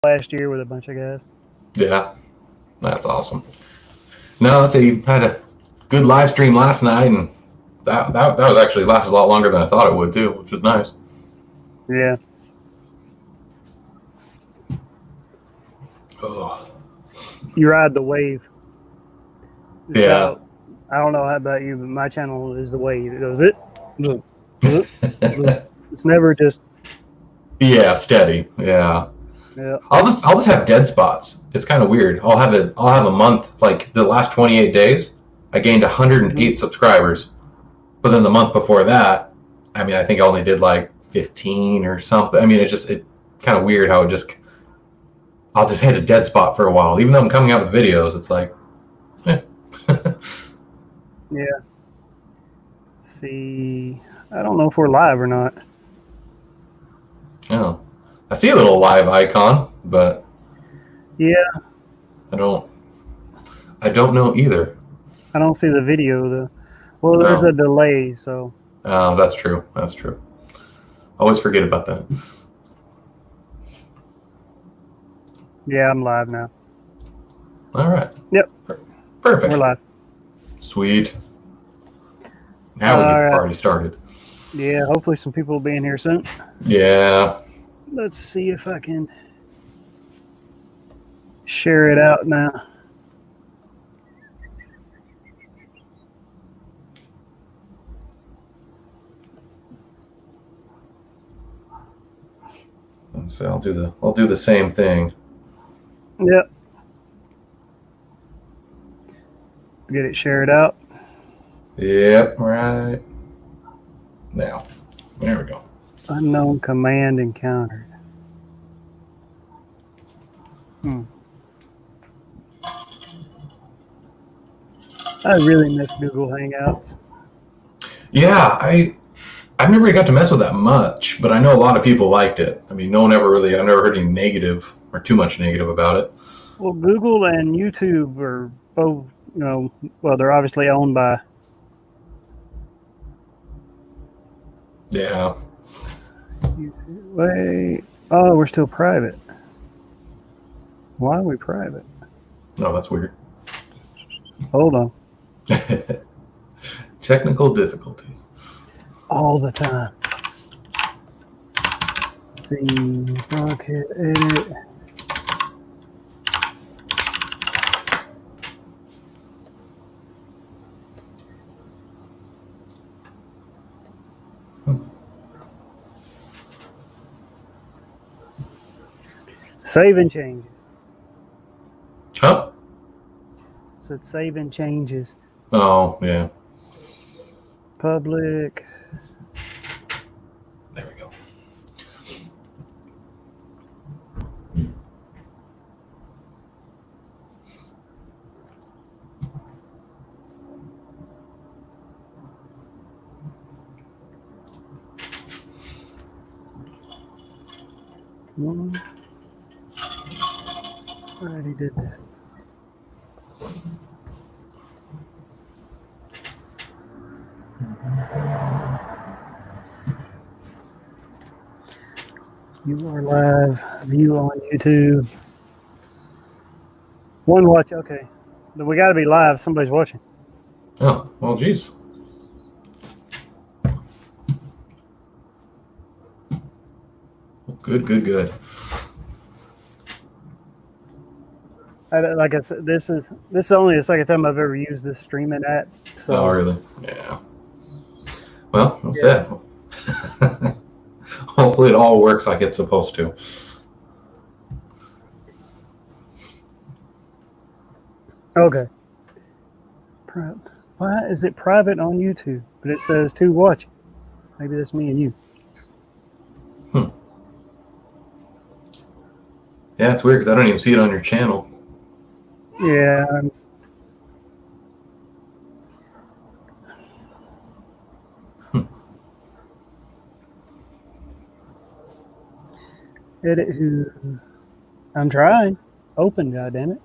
last year with a bunch of guys. Yeah, that's awesome. No, so you had a good live stream last night, and that was actually lasted a lot longer than I thought it would too, which was nice. Yeah. Oh. You ride the wave. It's Yeah. out. I don't know how about you, but my channel is the wave. It goes it. It's never just. Yeah, steady. Yeah. Yeah. I'll just have dead spots. It's kind of weird. I'll have a month, like the last 28 days, I gained 108 subscribers. But then the month before that, I mean, I think I only did like 15 or something. I mean, it kind of weird how I'll just hit a dead spot for a while. Even though I'm coming out with videos, it's like, eh. Yeah. See, I don't know if we're live or not. Yeah. I see a little live icon, but Yeah. I don't know either. I don't see the video though. Well, there's No. a delay, so. That's true. That's true. Always forget about that. Yeah, I'm live now. All right. Yep. Perfect. We're live. Sweet. Now we get the right. party started. Yeah, hopefully some people will be in here soon. Yeah. Let's see if I can share it out now. So I'll do the same thing. Yep. Get it shared out. Yep, right now. There we go. Unknown command encountered. I really miss Google Hangouts. Yeah, I've never got to mess with that much, but I know a lot of people liked it. I mean, I've never heard any negative or too much negative about it. Well, Google and YouTube are both, well, they're obviously owned by. Yeah. Wait. Oh, we're still private. Why are we private? Oh, that's weird. Hold on. Technical difficulties. All the time. Let's see. Okay, edit. Save and changes. Huh? It said save and changes. Oh, yeah. Public. There we go. I already did that. You are live. View on YouTube. One watch. Okay. We got to be live. Somebody's watching. Oh, well, geez. Good. Like I said, this is only the second time I've ever used this streaming app. So. Oh, really? Yeah. Well, that's it. Hopefully it all works like it's supposed to. Okay. Why is it private on YouTube? But it says to watch. Maybe that's me and you. Yeah, it's weird because I don't even see it on your channel. Yeah. Edit who? I'm trying. Open, goddammit.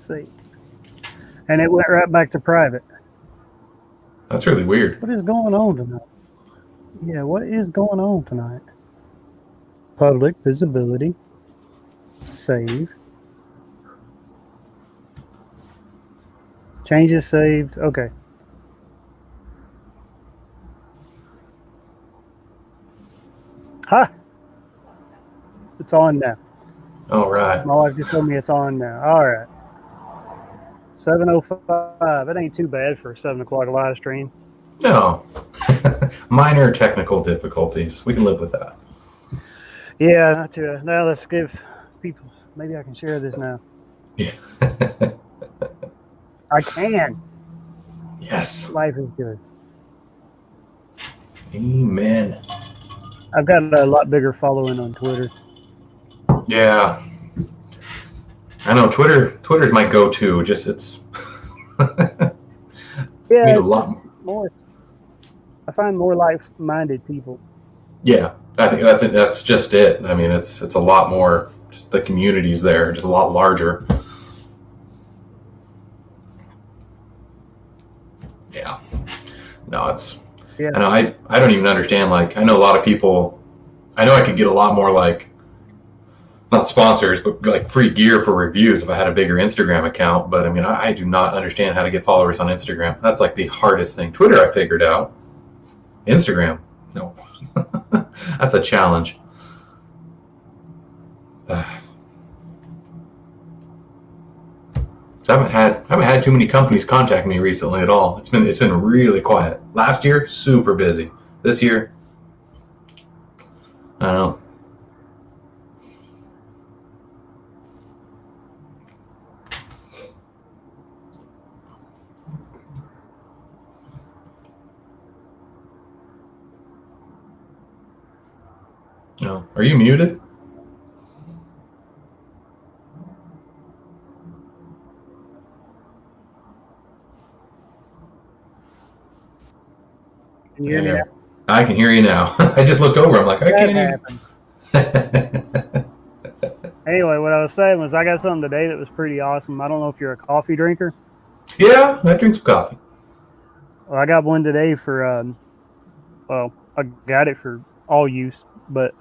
see. And it went right back to private. That's really weird. What is going on tonight? Yeah, what is going on tonight? Public visibility. Save. Changes saved. Okay. Ha! It's on now. All right. My wife just told me it's on now. All right. 7:05. It ain't too bad for a 7 o'clock live stream. No. Minor technical difficulties. We can live with that. Yeah, not too. Now let's give people. Maybe I can share this now. Yeah. I can. Yes. Life is good. Amen. I've got a lot bigger following on Twitter. Yeah. I know Twitter's my go-to. Just it's yeah, it's just more. I find more like-minded people. Yeah, I think that's just it. I mean, it's a lot more. Just the community's there, just a lot larger. Yeah. No, it's. Yeah. I don't even understand. Like, I know a lot of people. I know I could get a lot more like. Not sponsors, but like free gear for reviews if I had a bigger Instagram account. But I mean, I do not understand how to get followers on Instagram. That's like the hardest thing. Twitter, I figured out. Instagram, no. That's a challenge. So I haven't had too many companies contact me recently at all. It's been really quiet. Last year, super busy. This year, I don't know. No. Are you muted? Can you hear me now? I can hear you now. I just looked over. I'm like, I can't hear you. Anyway, what I was saying was I got something today that was pretty awesome. I don't know if you're a coffee drinker. Yeah, I drink some coffee. Well, I got one today for, well, I got it for all use, but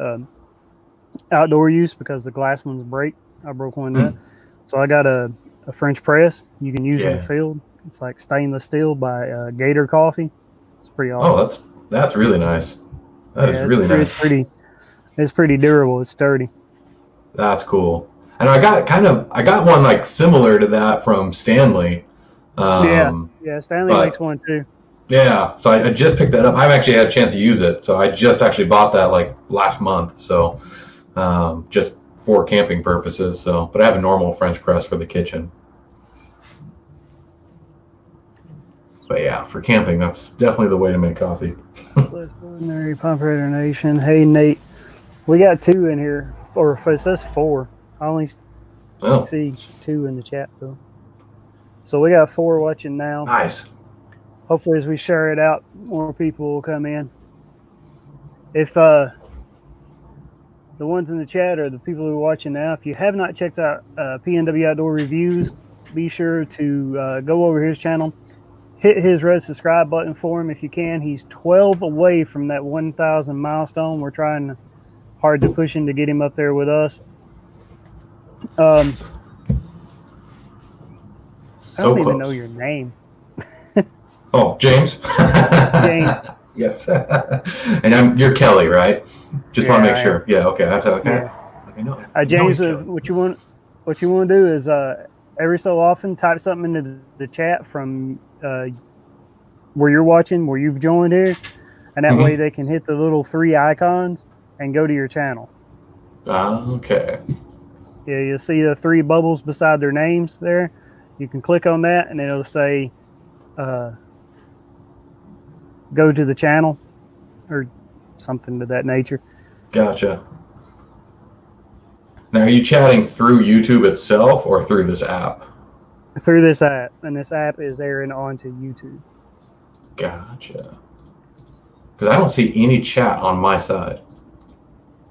outdoor use because the glass ones break. I broke one of that. So I got a French press you can use in the field. It's like stainless steel by Gator Coffee. It's pretty awesome. Oh, that's really nice. That is really nice. It's pretty durable. It's sturdy. That's cool. And I got one like similar to that from Stanley. Yeah, Stanley makes one too. Yeah, so I just picked that up. I've actually had a chance to use it. So I just actually bought that like last month. So just for camping purposes. So, but I have a normal French press for the kitchen. But yeah, for camping, that's definitely the way to make coffee. Ordinary Pump Raider Nation. Hey, Nate. We got 2 in here. Or it says 4. I only see 2 in the chat, though. So we got 4 watching now. Nice. Hopefully, as we share it out, more people will come in. If the ones in the chat are the people who are watching now, if you have not checked out PNW Outdoor Reviews, be sure to go over his channel. Hit his red subscribe button for him if you can. He's 12 away from that 1,000 milestone. We're trying hard to push him to get him up there with us. I don't even know your name. Oh, James. James. Yes. And you're Kelly, right? Just want to make sure. Yeah. Okay. That's okay. Yeah. James, what you want to do is every so often type something into the chat from where you're watching, where you've joined here, and that way they can hit the little 3 icons and go to your channel. Okay. Yeah, you'll see the 3 bubbles beside their names there. You can click on that, and it'll say go to the channel or something to that nature. Gotcha. Now, are you chatting through YouTube itself or through this app? Through this app, and this app is airing onto YouTube. Gotcha. Because I don't see any chat on my side.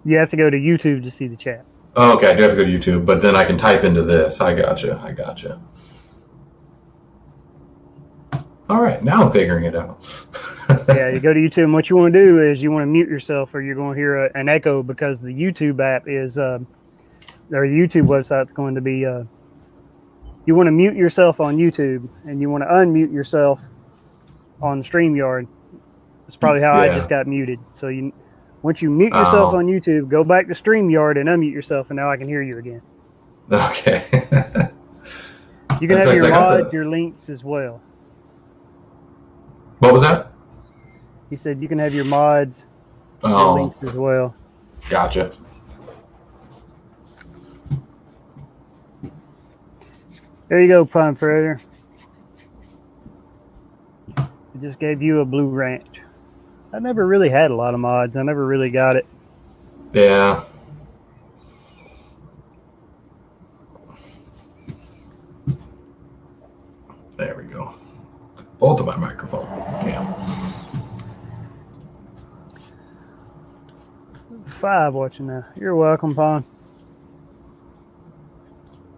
You have to go to YouTube to see the chat. Oh, okay, I do have to go to YouTube, but then I can type into this. I gotcha. All right, now I'm figuring it out. Yeah, you go to YouTube, and what you want to do is you want to mute yourself, or you're going to hear an echo because the YouTube app is, or the YouTube website's going to be. You want to mute yourself on YouTube, and you want to unmute yourself on StreamYard. That's probably how I just got muted. So once you mute yourself on YouTube, go back to StreamYard and unmute yourself, and now I can hear you again. Okay. You can have your mods, your links as well. What was that? He said you can have your mods, your links as well. Gotcha. There you go, Pine Predator. It just gave you a blue ranch. I never really had a lot of mods. I never really got it. Yeah. There we go. Both of my microphones. Yeah. 5 watching now. You're welcome, Pon.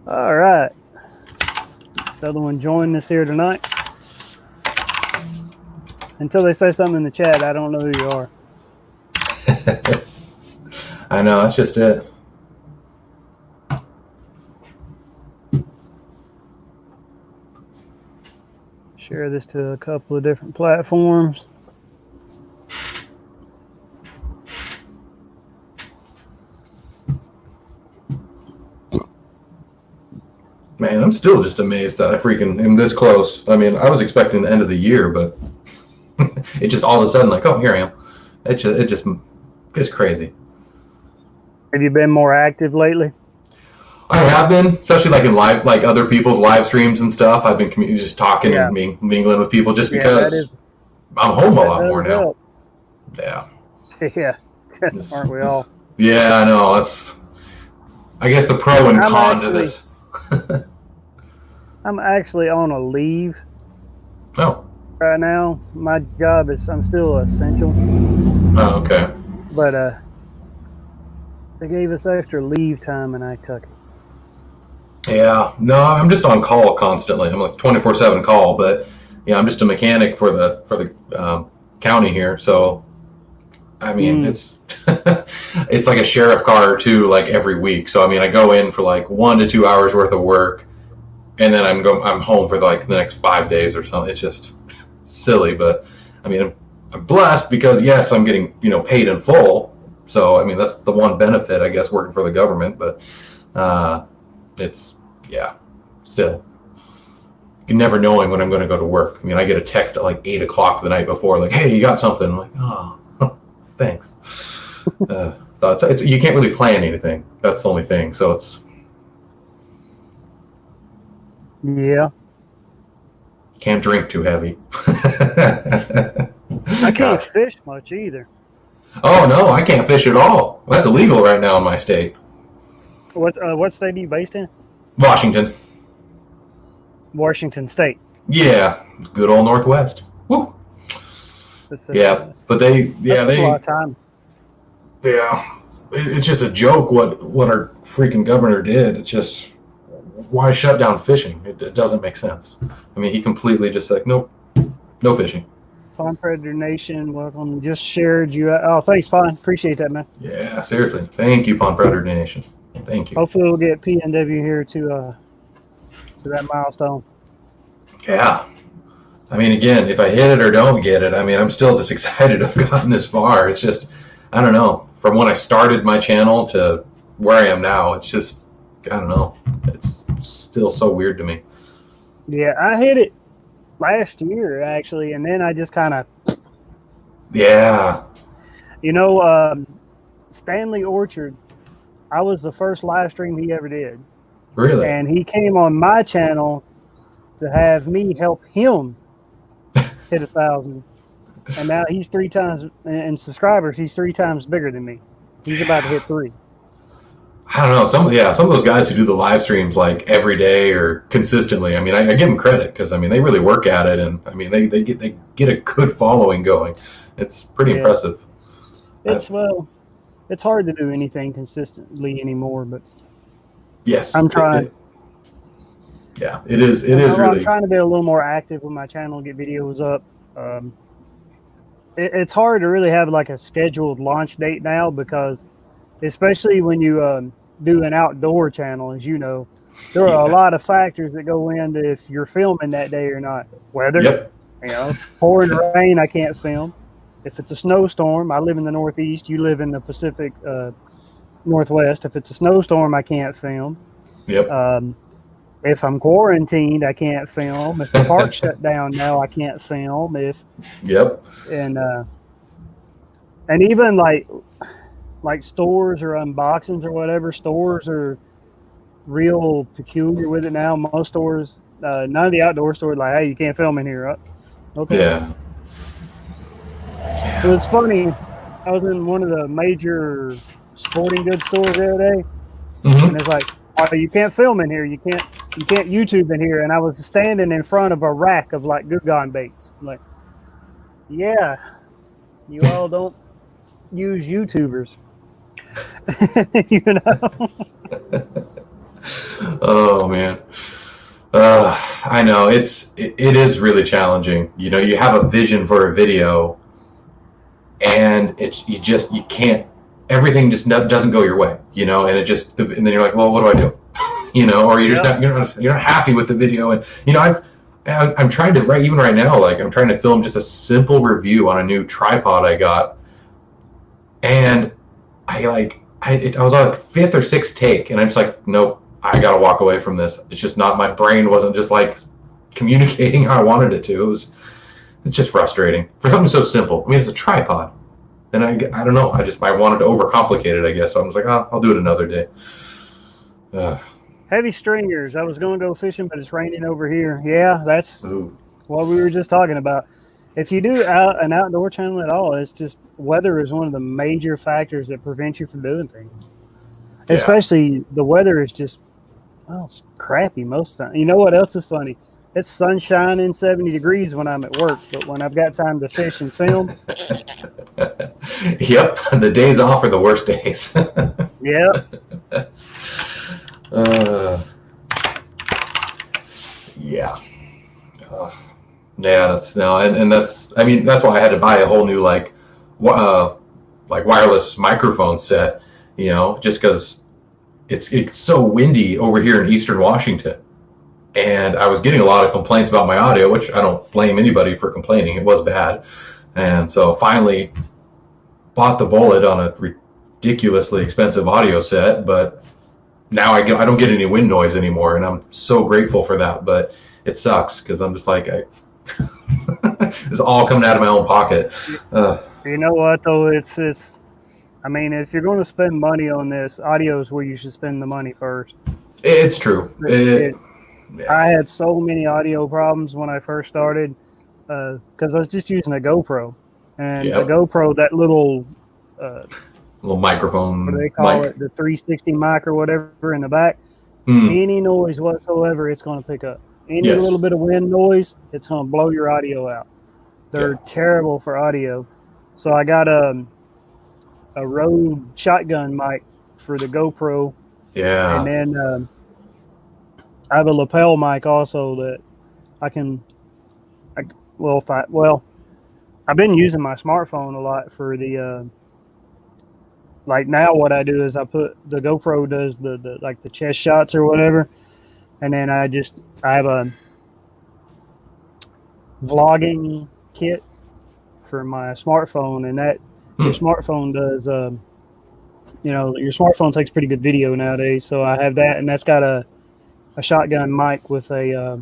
All right. The other one joined us here tonight. Until they say something in the chat, I don't know who you are. I know, that's just it. Share this to a couple of different platforms. Man, I'm still just amazed that I freaking am this close. I mean, I was expecting the end of the year, but it just all of a sudden, like, oh, here I am. It just it's crazy. Have you been more active lately? I have been, especially like in live, like other people's live streams and stuff. I've been just talking and mingling with people just because I'm home a lot more now. Yeah. Yeah. Aren't we all? Yeah, I know. That's, I guess, the pro and con to this. I'm actually on a leave. Oh. Right now, my job is, I'm still essential. Oh, okay. But they gave us extra leave time and I took it. Yeah, no, I'm just on call constantly. I'm like 24/7 call, but yeah, I'm just a mechanic for the county here. So, I mean, it's it's like a sheriff car or two, like every week. So I mean, I go in for like 1 to 2 hours worth of work, and then I'm home for like the next 5 days or something. It's just silly, but I mean, I'm blessed because yes, I'm getting paid in full. So I mean, that's the one benefit, I guess, working for the government. But it's still, you're never knowing when I'm going to go to work. I mean, I get a text at like 8 o'clock the night before, like, "Hey, you got something?" I'm like, "Oh, thanks." So it's you can't really plan anything. That's the only thing. So it's can't drink too heavy. I can't fish much either. Oh no, I can't fish at all. That's illegal right now in my state. What state are you based in? Washington. Washington State. Yeah, good old Northwest. Woo. Yeah, but they a lot of time. Yeah, it's just a joke what our freaking governor did. It's just, why shut down fishing? It doesn't make sense. I mean, he completely just like, nope, no fishing. Pine Predator Nation, welcome. Just shared you. Oh, thanks, Pine. Appreciate that, man. Yeah, seriously. Thank you, Pine Predator Nation. Thank you. Hopefully we'll get PNW here to that milestone. Yeah. I mean, again, if I hit it or don't get it, I mean, I'm still just excited to have gotten this far. It's just, I don't know. From when I started my channel to where I am now, it's just, I don't know. It's still so weird to me. Yeah, I hit it last year, actually, and then I just kind of... Yeah. Stanley Orchard, I was the first live stream he ever did. Really? And he came on my channel to have me help him hit 1,000. And now he's 3 times, in subscribers, he's 3 times bigger than me. He's about to hit 3. I don't know. Some of those guys who do the live streams like every day or consistently, I mean, I give them credit because, I mean, they really work at it. And, I mean, they get a good following going. It's pretty impressive. It's hard to do anything consistently anymore, but yes, I'm trying. Yeah, it is. It And is I'm really. trying to be a little more active with my channel, get videos up. It's hard to really have like a scheduled launch date now because, especially when you do an outdoor channel, as you know, there are a Yeah. lot of factors that go into if you're filming that day or not. Weather, Yep. pouring rain, I can't film. If it's a snowstorm, I live in the Northeast, you live in the Pacific Northwest. If it's a snowstorm, I can't film. Yep. Um, if I'm quarantined, I can't film. If the park's shut down now, I can't film. If Yep. and uh, and even like stores or unboxings or whatever, stores are real peculiar with it now. Most stores, none of the outdoor stores, like, hey, you can't film in here. Okay. Yeah. It was funny. I was in one of the major sporting goods stores the other day, and Hmm. it's like, oh, you can't film in here. You can't YouTube in here. And I was standing in front of a rack of like Good Gone baits. I'm like, yeah, you all don't use YouTubers, you know. Oh man. I know it is really challenging. You have a vision for a video, and you can't. Everything just doesn't go your way. And and then you're like, well, what do I do? Or you're just Yep. you're not happy with the video, and I'm trying to even right now, like I'm trying to film just a simple review on a new tripod I got, and I was on like fifth or sixth take, and I'm just like, nope, I gotta walk away from this. It's just not, my brain wasn't just like communicating how I wanted it to. It's just frustrating for something so simple. I mean, it's a tripod, and I don't know. I wanted to overcomplicate it, I guess. So I was like, oh, I'll do it another day. Heavy stringers. I was going to go fishing, but it's raining over here. Yeah, that's Ooh. what we were just talking about. If you do an outdoor channel at all, it's just weather is one of the major factors that prevents you from doing things. Yeah. Especially the weather is just, well, it's crappy most of the time. You know what else is funny? It's sunshine and 70 degrees when I'm at work, but when I've got time to fish and film, Yep, the days off are the worst days. yeah, uh, yeah. Yeah, that's no, and that's, I mean, that's why I had to buy a whole new like wireless microphone set, just because it's so windy over here in Eastern Washington, and I was getting a lot of complaints about my audio, which I don't blame anybody for complaining. It was bad, and so finally bought the bullet on a ridiculously expensive audio set, but now I don't get any wind noise anymore, and I'm so grateful for that. But it sucks because I'm just like, it's all coming out of my own pocket. you know what though? It's. I mean, if you're going to spend money on this, audio is where you should spend the money first. It's true. Yeah. I had so many audio problems when I first started because I was just using a GoPro, and Yep. the GoPro, that little Little microphone. what do they call mic. it, the 360 mic or whatever in the back, any noise whatsoever, it's going to pick up. Any Yes. little bit of wind noise, it's going to blow your audio out. They're Yeah. terrible for audio. So I got a Rode shotgun mic for the GoPro, Yeah. and then I have a lapel mic also that I can. I've been using my smartphone a lot for the. Like now, what I do is I put the GoPro does the like the chest shots or whatever, and then I have a vlogging kit for my smartphone, and that your smartphone does. Your smartphone takes pretty good video nowadays, so I have that, and that's got a shotgun mic with a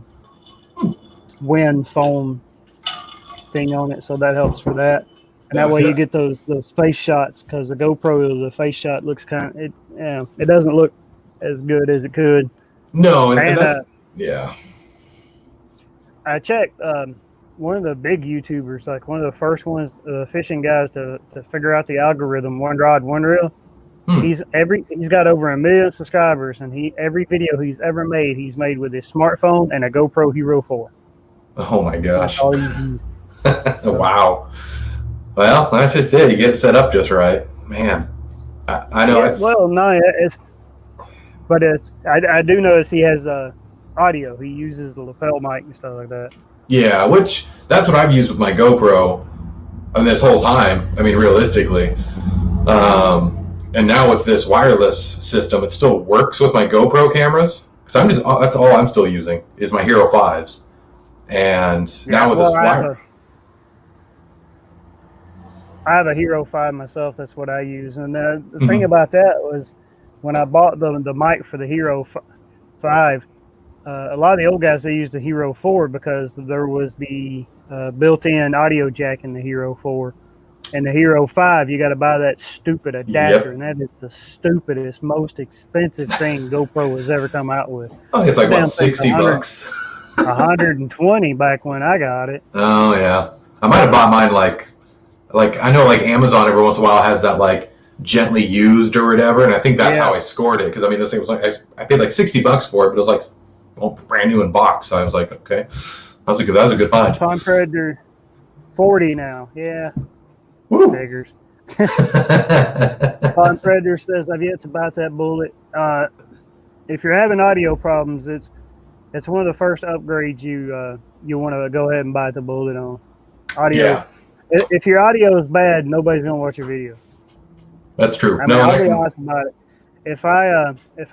wind foam thing on it, so that helps for that. And that way you get those face shots, because the GoPro, the face shot looks it doesn't look as good as it could. No, and that's, yeah. I checked one of the big YouTubers, like one of the first ones, fishing guys to figure out the algorithm, One Rod One Reel. He's got over 1 million subscribers, and every video he's ever made, he's made with his smartphone and a GoPro Hero 4. Oh my gosh. That's all you So. Wow. Well, that's just it. You get set up just right, man. I know. Yeah, well, no, I do notice he has audio. He uses the lapel mic and stuff like that. Yeah, which that's what I've used with my GoPro this whole time. I mean, realistically. And now with this wireless system, it still works with my GoPro cameras. Because that's all I'm still using is my Hero 5s. And now with this wire. I have a Hero 5 myself. That's what I use. And the thing about that was when I bought the mic for the Hero 5, a lot of the old guys, they used the Hero 4 because there was the built-in audio jack in the Hero 4. And the Hero 5, you got to buy that stupid adapter, and that is the stupidest, most expensive thing GoPro has ever come out with. Oh, it's like, what, $60? 120 back when I got it. Oh, yeah. I might have bought mine like I know like Amazon every once in a while has that like gently used or whatever, and I think that's how I scored it, because I mean this thing was like I paid like $60 for it, but it was like brand new in box, so I was like, okay, that was a good find. Palm Predator 40 now, yeah. Woo. Figures. Palm Predator says, I've yet to bite that bullet. If you're having audio problems, it's one of the first upgrades you want to go ahead and bite the bullet on. Audio. Yeah. If your audio is bad, nobody's gonna watch your video. That's true. I mean, I'll be honest about it. If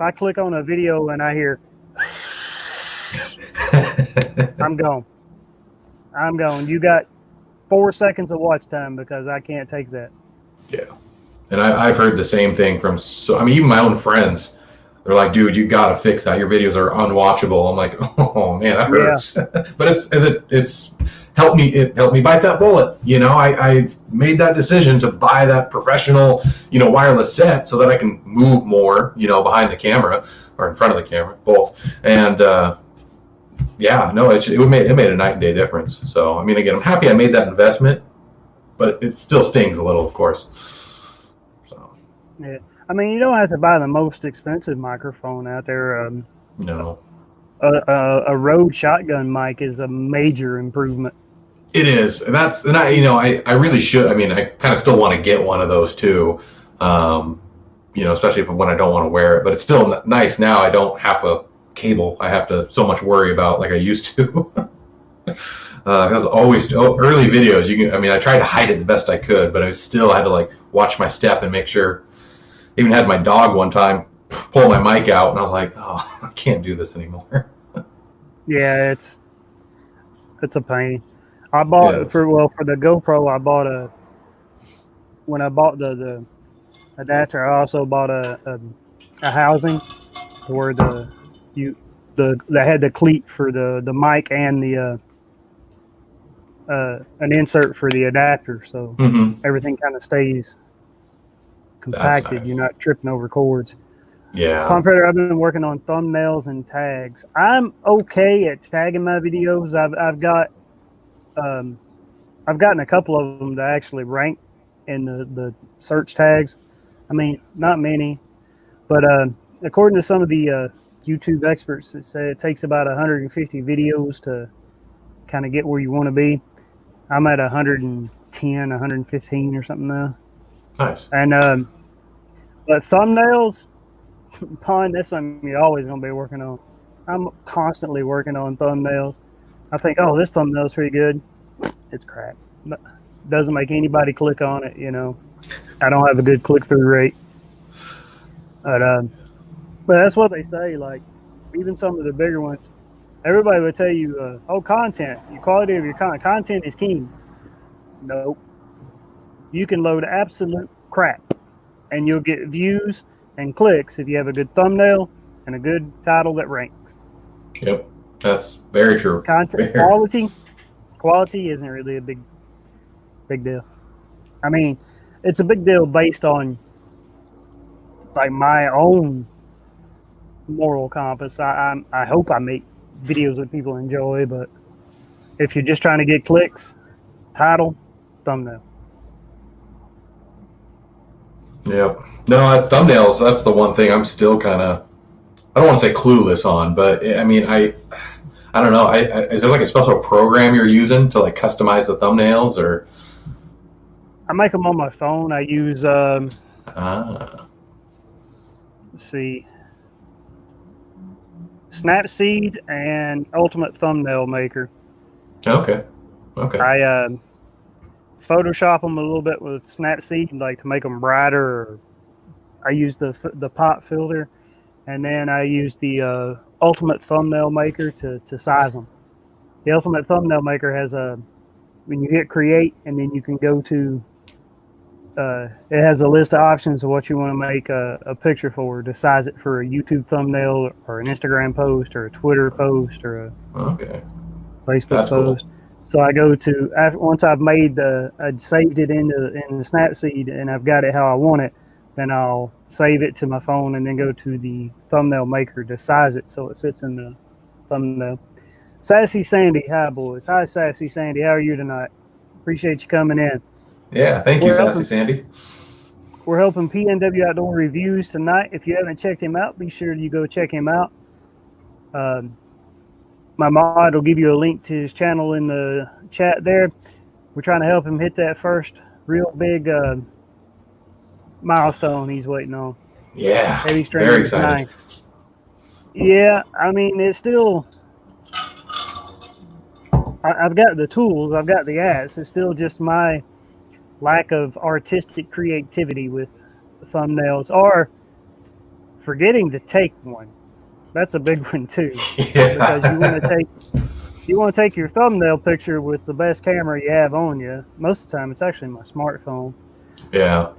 I click on a video and I hear, I'm gone. You got 4 seconds of watch time because I can't take that. Yeah, and I've heard the same thing from even my own friends. They're like, dude, you gotta fix that. Your videos are unwatchable. I'm like, oh man, that hurts. Yeah. But it's helped me. It helped me bite that bullet. You know, I made that decision to buy that professional, wireless set so that I can move more, behind the camera or in front of the camera, both. And yeah, no, it made a night and day difference. So I mean, again, I'm happy I made that investment, but it still stings a little, of course. So. Yeah. I mean, you don't have to buy the most expensive microphone out there. No. A Rode shotgun mic is a major improvement. It is, and I really should. I mean, I kind of still want to get one of those too. Especially when I don't want to wear it. But it's still nice now. I don't have a cable. I have to so much worry about like I used to. Because always early videos, I tried to hide it the best I could, but I still had to like watch my step and make sure. Even had my dog one time pull my mic out, and I was like, oh, I can't do this anymore. Yeah, it's a pain. I bought for the GoPro. When I bought the adapter, I also bought a housing where that had the cleat for the mic and the an insert for the adapter, so everything kind of stays compacted. Nice. You're not tripping over cords. Yeah. Palm Predator, I've been working on thumbnails and tags. I'm okay at tagging my videos. I've gotten a couple of them to actually rank in the search tags. I mean, not many, but according to some of the YouTube experts, that say it takes about 150 videos to kind of get where you want to be. I'm at 110, 115 or something now. Nice. And but thumbnails, Pun, that's something you're always going to be working on. I'm constantly working on thumbnails. I think, oh, this thumbnail's pretty good. It's crap. Doesn't make anybody click on it, I don't have a good click-through rate. But that's what they say. Like, even some of the bigger ones, everybody would tell you, content, the quality of your content is king. Nope. You can load absolute crap, and you'll get views and clicks if you have a good thumbnail and a good title that ranks. Yep, that's very true. Content quality isn't really a big deal. I mean, it's a big deal based on like my own moral compass. I hope I make videos that people enjoy, but if you're just trying to get clicks, title, thumbnail. Yep. No, thumbnails, that's the one thing I'm still kind of, I don't want to say clueless on, but I mean, I don't know. Is there like a special program you're using to like customize the thumbnails, or? I make them on my phone. I use, let's see, Snapseed and Ultimate Thumbnail Maker. Okay. Okay. I Photoshop them a little bit with Snapseed, like to make them brighter. Or I use the pot filter, and then I use the Ultimate Thumbnail Maker to size them. The Ultimate Thumbnail Maker has when you hit create, and then you can go to it has a list of options of what you want to make a picture for, to size it for a YouTube thumbnail or an Instagram post or a Twitter post or a Facebook That's post. Cool. So I go to, once I've I'd saved it in the Snapseed and I've got it how I want it, then I'll save it to my phone and then go to the thumbnail maker to size it so it fits in the thumbnail. Sassy Sandy, hi boys. Hi Sassy Sandy, how are you tonight? Appreciate you coming in. Yeah, thank you, Sassy Sandy. We're helping PNW Outdoor Reviews tonight. If you haven't checked him out, be sure you go check him out. My mod will give you a link to his channel in the chat there. We're trying to help him hit that first real big milestone he's waiting on. Yeah, heavy string, very excited. Nice. Yeah, I mean, it's still... I've got the tools, I've got the apps. It's still just my lack of artistic creativity with thumbnails, or forgetting to take one. That's a big one too. Yeah. Because you want to take your thumbnail picture with the best camera you have on you. Most of the time, it's actually my smartphone. Yeah.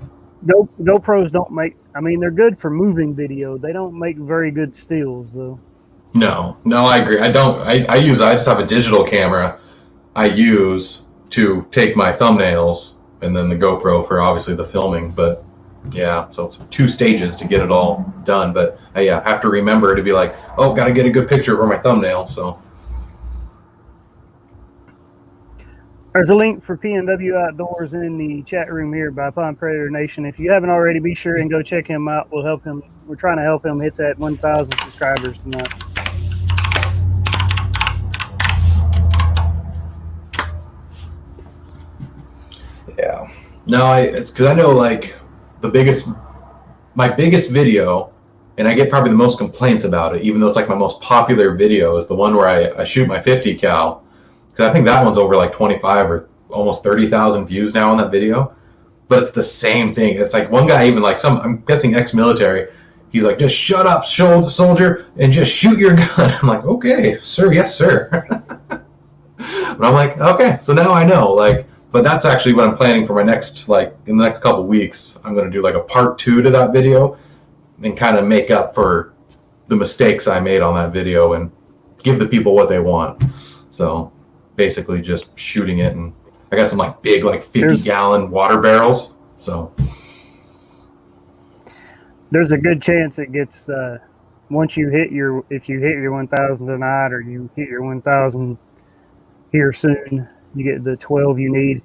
GoPros don't make. I mean, they're good for moving video. They don't make very good stills though. No, I agree. I don't. I just have a digital camera I use to take my thumbnails, and then the GoPro for obviously the filming. But yeah, so it's 2 stages to get it all done. But yeah, I have to remember to be like, oh, got to get a good picture for my thumbnail. So there's a link for PNW Outdoors in the chat room here by Pond Predator Nation. If you haven't already, be sure and go check him out. We'll help him. We're trying to help him hit that 1,000 subscribers tonight. yeah, no, it's because I know like my biggest video, and I get probably the most complaints about it, even though it's like my most popular video, is the one where I shoot my 50 cal. Because I think that one's over like 25 or almost 30,000 views now on that video. But it's the same thing. It's like one guy, even like I'm guessing ex-military, he's like, just shut up, soldier, and just shoot your gun. I'm like, okay, sir, yes, sir. But I'm like, okay, so now I know. Like, but that's actually what I'm planning for my next, like, in the next couple weeks. I'm going to do like a part 2 to that video and kind of make up for the mistakes I made on that video and give the people what they want. So basically just shooting it, and I got some like big like 50-gallon water barrels. So there's a good chance it gets once you hit if you hit your 1,000 tonight, or you hit your 1,000 here soon, you get the 12 you need.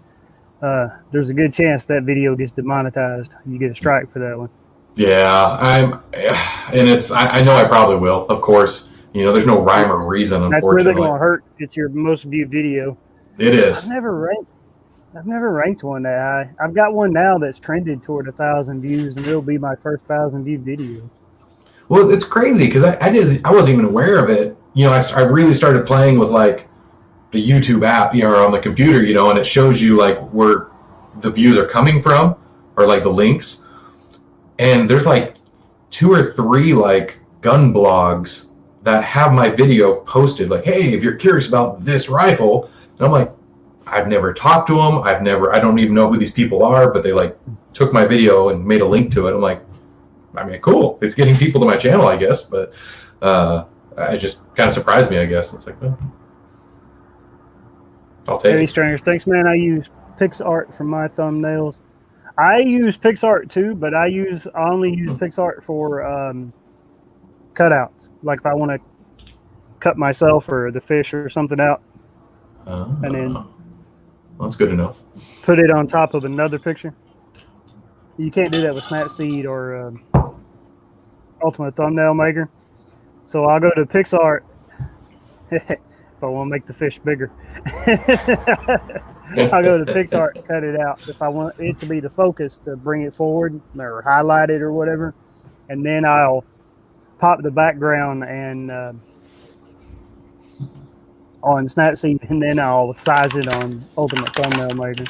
There's a good chance that video gets demonetized. You get a strike for that one. Yeah, and I know I probably will, of course. You know, there's no rhyme or reason, unfortunately. That's really going to hurt. It's your most viewed video. It is. I've never ranked one that high. I've got one now that's trended toward 1,000 views, and it'll be my first 1,000 view video. Well, it's crazy because I wasn't even aware of it. You know, I really started playing with like the YouTube app, you know, on the computer, you know, and it shows you like where the views are coming from, or like the links. And there's like 2 or 3 like gun blogs that have my video posted, like, hey, if you're curious about this rifle. And I'm like, I've never talked to them. I don't even know who these people are, but they like took my video and made a link to it. I'm like, I mean, cool. It's getting people to my channel, I guess. But it just kind of surprised me, I guess. It's like, oh, I'll take Heavy it. Stringers, thanks, man. I use PixArt for my thumbnails. I use PixArt too, but I only use PixArt for cutouts. Like if I want to cut myself or the fish or something out, and then Well, that's good to know. put it on top of another picture. You can't do that with Snapseed or Ultimate Thumbnail Maker. So I'll go to PixArt if I want to make the fish bigger. I'll go to PixArt, cut it out. If I want it to be the focus, to bring it forward or highlight it or whatever, and then I'll pop the background and on Snapseed, and then I'll size it on Ultimate Thumbnail Maker.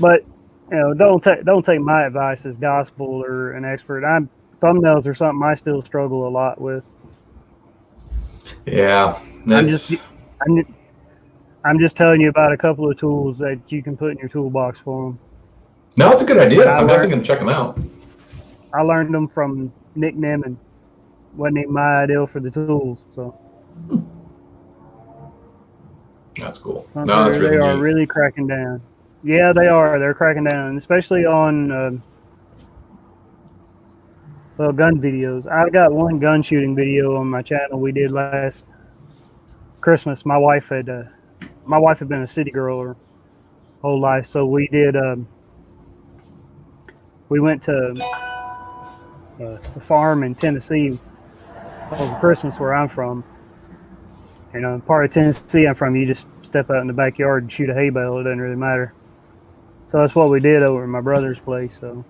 But don't take my advice as gospel or an expert. Thumbnails are something I still struggle a lot with. Yeah, I'm just telling you about a couple of tools that you can put in your toolbox for them. No, it's a good idea. I'm definitely going to check them out. I learned them from Nick Nemeth. Wasn't even my idea for the tools, so. That's cool. No, that's really neat. Really cracking down. Yeah, they are. They're cracking down, especially on gun videos. I've got one gun shooting video on my channel we did last Christmas. My wife had been a city girl her whole life, so we did. We went to a farm in Tennessee over Christmas where I'm from. Part of Tennessee I'm from, you just step out in the backyard and shoot a hay bale. It doesn't really matter. So that's what we did over at my brother's place. So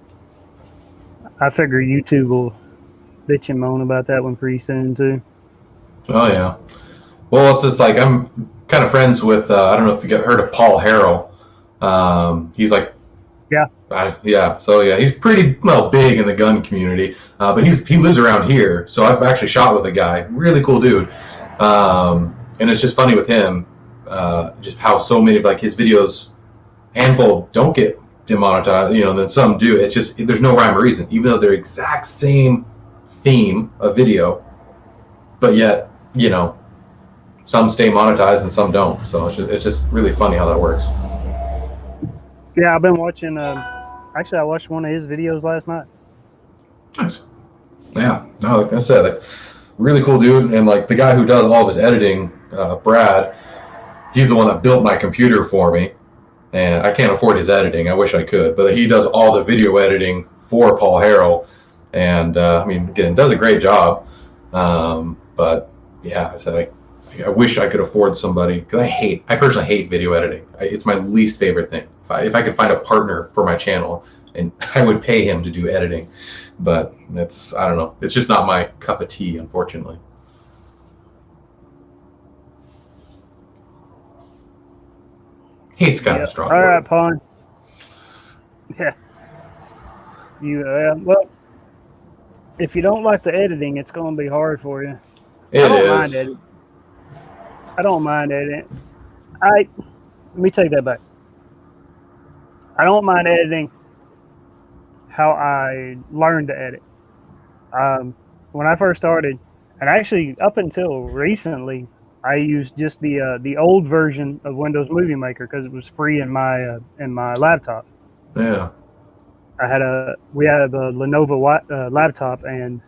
I figure YouTube will bitch and moan about that one pretty soon too. Oh yeah. Well, it's just like I'm kind of friends with. I don't know if you heard of Paul Harrell. He's like. Yeah. So yeah, he's pretty big in the gun community. But he lives around here, so I've actually shot with a guy. Really cool dude. And it's just funny with him, just how so many of his videos, handful don't get demonetized, then some do. It's just, there's no rhyme or reason, even though they're exact same theme of video, but yet, some stay monetized and some don't. So it's just really funny how that works. Yeah, I've been watching, actually I watched one of his videos last night. Nice. Yeah, no, like I said, really cool dude. And the guy who does all of his editing, Brad, he's the one that built my computer for me, and I can't afford his editing. I wish I could, but he does all the video editing for Paul Harrell, and again, does a great job. But yeah, I said I wish I could afford somebody, because I personally hate video editing. It's my least favorite thing. If I could find a partner for my channel, and I would pay him to do editing, but I don't know. It's just not my cup of tea, unfortunately. Hate's kind of strong. All right, Pawn. Yeah. Well, if you don't like the editing, it's going to be hard for you. I don't mind editing. Let me take that back. I don't mind editing how I learned to edit. When I first started, and actually up until recently, I used just the old version of Windows Movie Maker because it was free in my laptop. Yeah. We had a Lenovo laptop, and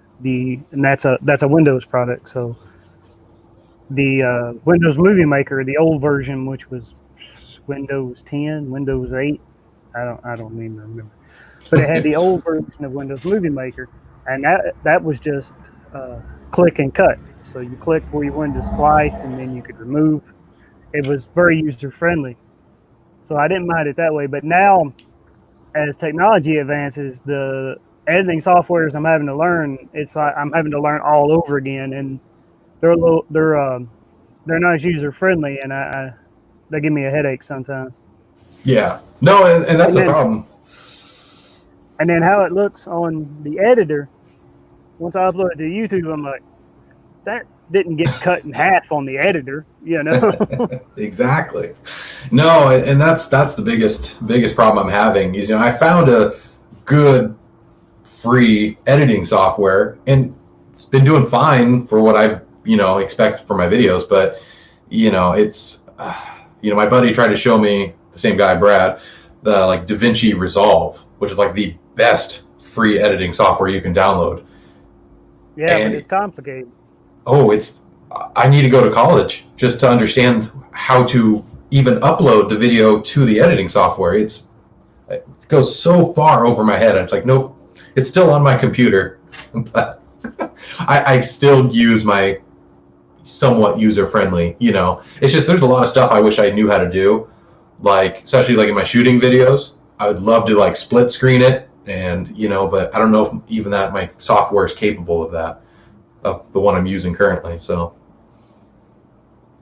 that's a Windows product. So the Windows Movie Maker, the old version, which was Windows 10, Windows 8, I don't even remember, but it had the old version of Windows Movie Maker, and that was just click and cut. So you click where you wanted to splice, and then you could remove. It was very user friendly, so I didn't mind it that way. But now, as technology advances, the editing softwares I'm having to learn, it's like I'm having to learn all over again, and they're not as user friendly, and they give me a headache sometimes. Yeah, no, and that's the problem. And then how it looks on the editor, once I upload it to YouTube, I'm like, that didn't get cut in half on the editor, Exactly. No, and that's the biggest problem I'm having is, I found a good free editing software, and it's been doing fine for what I expect for my videos, but it's my buddy tried to show me, the same guy Brad, the DaVinci Resolve, which is the best free editing software you can download. Yeah, but it's complicated. Oh, I need to go to college just to understand how to even upload the video to the editing software. It goes so far over my head. It's nope, it's still on my computer, but I still use my somewhat user-friendly, it's just, there's a lot of stuff I wish I knew how to do, especially in my shooting videos. I would love to split screen it, and but I don't know if even that my software is capable of that, of the one I'm using currently. So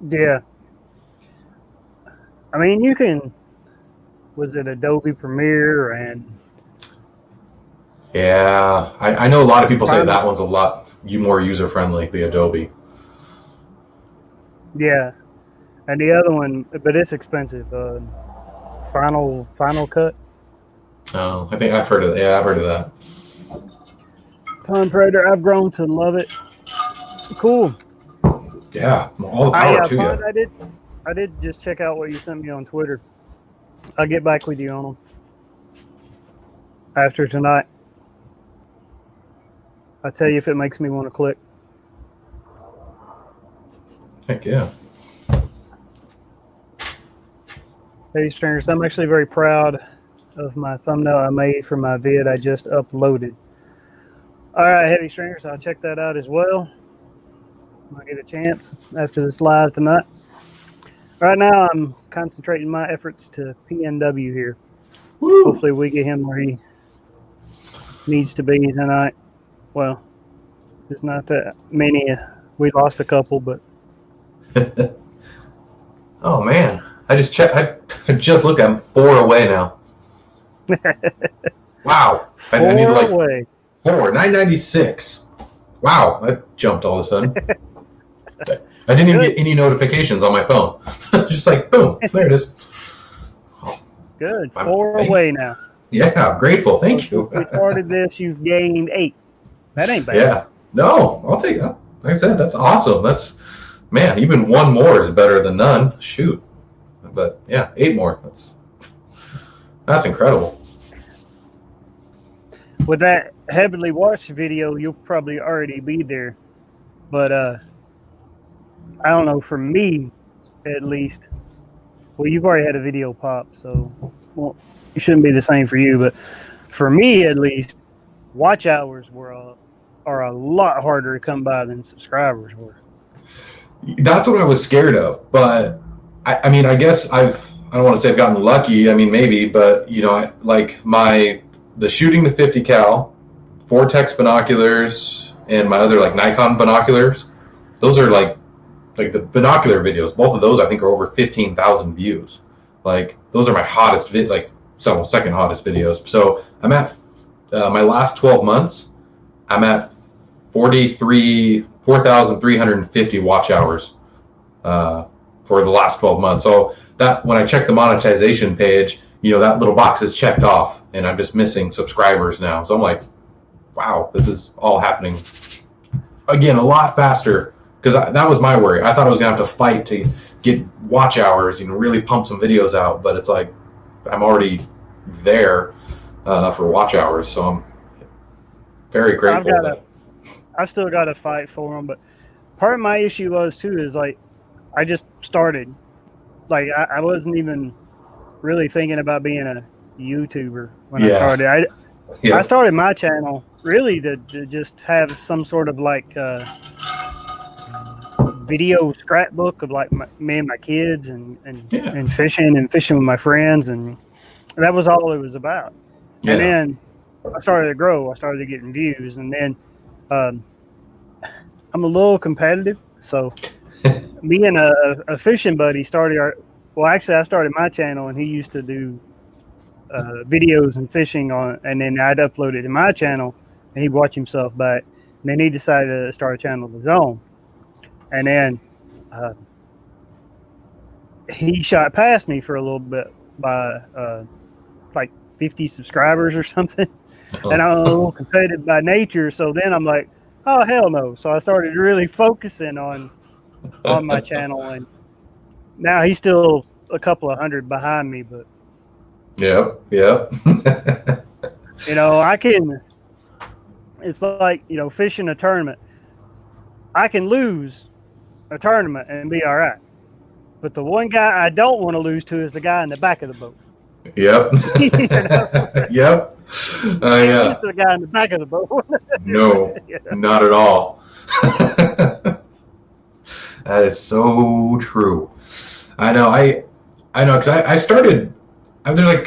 Yeah. I mean, you can. Was it Adobe Premiere and Yeah, I know a lot of people say Final? that one's a lot more user friendly, the Adobe. Yeah, and the other one, but it's expensive. Final Cut. Oh, I think I've heard of. Yeah, I've heard of that. Pun Predator. I've grown to love it. Cool. Yeah, all the power to Pun. you. I did just check out what you sent me on Twitter. I'll get back with you on them after tonight. I'll tell you if it makes me want to click. Heck yeah. Hey, Stringers, I'm actually very proud of my thumbnail I made for my vid I just uploaded. All right, Heavy Stringers, I'll check that out as well when I get a chance after this live tonight. Right now, I'm concentrating my efforts to PNW here. Woo. Hopefully, we get him where he needs to be tonight. Well, there's not that many. We lost a couple, but Oh man, I just checked. I just looked. I'm 4 away now. Wow. I need like away. 996. Wow, that jumped all of a sudden. I didn't even get any notifications on my phone. Just like boom, there it is. Good. 4 away now. Yeah, I'm grateful. Thank you. We started this. You've gained 8. That ain't bad. Yeah. No, I'll take that. Like I said, that's awesome. That's, man, even 1 more is better than none. Shoot. But yeah, 8 more. That's incredible. With that heavily watched video, you'll probably already be there. But I don't know, for me at least, well, you've already had a video pop, so well, it shouldn't be the same for you. But for me at least, watch hours are a lot harder to come by than subscribers were. That's what I was scared of. But I mean, I guess I don't want to say I've gotten lucky. I mean, maybe, but you know, like the shooting the 50 cal, Vortex binoculars, and my other like Nikon binoculars. Those are like the binocular videos. Both of those I think are over 15,000 views. Like those are my hottest second hottest videos. So I'm at my last 12 months. I'm at 4,350 watch hours for the last 12 months. So that when I check the monetization page, you know, that little box is checked off, and I'm just missing subscribers now. So I'm like, wow, this is all happening again a lot faster, because that was my worry. I thought I was gonna have to fight to get watch hours, you know, really pump some videos out, but it's like I'm already there for watch hours, so I'm very grateful. I've still got to fight for them, but part of my issue was too is like I just started, like I wasn't even really thinking about being a YouTuber when I started. I started my channel really to just have some sort of like video scrapbook of like me and my kids and fishing with my friends, and that was all it was about. Yeah. And then I started to grow. I started getting views, and then I'm a little competitive, so me and a fishing buddy started I started my channel, and he used to do videos and fishing on, and then I'd upload it to my channel, and he'd watch himself back. And then he decided to start a channel of his own, and then he shot past me for a little bit by like 50 subscribers or something. And I'm a little competitive by nature, so then I'm like, oh hell no! So I started really focusing on my channel, and now he's still a couple of hundred behind me, but yep. You know, it's like, you know, fishing a tournament. I can lose a tournament and be all right, but the one guy I don't want to lose to is the guy in the back of the boat. Yep. You know? Yep. Yeah. The guy in the back of the boat. No, not at all. That is so true. I know. I know, because I started. There's like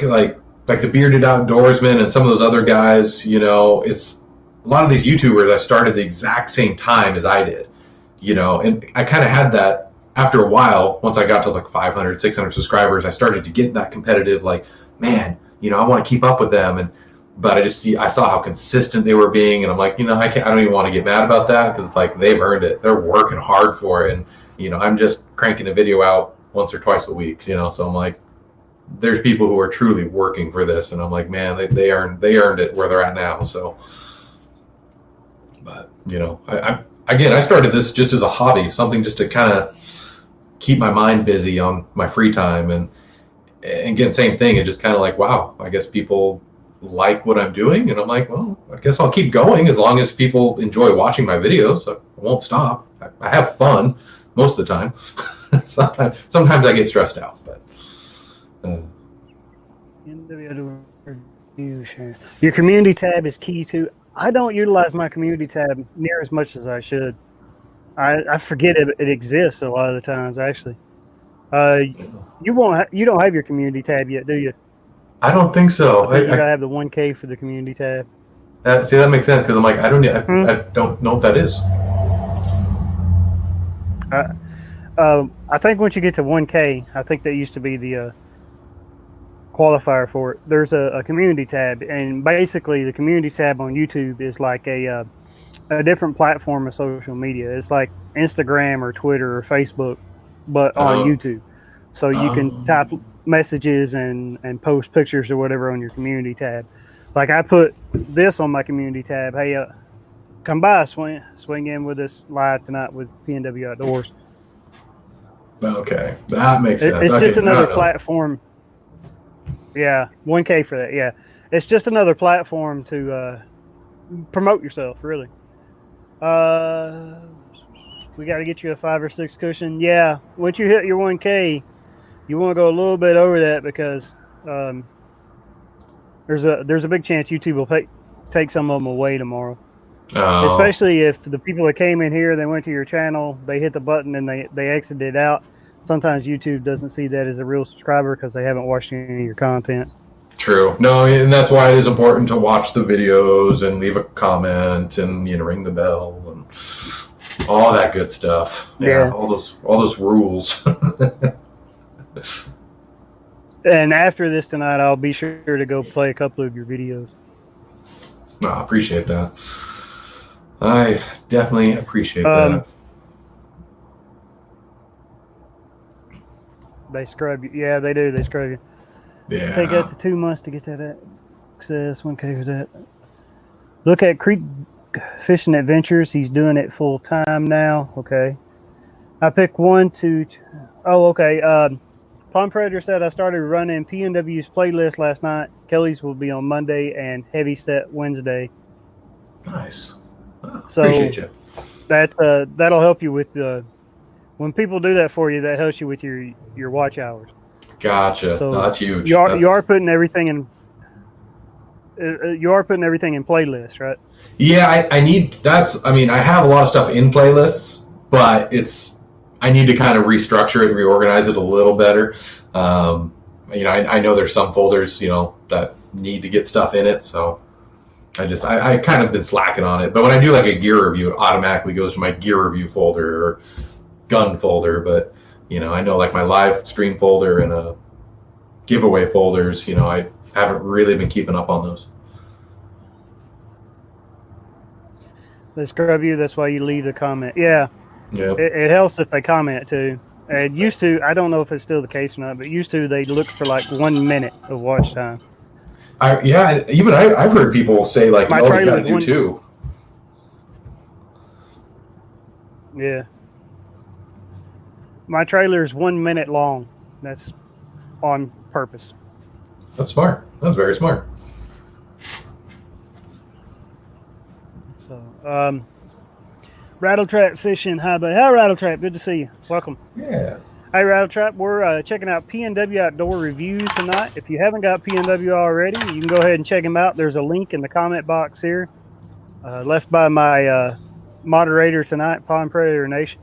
the Bearded Outdoorsman and some of those other guys. You know, it's a lot of these YouTubers I started the exact same time as I did. You know, and I kind of had that after a while, once I got to like 500, 600 subscribers, I started to get that competitive, like, man, I want to keep up with them. But I saw how consistent they were being, and I'm like, I don't even want to get mad about that, because it's like they've earned it. They're working hard for it, and I'm just cranking a video out once or twice a week, so I'm like, there's people who are truly working for this, and I'm like, man, they earned it where they're at now. So, but I started this just as a hobby, something just to kind of keep my mind busy on my free time, and again, same thing. It just kind of like, wow, I guess people like what I'm doing, and I'm like, well, I guess I'll keep going as long as people enjoy watching my videos. I won't stop. I have fun most of the time. Sometimes I get stressed out, but. Your community tab is key too. I don't utilize my community tab near as much as I should. I forget it exists a lot of the times. Actually, you don't have your community tab yet, do you? I don't think so. I think you gotta have the 1K for the community tab. See, that makes sense, because I'm like, I don't know what that is. I think once you get to 1K, I think that used to be the qualifier for it. There's a community tab, and basically the community tab on YouTube is like a different platform of social media. It's like Instagram or Twitter or Facebook, but on YouTube. So you can type messages and post pictures or whatever on your community tab. Like I put this on my community tab. Hey, come by, swing in with us live tonight with PNW Outdoors. Okay, that makes sense. It's just another platform. Yeah, 1K for that. Yeah, it's just another platform to promote yourself, really. We got to get you a 5 or 6 cushion. Yeah, once you hit your 1K, you want to go a little bit over that, because there's a big chance YouTube will take some of them away tomorrow. Especially if the people that came in here, they went to your channel, they hit the button and they exited out. Sometimes YouTube doesn't see that as a real subscriber because they haven't watched any of your content. True. No, and that's why it is important to watch the videos and leave a comment and ring the bell and all that good stuff. Yeah. All those rules. And after this tonight, I'll be sure to go play a couple of your videos. I appreciate that. I definitely appreciate that. They scrub you. Yeah, they do. They scrub you. Yeah. Take up to 2 months to get that access. 1K for that. Look at Creek Fishing Adventures. He's doing it full time now. Okay. I picked 1, 2. Oh, okay. Pond Predator said I started running PNW's playlist last night. Kelly's will be on Monday and Heavy Set Wednesday. Nice. So appreciate you. That'll help you with when people do that for you. That helps you with your watch hours. Gotcha. So no, that's huge. You are putting everything in. You are putting everything in playlists, right? Yeah, I need. I have a lot of stuff in playlists, but I need to kind of restructure it and reorganize it a little better. I know there's some folders, that need to get stuff in it, so I kind of been slacking on it. But when I do like a gear review, it automatically goes to my gear review folder or gun folder. But I know like my live stream folder and a giveaway folders, I haven't really been keeping up on those. They scrub you. That's why you leave the comment. Yeah. Yep. It helps if they comment too. It used to, I don't know if it's still the case or not, but used to they look for like 1 minute of watch time. I've heard people say like, you gotta do 2. Yeah. My trailer is 1 minute long. That's on purpose. That's smart. That's very smart. So, Rattletrap Fishing. Hi, buddy. Hi, Rattletrap. Good to see you. Welcome. Yeah. Hey, Rattletrap. We're checking out PNW Outdoor Reviews tonight. If you haven't got PNW already, you can go ahead and check them out. There's a link in the comment box here, left by my moderator tonight, Pond Predator Nation.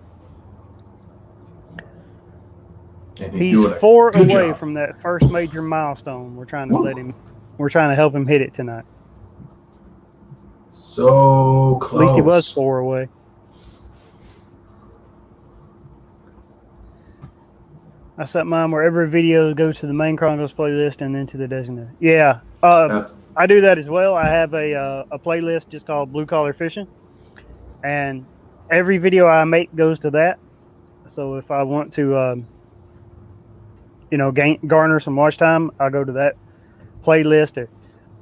He's 4 away from that first major milestone. We're trying to help him hit it tonight. So close. At least he was 4 away. I set mine where every video goes to the main Chronicles playlist and then to the designated. Yeah. Yeah. I do that as well. I have a playlist just called Blue Collar Fishing, and every video I make goes to that. So if I want to, garner some watch time, I go to that playlist. Or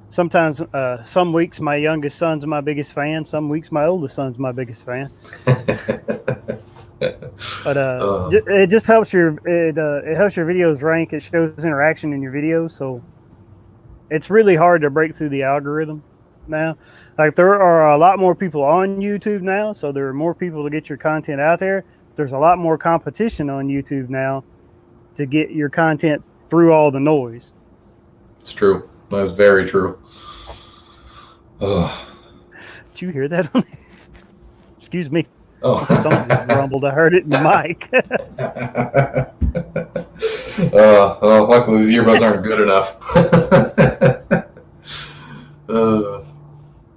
sometimes, some weeks my youngest son's my biggest fan. Some weeks my oldest son's my biggest fan. But it just helps it helps your videos rank. It shows interaction in your videos, so it's really hard to break through the algorithm now. Like, there are a lot more people on YouTube now, so there are more people to get your content out there. There's a lot more competition on YouTube now to get your content through all the noise. It's true. That's very true. Did you hear that? Excuse me. Oh. My stomach just rumbled. I heard it in the mic. Luckily these earbuds aren't good enough.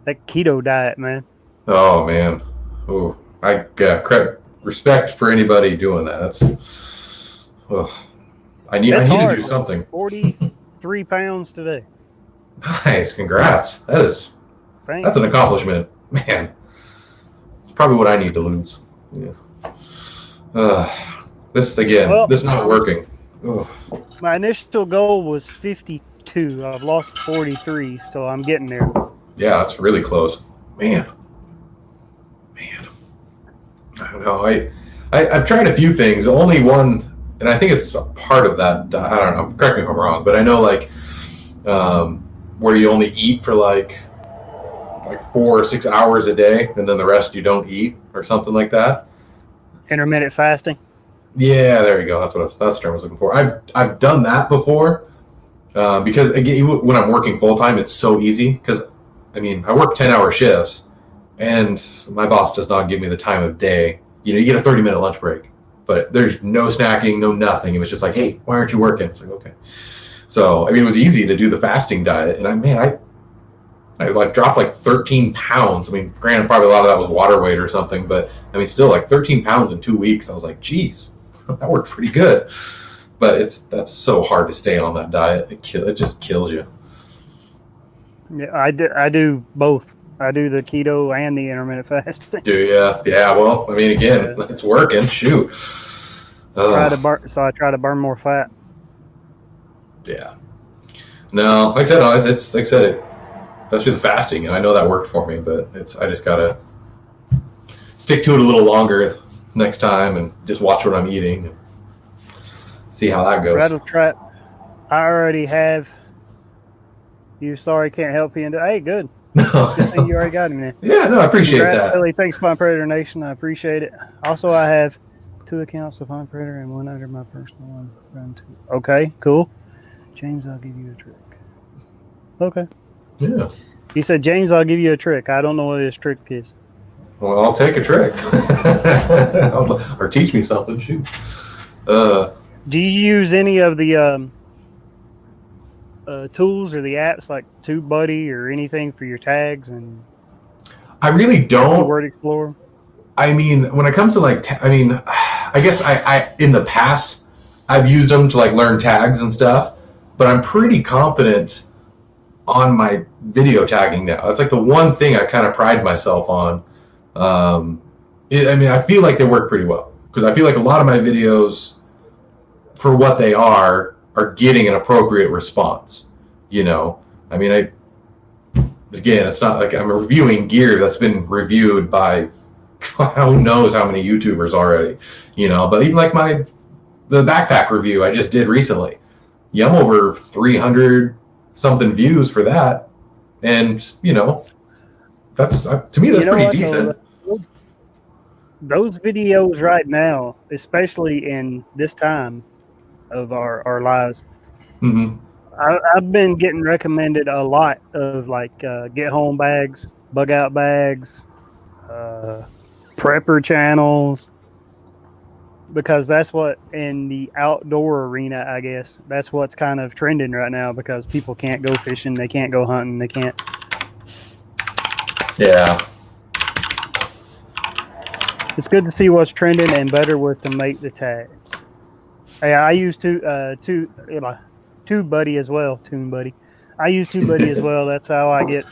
That keto diet, man. Oh man. Oh, respect for anybody doing that. I need to do something. 43 pounds today. Nice, congrats. That's an accomplishment, man. It's probably what I need to lose. Yeah. This is not working. Ugh. My initial goal was 52. I've lost 43, so I'm getting there. Yeah, that's really close. Man. I don't know. I've tried a few things. The only one, and I think it's a part of that. I don't know. Correct me if I'm wrong, but I know where you only eat for like 4 or 6 hours a day, and then the rest you don't eat, or something like that. Intermittent fasting. Yeah, there you go. That's the term I was looking for. I've done that before, because again, when I'm working full time, it's so easy. Because I work 10-hour shifts, and my boss does not give me the time of day. You get a 30-minute lunch break, but there's no snacking, no nothing. It was just like, hey, why aren't you working? It's like, okay. So it was easy to do the fasting diet, and I dropped like 13 pounds. Granted, probably a lot of that was water weight or something, but still like 13 pounds in 2 weeks. I was like, geez, that worked pretty good. But that's so hard to stay on that diet. It just kills you. Yeah, I do both. I do the keto and the intermittent fasting. Do you? Yeah. Well, again, it's working. Shoot. I try to burn more fat. Yeah. No, like I said, especially the fasting, and I know that worked for me, but I just gotta stick to it a little longer next time and just watch what I'm eating and see how that goes. Rattle trap. I already have. You sorry can't help you. Hey, good. No. Good thing you already got him there. Yeah, no, I appreciate that. Billy. Thanks, Pine Predator Nation. I appreciate it. Also, I have 2 accounts of Pine Predator and 1 under my personal one. Okay, cool. James, I'll give you a trick. Okay. Yeah. He said, James, I'll give you a trick. I don't know what his trick is. Well, I'll take a trick. Or teach me something. Shoot. Do you use any of the tools or the apps like TubeBuddy or anything for your tags? And I really don't. Word Explorer? When it comes to I guess I in the past, I've used them to learn tags and stuff, but I'm pretty confident on my video tagging now. It's the one thing I kind of pride myself on. I feel like they work pretty well, because I feel like a lot of my videos, for what they are getting an appropriate response. Again, it's not like I'm reviewing gear that's been reviewed by who knows how many YouTubers already, but even the backpack review I just did recently, I'm over 300 something views for that, and that's to me that's pretty decent. Those videos right now, especially in this time of our lives, I've been getting recommended a lot of get home bags, bug out bags, prepper channels, because that's what in the outdoor arena, I guess, that's what's kind of trending right now, because people can't go fishing, they can't go hunting, they can't. Yeah. It's good to see what's trending and better with to make the tags. Yeah, I use Tube Buddy as well. Tune Buddy. I use Tube Buddy as well. That's how I get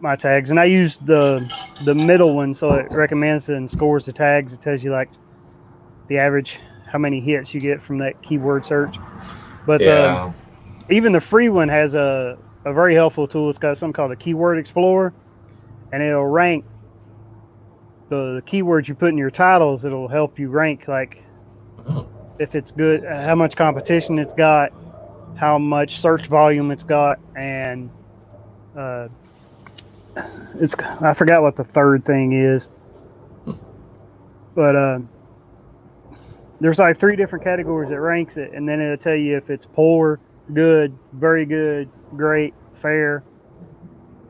my tags, and I use the middle one, so it recommends and scores the tags. It tells you like the average, how many hits you get from that keyword search. But Yeah. even the free one has a very helpful tool. It's got something called a Keyword Explorer, and it'll rank the keywords you put in your titles. It'll help you rank like if it's good, how much competition it's got, how much search volume it's got, and I forgot what the third thing is, but there's like 3 different categories that ranks it, and then it'll tell you if it's poor, good, very good, great, fair,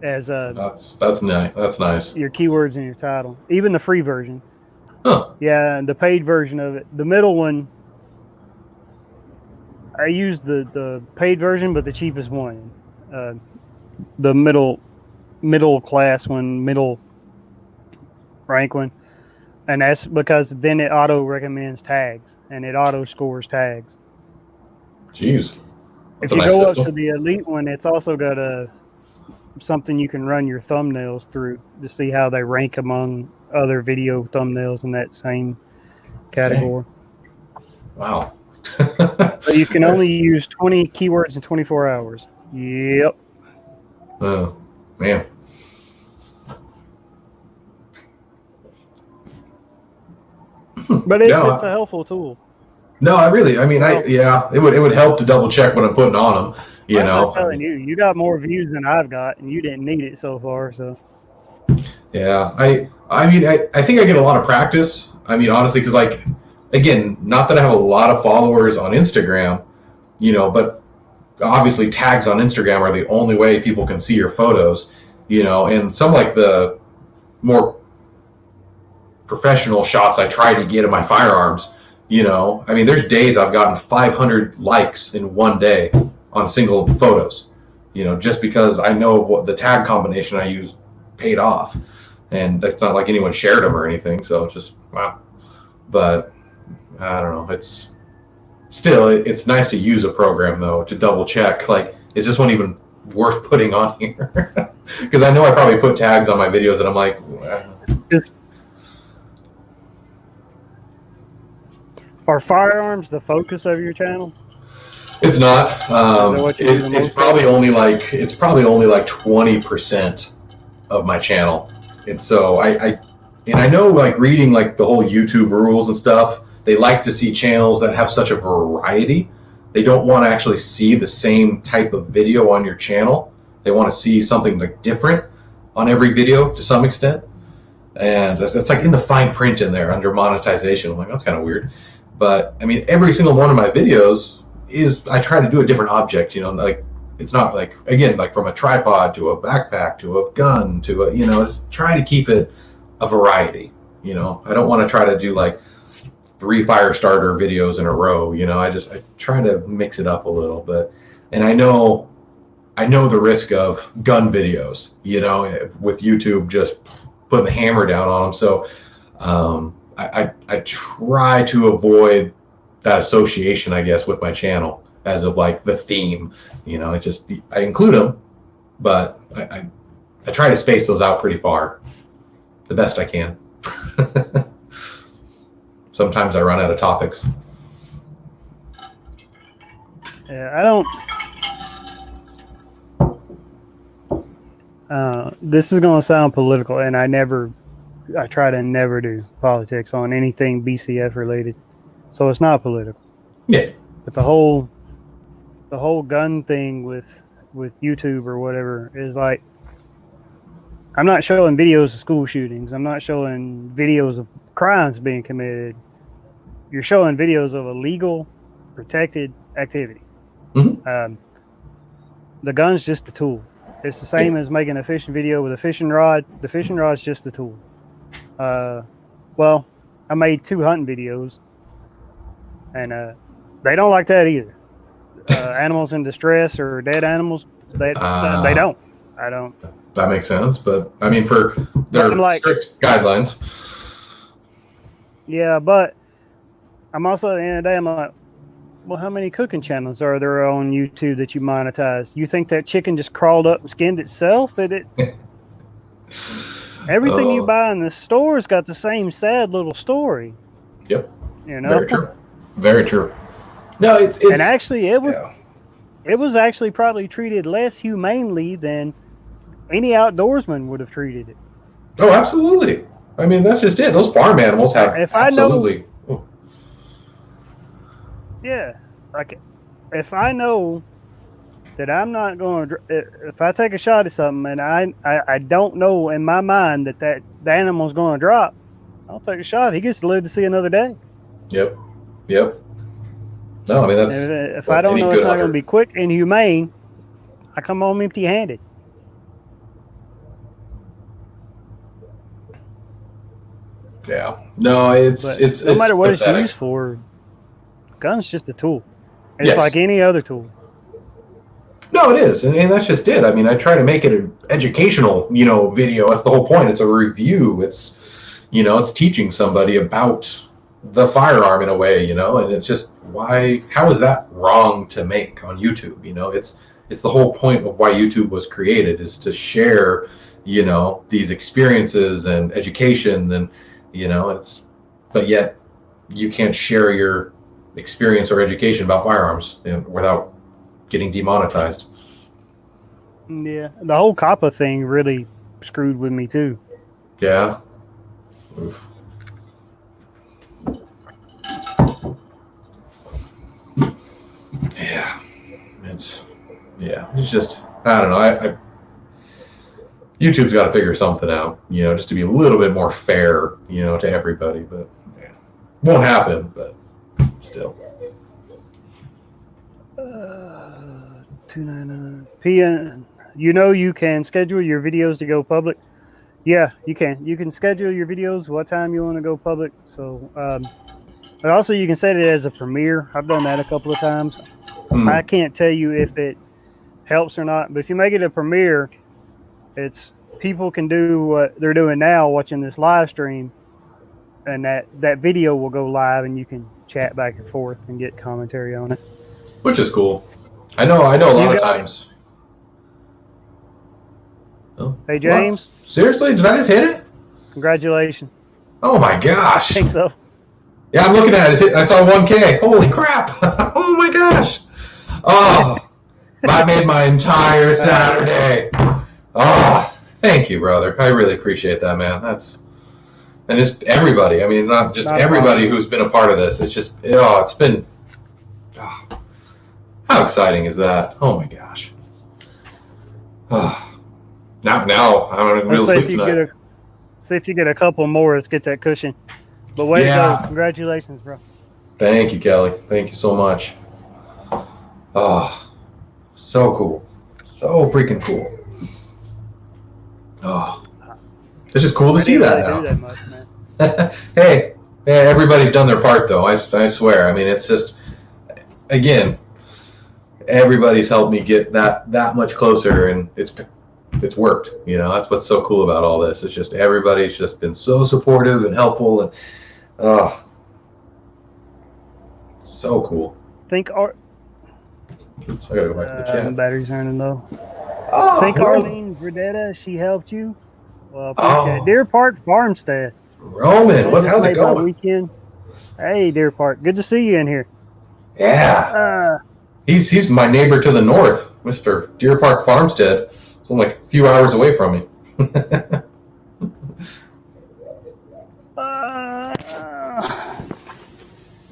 as That's nice. That's nice. your keywords in your title. Even the free version. Huh. Yeah, and the paid version of it. The middle one, I used the paid version, but the cheapest one. The middle class one, middle rank one. And that's because then it auto recommends tags and it auto scores tags. Jeez. If you go up to the elite one, it's also got something you can run your thumbnails through to see how they rank among other video thumbnails in that same category. Wow. But you can only use 20 keywords in 24 hours. Yep. Oh, man. But it's a helpful tool. No, I mean, it would help to double check when I'm putting on them. I'm telling you, you got more views than I've got, and you didn't need it so far. So. Yeah, I mean, I think I get a lot of practice. I mean, honestly, because like, again, not that I have a lot of followers on Instagram, but obviously tags on Instagram are the only way people can see your photos, and some like the more professional shots I try to get of my firearms, I mean, there's days I've gotten 500 likes in one day on single photos, just because I know what the tag combination I use paid off, and it's not like anyone shared them or anything, so it's just wow. But I don't know, it's nice to use a program though to double check, like, is this one even worth putting on here? Because I know I probably put tags on my videos and I'm like, are firearms the focus of your channel? It's not. It's probably only like 20% of my channel, and so I know, like, reading like the whole YouTube rules and stuff, they like to see channels that have such a variety. They don't want to actually see the same type of video on your channel. They want to see something like different on every video to some extent, and it's like in the fine print in there under monetization. I'm like, that's kind of weird. But I mean, every single one of my videos I try to do a different object, like, it's not like, again, like from a tripod to a backpack to a gun to a, it's try to keep it a variety. I don't want to try to do like 3 fire starter videos in a row. I try to mix it up a little bit. And I know the risk of gun videos, with YouTube just putting the hammer down on them. So, I try to avoid that association, I guess, with my channel as of like the theme. I include them, but I try to space those out pretty far, the best I can. Sometimes I run out of topics. Yeah, I don't. This is going to sound political, and I try to never do politics on anything BCF related, so it's not political. Yeah. But the whole gun thing with YouTube or whatever is like, I'm not showing videos of school shootings. I'm not showing videos of crimes being committed. You're showing videos of illegal, protected activity. Mm-hmm. The gun's just the tool. It's the same as making a fishing video with a fishing rod. The fishing rod's just the tool. Well, I made 2 hunting videos, and they don't like that either. Animals in distress or dead animals, they don't. I don't. That makes sense, but I mean, for their strict guidelines. Yeah, but I'm also at the end of the day, I'm like, well, how many cooking channels are there on YouTube that you monetize? You think that chicken just crawled up and skinned itself? Everything you Oh, buy in the store's got the same sad little story, yep. you know? Very true. Very true. No, And it's actually, yeah. it was actually probably treated less humanely than any outdoorsman would have treated it. Oh, absolutely. I mean, that's just it. Those farm animals Like have if I know, absolutely. Oh, yeah, like if I know that I'm not going to, if I take a shot at something and I don't know in my mind that the animal's going to drop, I'll take a shot. He gets to live to see another day. yep. Yep. No, I mean that's And if I what don't any know it's good not going to hunter. be quick and humane, I come home empty handed. Yeah. No, But no it's matter what it's pathetic. used for, gun's just a tool. It's like Yes. any other tool. No, it is, and that's just it. I mean, I try to make it an educational, video. That's the whole point. It's a review. It's teaching somebody about the firearm in a way, and it's just why. How is that wrong to make on YouTube? It's the whole point of why YouTube was created is to share, these experiences and education, and it's, but yet you can't share your experience or education about firearms without getting demonetized. Yeah. The whole COPPA thing really screwed with me too. Yeah. Oof. Yeah. It's just, I don't know. YouTube's got to figure something out, just to be a little bit more fair, to everybody. But yeah, won't happen. But still. 299 PN. You can schedule your videos to go public. Yeah, you can. You can schedule your videos what time you want to go public. So, but also you can set it as a premiere. I've done that a couple of times. I can't tell you if it helps or not, but if you make it a premiere, it's people can do what they're doing now, watching this live stream, and that video will go live, and you can chat back and forth and get commentary on it. Which is cool. I know. A lot of times. Oh, Hey what? James, Seriously? Did I just hit it? congratulations. Oh my I gosh! think so. Yeah, I'm looking at it. I saw 1K. Holy crap! Oh my gosh! Oh, I made my entire Saturday. Oh, thank you, brother. I really appreciate that, man. And just everybody. I mean, not just Not a everybody problem. who's been a part of this. It's just, it's been. Oh, how exciting is that? Oh my gosh. Oh. Now I'm gonna Let's go to sleep tonight. see if you get a couple more. Let's get that cushion. But way to go! Congratulations, bro. Thank you, Kelly. Thank you so much. Oh, so cool. So freaking cool. Oh, it's just cool to I see didn't that really do that now. much, man. Hey, everybody's done their part, though. I swear. I mean, it's just, again, everybody's helped me get that much closer, and it's worked. That's what's so cool about all this. It's just everybody's just been so supportive and helpful, and oh, so cool. Think Oops, I gotta go back to the chat. battery's running low. Oh, Think Arlene Verdetta, she helped you. Well, appreciate it. oh, Deer Park Farmstead. Roman, That just how's it made my going? weekend. Hey, Deer Park, good to see you in here. Yeah, he's my neighbor to the north, Mr. Deer Park Farmstead. It's only like a few hours away from me.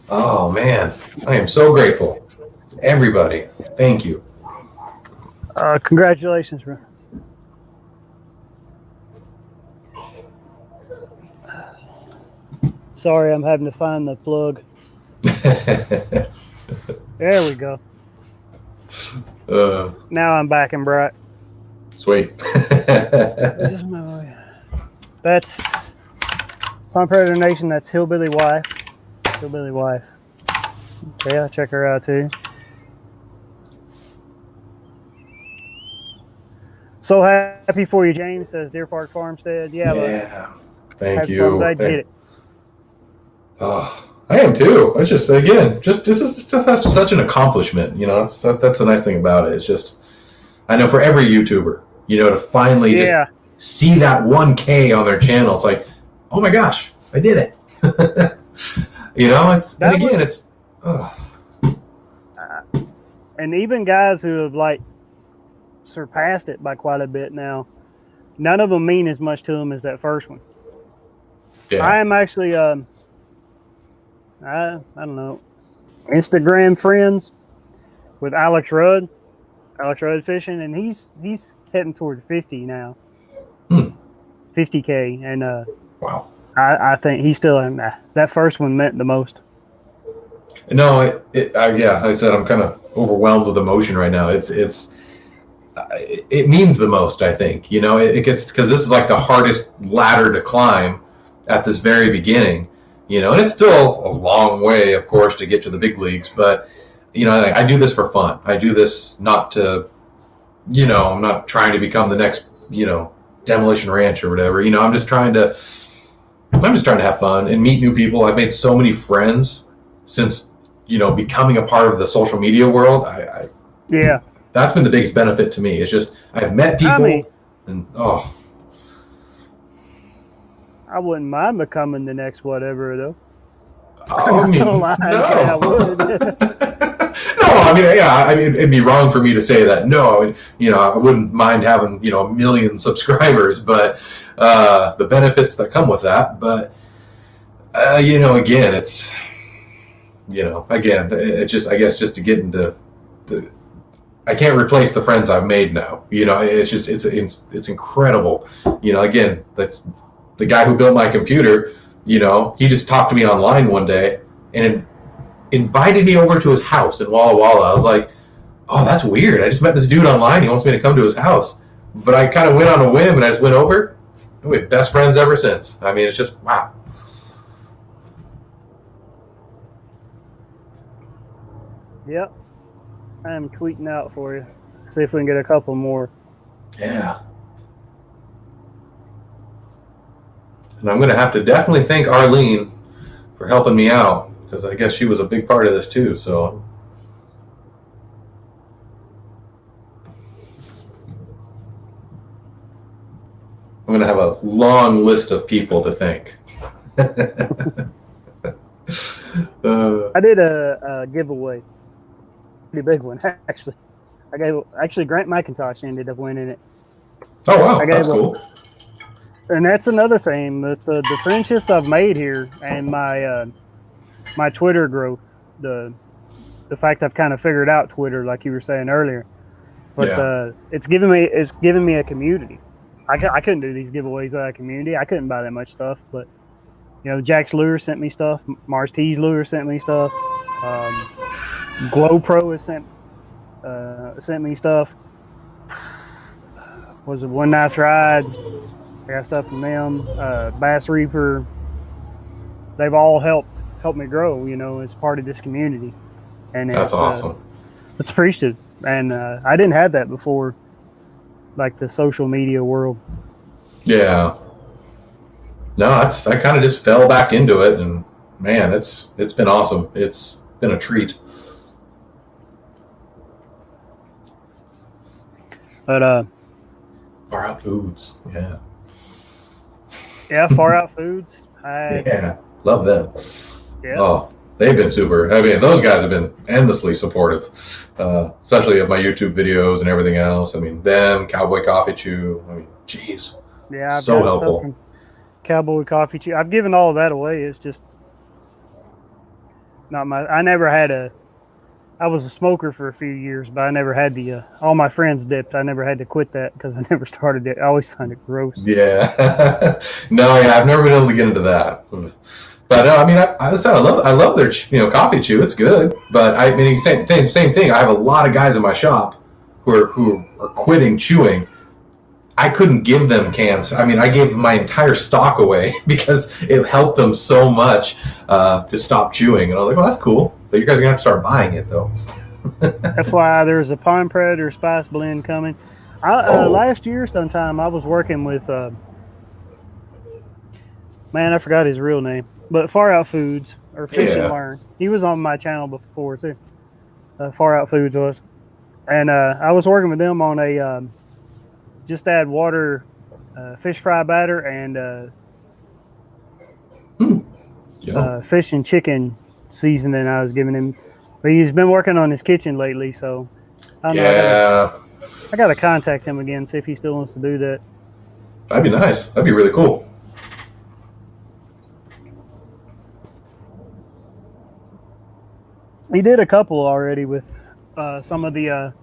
Oh man, I am so grateful. Everybody, thank you. Congratulations, bro. Sorry, I'm having to find the plug. There we go. Now I'm back and bright. Sweet. That's Pond Predator Nation. That's Hillbilly Wife. Hillbilly Wife. Okay, I'll check her out too. So happy for you, James. Says Deer Park Farmstead. Yeah. Thank you. I'm glad you hit it. Oh, I am too. It's just again, just this is just such an accomplishment. That's the nice thing about it. It's just I know for every YouTuber, to finally just see that 1K on their channel, it's like, oh my gosh, I did it. And even guys who have like surpassed it by quite a bit now, none of them mean as much to them as that first one. Yeah. I am actually, I don't know, Instagram friends with Alex Rudd Fishing, and he's heading toward 50 now, 50K, and wow, I think he's still in that first one meant the most. No, I said I'm kind of overwhelmed with emotion right now. It means the most, I think. It gets, because this is like the hardest ladder to climb at this very beginning, and it's still a long way, of course, to get to the big leagues, but I do this for fun. I do this not to, I'm not trying to become the next, Demolition Ranch or whatever. I'm just trying to have fun and meet new people. I've made so many friends since, becoming a part of the social media world. Yeah. That's been the biggest benefit to me. It's just I've met people, I wouldn't mind becoming the next whatever though. I would. It'd be wrong for me to say that. No, I wouldn't mind having, 1 million subscribers, but the benefits that come with that. But again, it's, it's just, I guess, just to get into I can't replace the friends I've made now. It's just, it's incredible. Again, that's the guy who built my computer. He just talked to me online one day and invited me over to his house in Walla Walla. I was like, oh, that's weird. I just met this dude online. He wants me to come to his house. But I kind of went on a whim and I just went over. And we're best friends ever since. I mean, it's just, wow. Yep. I am tweeting out for you. See if we can get a couple more. Yeah. And I'm going to have to definitely thank Arlene for helping me out, because I guess she was a big part of this too. So I'm going to have a long list of people to thank. I did a giveaway. Pretty big one, actually. Grant McIntosh ended up winning it. Oh, wow. That's cool. And that's another thing with the friendships I've made here and my my Twitter growth, the fact I've kind of figured out Twitter, like you were saying earlier. But it's given me a community. I couldn't do these giveaways without a community. I couldn't buy that much stuff, but Jax Lure sent me stuff. Mars T's Lure sent me stuff. Glow Pro has sent me stuff. Was it One Nice Ride? I got stuff from them. Bass Reaper. They've all helped me grow, as part of this community. And that's awesome. It's appreciative. And I didn't have that before, like the social media world. Yeah. No, I kind of just fell back into it, and man, it's been awesome. It's been a treat. But Far Out Foods, yeah. Yeah, Far Out Foods. Love them. Yeah. Oh, they've been super. I mean, those guys have been endlessly supportive, especially of my YouTube videos and everything else. I mean, them, Cowboy Coffee Chew. I mean, geez. Yeah, I've so got helpful. Stuff from Cowboy Coffee Chew. I've given all of that away. It's just not my. I was a smoker for a few years, but I never had all my friends dipped. I never had to quit that because I never started it. I always find it gross. Yeah. I've never been able to get into that. But I mean, I love their coffee chew. It's good. But I mean, same thing. I have a lot of guys in my shop who are quitting chewing. I couldn't give them cans. I mean, I gave my entire stock away because it helped them so much to stop chewing. And I was like, well, that's cool. But you guys are going to have to start buying it, though. FYI, there's a Pond Predator Spice Blend coming. Last year sometime, I was working with Man, I forgot his real name, but Far Out Foods or Fish and Yeah. Learn. He was on my channel before too. Far Out Foods was, and I was working with them on a just add water, fish fry batter, and Yeah. fish and chicken seasoning. I was giving him, but he's been working on his kitchen lately, so I don't know. Yeah. I gotta contact him again, see if he still wants to do that. That'd be nice. That'd be really cool. He did a couple already with some of the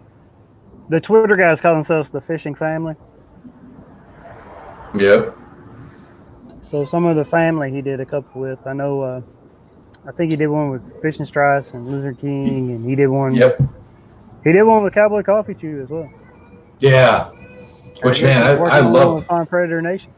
Twitter guys call themselves the fishing family. Yep. So some of the family he did a couple with. I know. I think he did one with Fishing Strice and Lizard King, and he did one. Yep. He did one with Cowboy Coffee Chew as well. Yeah. Which, man, I love. On Predator Nation.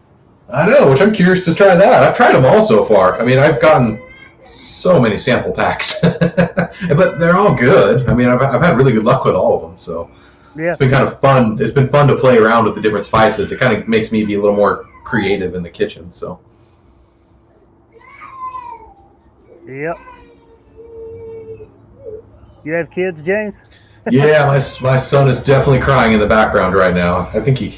I know, which I'm curious to try that. I've tried them all so far. I mean, I've gotten so many sample packs, but they're all good. I mean, I've had really good luck with all of them. So yeah, it's been kind of fun. It's been fun to play around with the different spices. It kind of makes me be a little more creative in the kitchen. So. Yep. You have kids, James? Yeah, my son is definitely crying in the background right now. I think he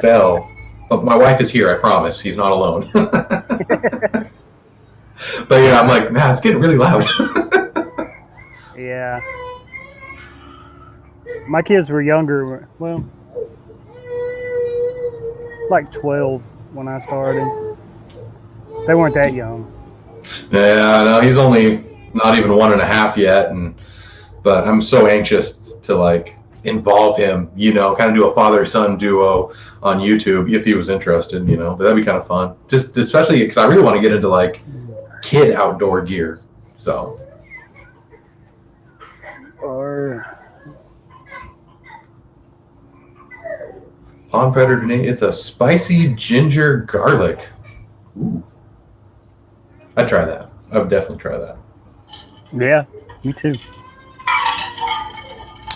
fell. But my wife is here, I promise. He's not alone. But yeah, I'm like, man, it's getting really loud. Yeah. My kids were younger. Well, like 12 when I started. They weren't that young. Yeah, no, he's only not even 1.5 yet, but I'm so anxious to like involve him, kind of do a father-son duo on YouTube if he was interested, but that'd be kind of fun. Just especially because I really want to get into like kid outdoor gear. So. Or Pond Predator Nation. It's a spicy ginger garlic. Ooh. I'd try that. I would definitely try that. Yeah, me too.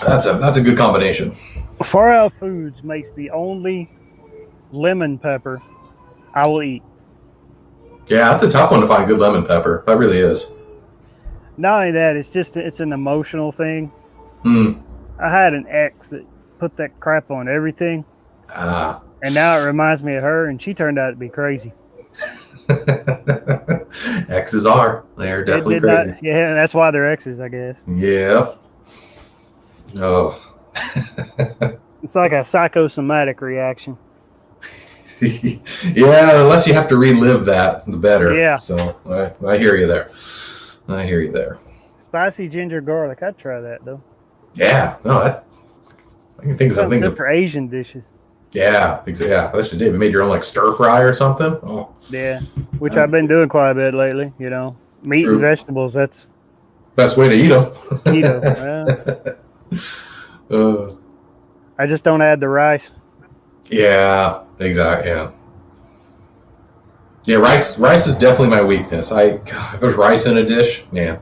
That's a good combination. Far Out Foods makes the only lemon pepper I will eat. Yeah, that's a tough one to find good lemon pepper. That really is. Not only that, it's an emotional thing. Mm. I had an ex that put that crap on everything. And now it reminds me of her, and she turned out to be crazy. Exes are. They're definitely crazy. Yeah, that's why they're exes, I guess. Yeah. Oh. It's like a psychosomatic reaction. Yeah, unless you have to relive that, the better. Yeah. So I hear you there. I hear you there. Spicy ginger garlic. I'd try that, though. Yeah. No, I can think of some things. For Asian dishes. Yeah, exactly. Yeah, that's what you did. You made your own like stir fry or something. Oh. Yeah, which I've been doing quite a bit lately. Meat True. and vegetables. That's best way to eat them. I just don't add the rice. Yeah, exactly. Yeah, rice is definitely my weakness. If there's rice in a dish, man,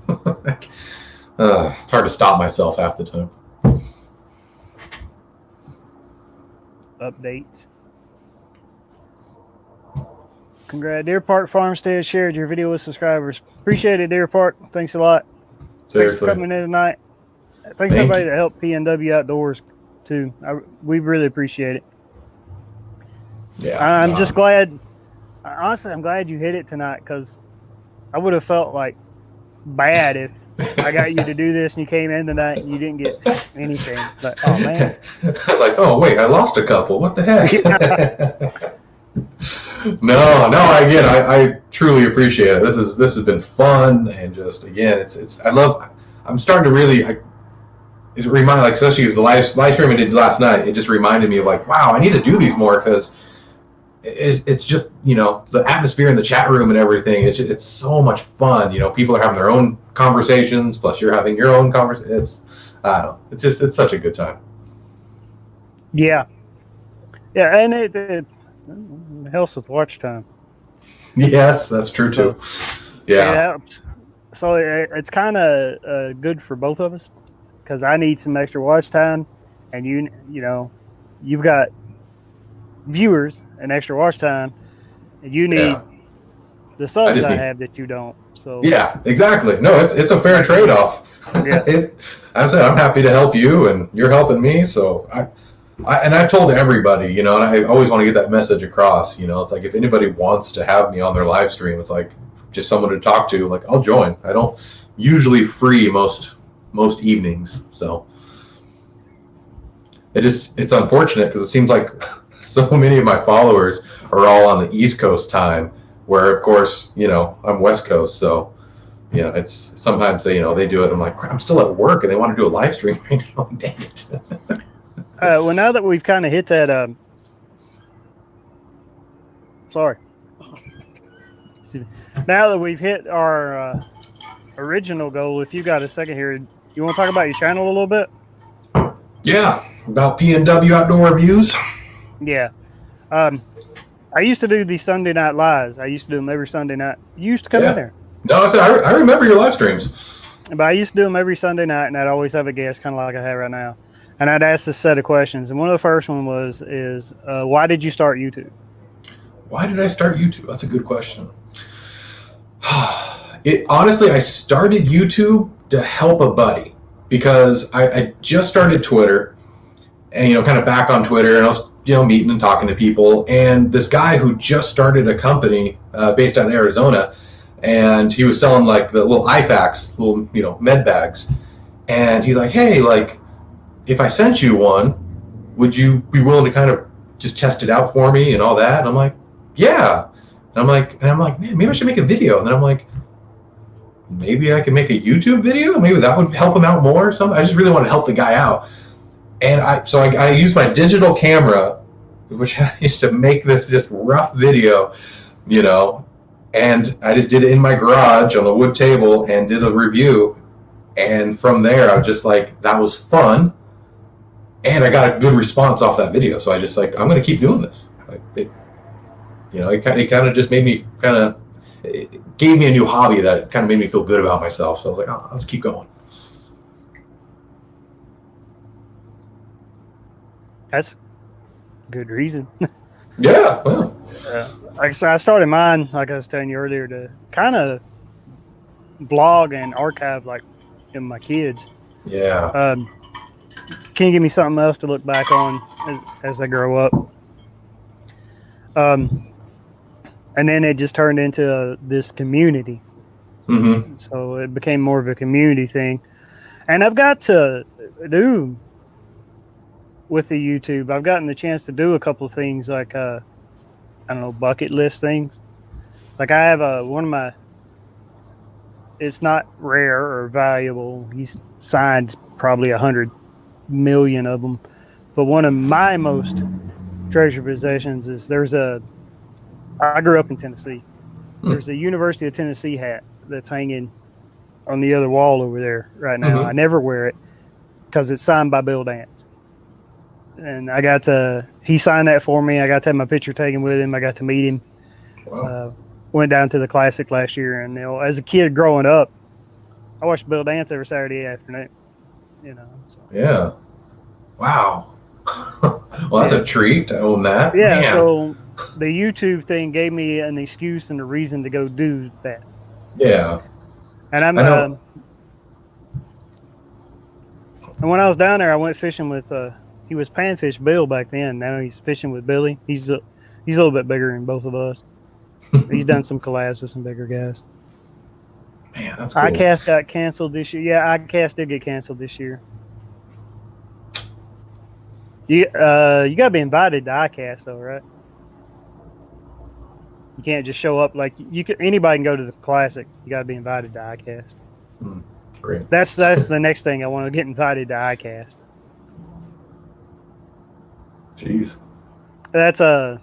it's hard to stop myself half the time. Updates. Congrats. Deer Park Farmstead shared your video with subscribers. Appreciate it, Deer Park. Thanks a lot. Seriously. Thanks for coming in tonight. Thanks everybody that helped PNW Outdoors too. We really appreciate it. Yeah. I'm just glad. Honestly, I'm glad you hit it tonight, because I would have felt like bad if I got you to do this and you came in tonight and you didn't get anything. But oh man. Like, oh wait, I lost a couple. What the heck? No, I truly appreciate it. This has been fun, and just again, I'm starting to really it remind, like, especially because the live stream I did last night, it just reminded me of like, wow, I need to do these more, because it's just, the atmosphere in the chat room and everything. It's so much fun. People are having their own conversations, plus you're having your own conversations. I don't know. It's such a good time. Yeah. Yeah, and it helps with watch time. Yes, that's true too. Yeah. It helps. So it's kind of good for both of us, because I need some extra watch time, and you've got viewers and extra watch time, and you need the subs I need, have that you don't. So yeah, exactly. No, it's a fair trade-off. Yeah. I said I'm happy to help you, and you're helping me. So I've told everybody, you know, and I always want to get that message across. You know, it's like if anybody wants to have me on their live stream, it's like just someone to talk to. Like I'll join. I don't usually free most evenings, so it's unfortunate because it seems like so many of my followers are all on the East Coast time, where of course, you know, I'm West Coast, so you know, it's sometimes they do it. I'm like, I'm still at work and they want to do a live stream right now. Dang it. well, now that we've kind of hit that, sorry. Now that we've hit our original goal, if you got a second here, you want to talk about your channel a little bit? Yeah, about PNW outdoor reviews. Yeah. I used to do these Sunday night lives. I used to do them every Sunday night. You used to come in there. No, I remember your live streams. But I used to do them every Sunday night, and I'd always have a guest, kind of like I have right now. And I'd ask this set of questions. And one of the first one is why did you start YouTube? Why did I start YouTube? That's a good question. Honestly, I started YouTube to help a buddy because I just started Twitter and, you know, kind of back on Twitter, and I was, you know, meeting and talking to people. And this guy who just started a company based out of Arizona, and he was selling like the little IFACs, little, you know, med bags. And he's like, hey, like, if I sent you one, would you be willing to kind of just test it out for me and all that? And I'm like, yeah. And I'm like, man, maybe I should make a video. And then I'm like, maybe I could make a YouTube video. Maybe that would help him out more or something. I just really want to help the guy out. And I used my digital camera, which I used to make this just rough video, you know, and I just did it in my garage on the wood table and did a review. And from there, I was just like, that was fun. And I got a good response off that video. So I just like, I'm going to keep doing this. Like, it kind of just made me it gave me a new hobby that kind of made me feel good about myself. So I was like, oh, let's keep going. That's a good reason. Yeah. Well. Like I said, I started mine, like I was telling you earlier, to kind of vlog and archive like my kids. Yeah. Can you give me something else to look back on as they grow up? And then it just turned into this community. Mm-hmm. So it became more of a community thing. And I've got to do with the YouTube, I've gotten the chance to do a couple of things like, I don't know, bucket list things. Like I have one of my, it's not rare or valuable. He's signed probably 100 million of them. But one of my most treasured possessions is I grew up in Tennessee. There's a University of Tennessee hat that's hanging on the other wall over there right now. I never wear it because it's signed by Bill Dance. And he signed that for me. I got to have my picture taken with him. I got to meet him. Wow. Went down to the Classic last year. And, you know, as a kid growing up, I watched Bill Dance every Saturday afternoon, you know. So. Yeah. Wow. Well, that's a treat to own that. Yeah, Man. So the YouTube thing gave me an excuse and a reason to go do that. Yeah. And and when I was down there, I went fishing with he was panfish Bill back then. Now he's fishing with Billy. He's a little bit bigger than both of us. He's done some collabs with some bigger guys. Man, that's cool. iCast got canceled this year. Yeah, iCast did get canceled this year. You gotta be invited to iCast though, right? You can't just show up like anybody can go to the Classic. You gotta be invited to iCast. Great. That's the next thing. I want to get invited to iCast. Jeez. That's a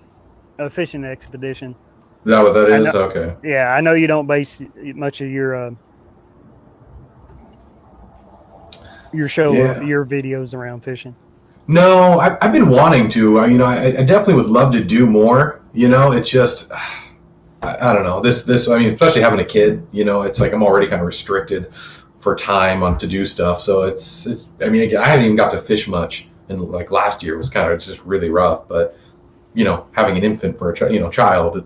fishing expedition. Is that what that is? Okay. Yeah, I know you don't base much of your show, your videos around fishing. No, I've been wanting to. I definitely would love to do more. You know, it's just, I don't know. This, I mean, especially having a kid, you know, it's like I'm already kind of restricted for time to do stuff. So it's. I mean, again, I haven't even got to fish much. And like last year was kind of just really rough. But, you know, having an infant for a child,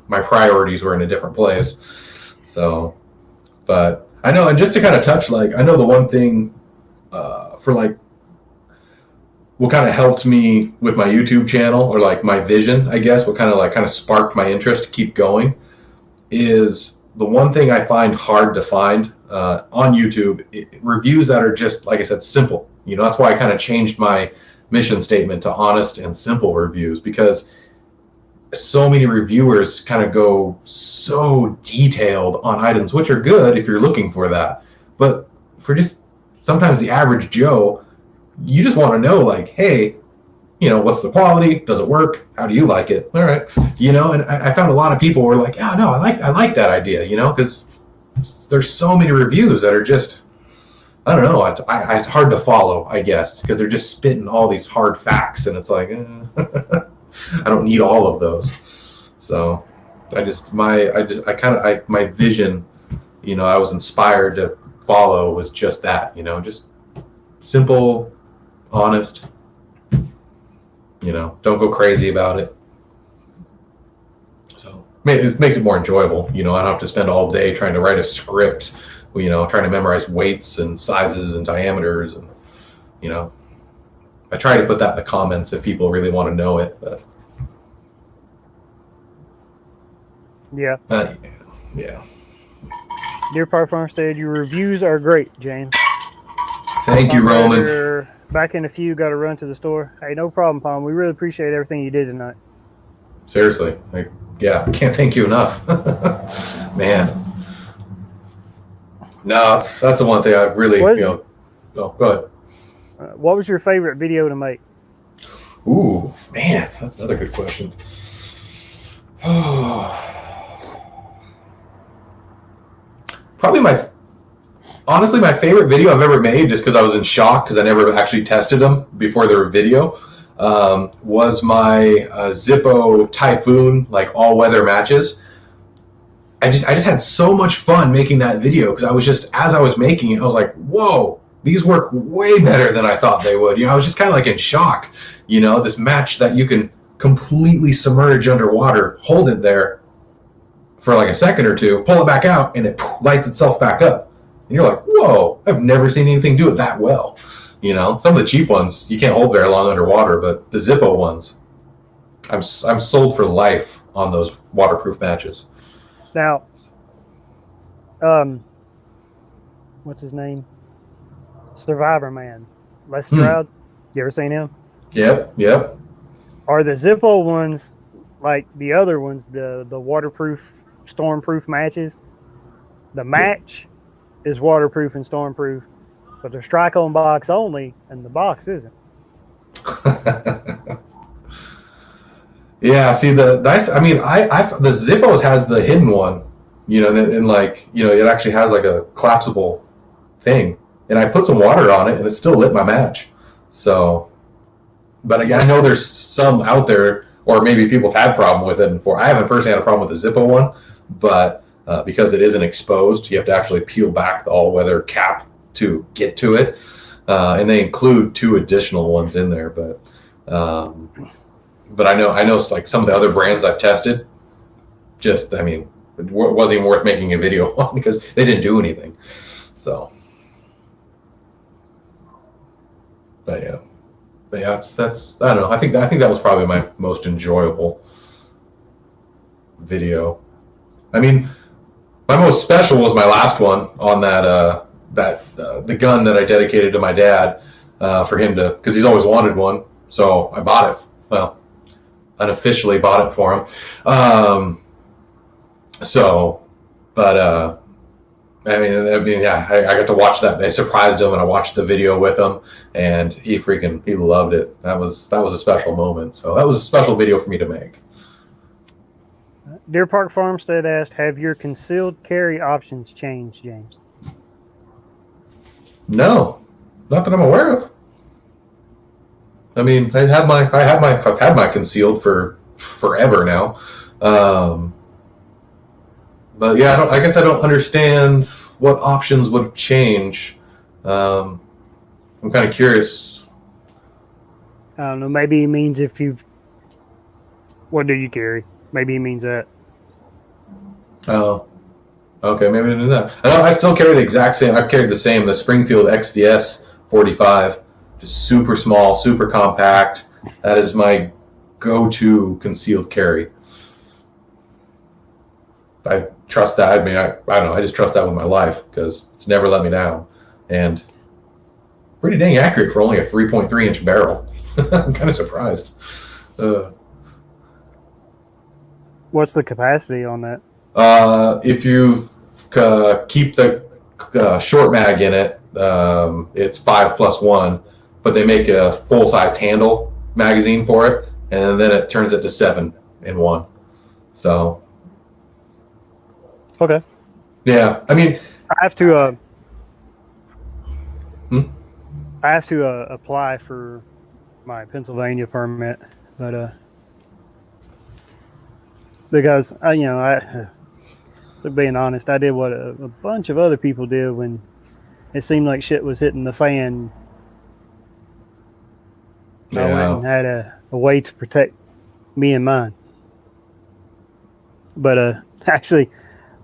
my priorities were in a different place. So, but I know, and just to kind of touch, like, I know the one thing for like what kind of helped me with my YouTube channel, or like my vision, I guess, what kind of sparked my interest to keep going, is the one thing I find hard to find on YouTube, reviews that are just, like I said, simple. You know, that's why I kind of changed my mission statement to honest and simple reviews, because so many reviewers kind of go so detailed on items, which are good if you're looking for that. But for just sometimes the average Joe, you just want to know, like, hey, you know, what's the quality? Does it work? How do you like it? All right. You know, and I found a lot of people were like, oh, no, I like that idea, you know, because there's so many reviews that are just, I don't know, it's hard to follow, I guess, because they're just spitting all these hard facts, and it's like, I don't need all of those. So my vision, you know, I was inspired to follow was just that, you know, just simple, honest, you know, don't go crazy about it. So it makes it more enjoyable. You know, I don't have to spend all day trying to write a script, you know, trying to memorize weights and sizes and diameters. And, you know, I try to put that in the comments if people really want to know it. But yeah. Yeah. Deer Park Farmstead, your reviews are great, James. Thank you, Roman. Back in a few, got to run to the store. Hey, no problem, Palm. We really appreciate everything you did tonight. Seriously. I can't thank you enough. Man. No, that's the one thing I really, oh, go ahead. What was your favorite video to make? Ooh, man, that's another good question. Probably honestly, my favorite video I've ever made, just because I was in shock because I never actually tested them before their video, was my Zippo Typhoon, like all-weather matches. I just had so much fun making that video, because I was just, as I was making it, I was like, whoa, these work way better than I thought they would. You know, I was just kind of like in shock. You know, this match that you can completely submerge underwater, hold it there for like a second or two, pull it back out, and it lights itself back up. And you're like, whoa, I've never seen anything do it that well. You know, some of the cheap ones you can't hold very long underwater, but the Zippo ones, I'm sold for life on those waterproof matches. Now, what's his name? Survivor Man, Les Stroud. You ever seen him? Yep. Are the Zippo ones like the other ones, the waterproof, stormproof matches? The match is waterproof and stormproof, but they're strike-on box only, and the box isn't. Yeah, see, the Zippos has the hidden one, you know, and like, you know, it actually has like a collapsible thing, and I put some water on it, and it still lit my match. So, but again, I know there's some out there, or maybe people have had a problem with it before. I haven't personally had a problem with the Zippo one, but because it isn't exposed, you have to actually peel back the all-weather cap to get to it, and they include 2 additional ones in there. But I know like some of the other brands I've tested, just, I mean, it wasn't even worth making a video on because they didn't do anything. So, but yeah, that's I don't know. I think that was probably my most enjoyable video. I mean, my most special was my last one on that the gun that I dedicated to my dad, for him to, because he's always wanted one. So I bought it. Well, unofficially bought it for him. Yeah, I got to watch that. I surprised him, and I watched the video with him, and he loved it. That was a special moment. So that was a special video for me to make. Deer Park Farmstead asked, have your concealed carry options changed, James? No, not that I'm aware of. I mean, I've had my concealed for forever now. But yeah, I guess I don't understand what options would change. I'm kind of curious. I don't know. Maybe it means what do you carry? Maybe it means that. Oh, okay, maybe I didn't know that. I still carry the exact same. I've carried the same, the Springfield XDS 45, just super small, super compact. That is my go-to concealed carry. I trust that. I mean, I don't know. I just trust that with my life because it's never let me down, and pretty dang accurate for only a 3.3-inch barrel. I'm kind of surprised. What's the capacity on that? If you keep the short mag in it, it's 5+1, but they make a full-sized handle magazine for it, and then it turns it to 7 in 1. So, Okay. yeah, I mean, I have to. Hmm? I have to apply for my Pennsylvania permit, but because being honest, I did what a bunch of other people did when it seemed like shit was hitting the fan. I went and had a way to protect me and mine. But actually,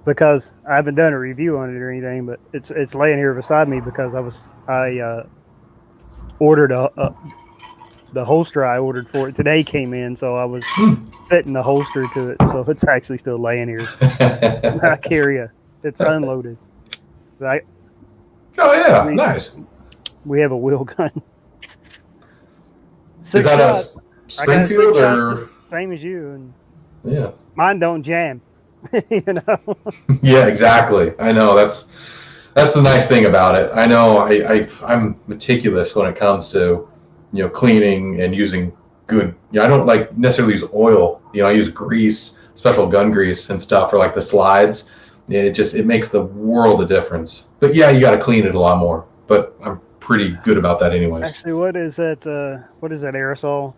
because I haven't done a review on it or anything, but it's laying here beside me because I ordered the holster I ordered for it today came in, so I was fitting the holster to it, so it's actually still laying here. I carry it's unloaded. Oh yeah, nice. We have a wheel gun. Is that a Springfield or same as you? And yeah, mine don't jam. You know. Yeah, exactly. I know that's the nice thing about it. I know I'm meticulous when it comes to cleaning and using good. I don't like necessarily use oil. I use grease, special gun grease and stuff for like the slides. It makes the world of difference. But yeah, you got to clean it a lot more. But I'm pretty good about that anyways. Actually, what is that? What is that aerosol?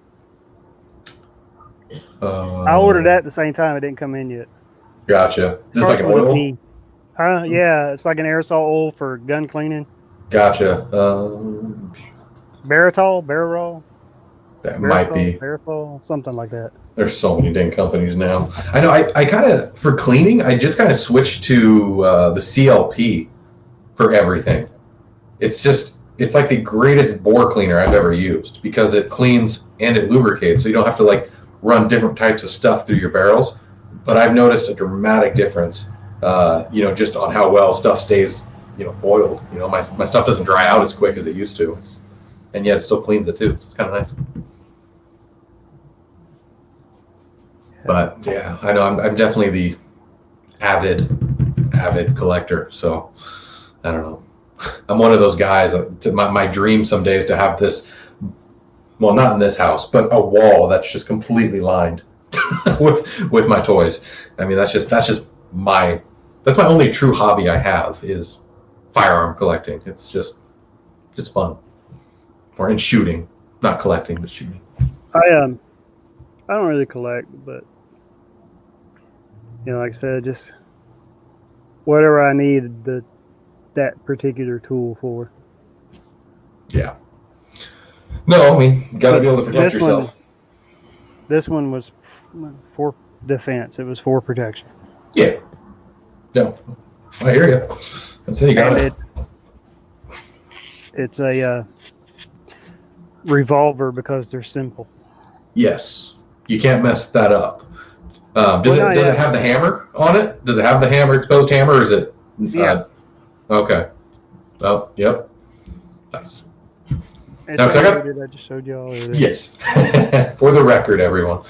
I ordered that at the same time. It didn't come in yet. Gotcha. Is this like an oil? Huh? Yeah, it's like an aerosol oil for gun cleaning. Gotcha. Barrel. That might be. Barrel, something like that. There's so many dang companies now. I know. I kind of, for cleaning, I just kind of switched to the CLP for everything. It's like the greatest bore cleaner I've ever used because it cleans and it lubricates, so you don't have to like run different types of stuff through your barrels. But I've noticed a dramatic difference, just on how well stuff stays, oiled. My stuff doesn't dry out as quick as it used to, and yet it still cleans it too. So it's kind of nice. But yeah, I know I'm definitely the avid collector. So I don't know. I'm one of those guys. My dream someday is to have this. Well, not in this house, but a wall that's just completely lined with my toys. I mean, that's my only true hobby I have is firearm collecting. It's just fun, or in shooting, not collecting, but shooting. I don't really collect, but like I said, just whatever I need that particular tool for. Yeah. No, I mean, you got to be able to protect yourself. This one was for defense. It was for protection. Yeah. No, I hear you. That's it. You got it. It's a revolver because they're simple. Yes. You can't mess that up. Does it have the hammer on it? Does it have the exposed hammer, or is it? Yeah. Okay. Oh, yep. Nice. I just showed you all earlier. Yes. For the record, everyone.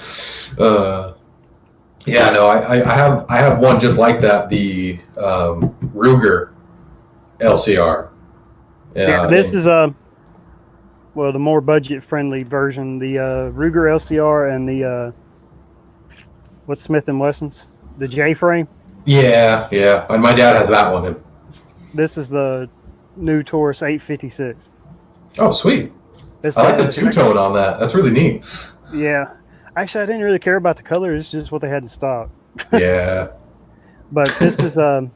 Yeah, no, I have one just like that, the Ruger LCR. Yeah, this is the more budget-friendly version. The Ruger LCR and the what's Smith & Wesson's? The J-frame? Yeah, and my dad has that one. This is the new Taurus 856. Oh, sweet. I like the two-tone on that. That's really neat. Yeah. Actually, I didn't really care about the color. It's just what they had in stock. Yeah. But this is the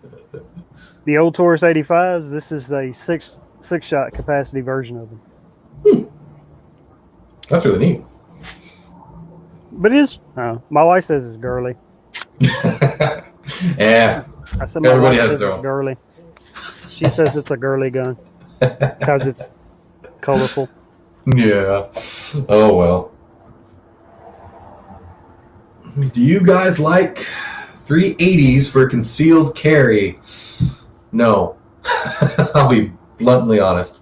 old Taurus 85s. This is a six-shot capacity version of them. That's really neat. But it is. My wife says it's girly. Yeah, I said my everybody wife has says their it's own. girly. She says it's a girly gun because it's colorful. Yeah. Oh well. Do you guys like 380s for concealed carry? No. I'll be bluntly honest.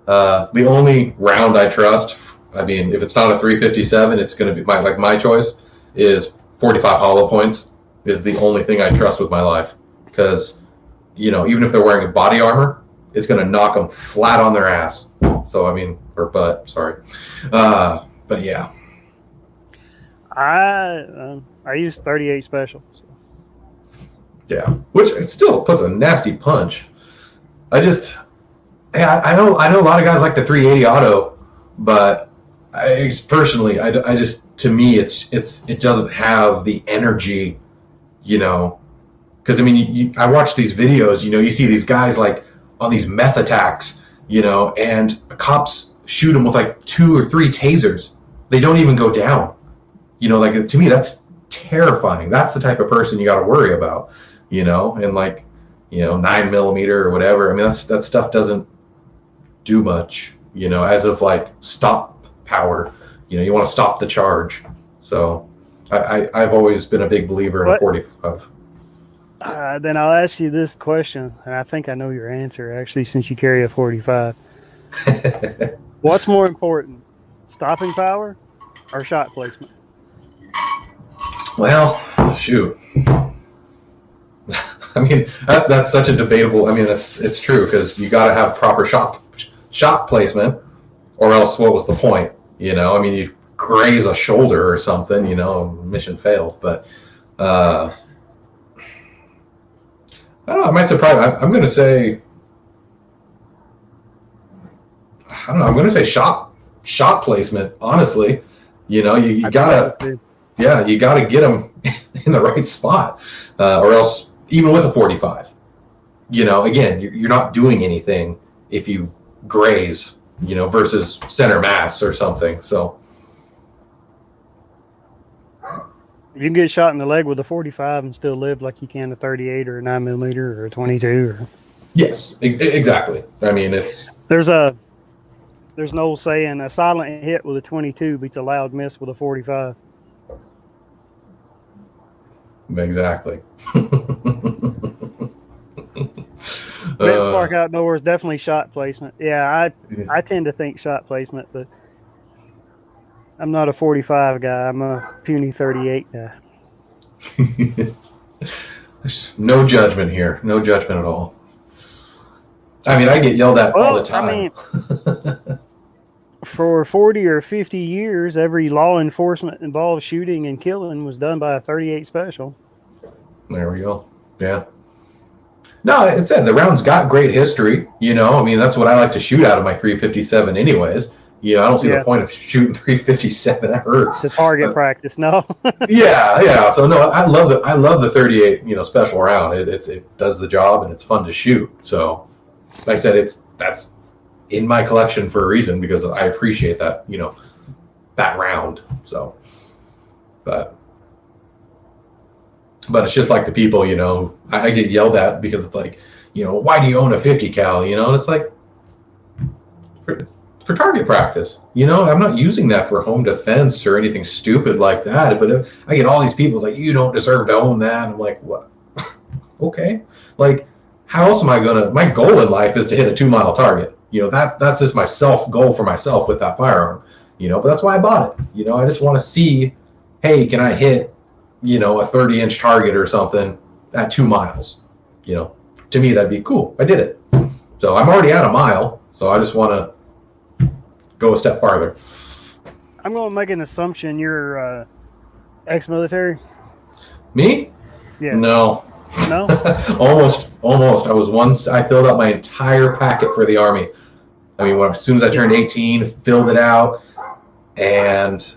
The only round I trust, I mean, if it's not a 357, it's going to be my choice is 45 hollow points is the only thing I trust with my life because even if they're wearing body armor, it's going to knock them flat on their ass. So I mean, or butt, sorry. But yeah. I use 38 special. So. Yeah, which it still puts a nasty punch. I just, yeah, I know a lot of guys like the 380 auto, but personally, I just to me it doesn't have the energy, because I mean I watch these videos, you see these guys like on these meth attacks, and cops shoot them with like 2 or 3 tasers. They don't even go down. Like to me that's terrifying. That's the type of person you got to worry about, and like 9mm or whatever. I mean that stuff doesn't do much, as of like stop power. You want to stop the charge. So I've always been a big believer in a 45. Then I'll ask you this question, and I think I know your answer actually, since you carry a 45. What's more important, stopping power or shot placement? Well, shoot. I mean, that's such a debatable. I mean, it's true because you got to have proper shot placement, or else what was the point? I mean, you graze a shoulder or something, mission failed. But I don't know. I might surprise. I'm going to say. I don't know. I'm going to say shot placement. Honestly, you gotta. Yeah, you got to get them in the right spot, or else even with a 45, again, you're not doing anything if you graze, versus center mass or something. So you can get shot in the leg with a 45 and still live like you can a 38 or a 9mm or a 22. Yes, exactly. I mean, there's an old saying: a silent hit with a 22 beats a loud miss with a 45. Exactly. Spark Outdoors, definitely shot placement. Yeah, I tend to think shot placement, but I'm not a 45 guy. I'm a puny 38 guy. There's no judgment here. No judgment at all. I mean, I get yelled at all the time. I mean, for 40 or 50 years, every law enforcement involved shooting and killing was done by a 38 special. There we go. Yeah. No, it said the round's got great history. I mean, that's what I like to shoot out of my 357 anyways. I don't see the point of shooting 357. That hurts. It's a target practice, no? Yeah. So no, I love the 38, special round. It does the job and it's fun to shoot. So like I said, that's in my collection for a reason because I appreciate that, that round. So but it's just like the people, I get yelled at because it's like, why do you own a 50 cal? And it's like for target practice. I'm not using that for home defense or anything stupid like that. But if I get all these people like, you don't deserve to own that. I'm like, what? Okay. Like, how else am I my goal in life is to hit a 2-mile target. That's just my goal for myself with that firearm, but that's why I bought it. I just want to see, hey, can I hit, a 30-inch target or something at 2 miles? To me, that'd be cool. I did it. So I'm already at a mile. So I just want to go a step farther. I'm going to make an assumption you're ex-military. Me? Yeah. No. almost. I filled out my entire packet for the Army. I mean, as soon as I turned 18, filled it out, and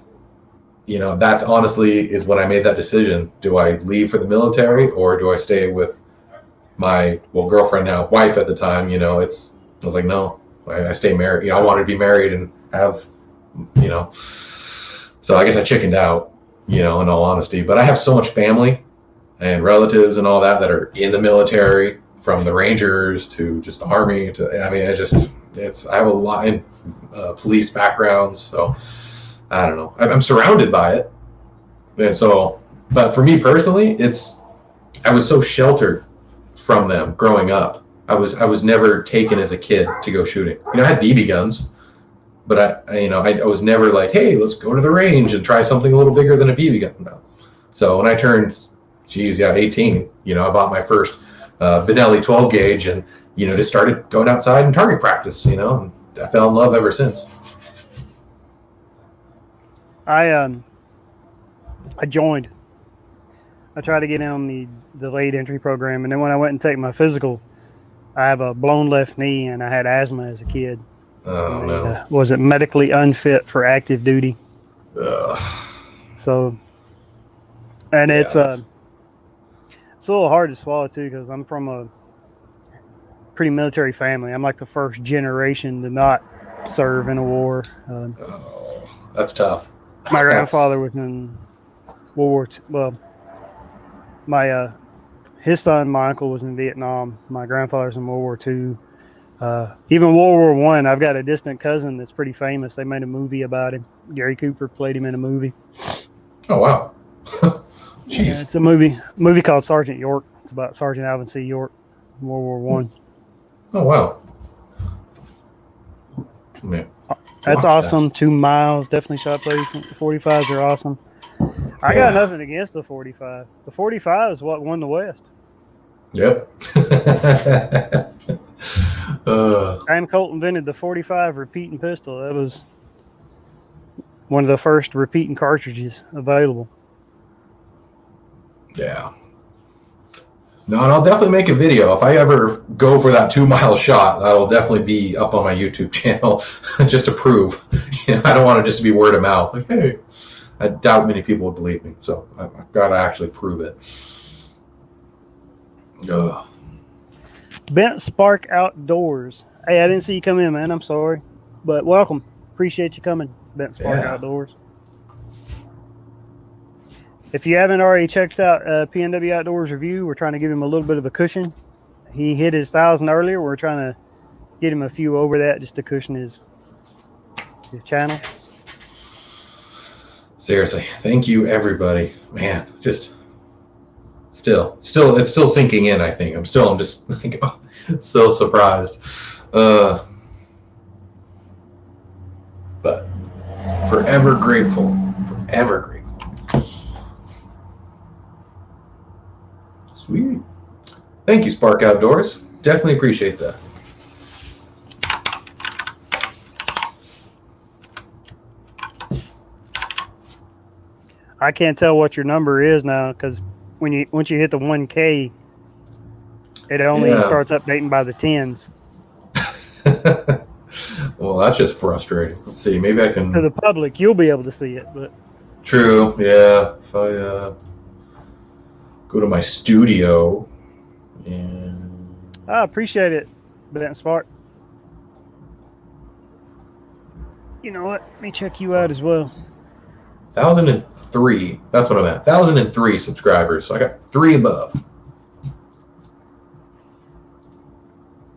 that's honestly is when I made that decision. Do I leave for the military or do I stay with my girlfriend now, wife at the time? I was like, no, I stay married. I wanted to be married and have, so I guess I chickened out, in all honesty. But I have so much family and relatives and all that are in the military, from the Rangers to just the Army to, I mean, I have a lot in police backgrounds, so I don't know. I'm surrounded by it, and so, but for me personally, I was so sheltered from them growing up. I was never taken as a kid to go shooting. You know, I had BB guns, but I was never like, hey, let's go to the range and try something a little bigger than a BB gun. No. So when I turned, 18, I bought my first Benelli 12 gauge and, just started going outside and target practice, and I fell in love ever since. I joined. I tried to get in on the late entry program, and then when I went and take my physical, I have a blown left knee, and I had asthma as a kid. Oh, no. Was it medically unfit for active duty? So, and Yeah. it's a little hard to swallow too, because I'm from a pretty military family. I'm like the first generation to not serve in a war. That's tough. My grandfather was in World War II. Well, his son, my uncle, was in Vietnam. My grandfather's in World War II. Even World War One. I've got a distant cousin that's pretty famous. They made a movie about him. Gary Cooper played him in a movie. Oh, wow. Jeez. Yeah, it's a movie called Sergeant York. It's about Sergeant Alvin C. York in World War One. Oh, wow. Man, that's awesome. 2 miles, definitely shot place. The 45s are awesome. I got nothing against the 45. The 45 is what won the West. Yep. Graham Colt invented the 45 repeating pistol. That was one of the first repeating cartridges available. Yeah. No, and I'll definitely make a video. If I ever go for that 2 mile shot, that'll definitely be up on my YouTube channel just to prove. I don't want it just to be word of mouth. Like, hey, I doubt many people would believe me. So I've got to actually prove it. Ugh. Bent Spark Outdoors. Hey, I didn't see you come in, man. I'm sorry. But welcome. Appreciate you coming, Bent Spark Outdoors. If you haven't already checked out PNW Outdoors review, we're trying to give him a little bit of a cushion. He hit his 1,000 earlier. We're trying to get him a few over that just to cushion his channel. Seriously, thank you, everybody. Man, just still, it's still sinking in. I think I'm just like, so surprised. But forever grateful. Sweet. Thank you, Spark Outdoors. Definitely appreciate that. I can't tell what your number is now because once you hit the 1K, it only starts updating by the 10s. Well, that's just frustrating. Let's see. Maybe I can. To the public, you'll be able to see it, but. True. Yeah. If I go to my studio and. I appreciate it, Bent Spark. You know what? Let me check you out as well. 1,003. That's what I'm at. 1,003 subscribers. So I got 3 above.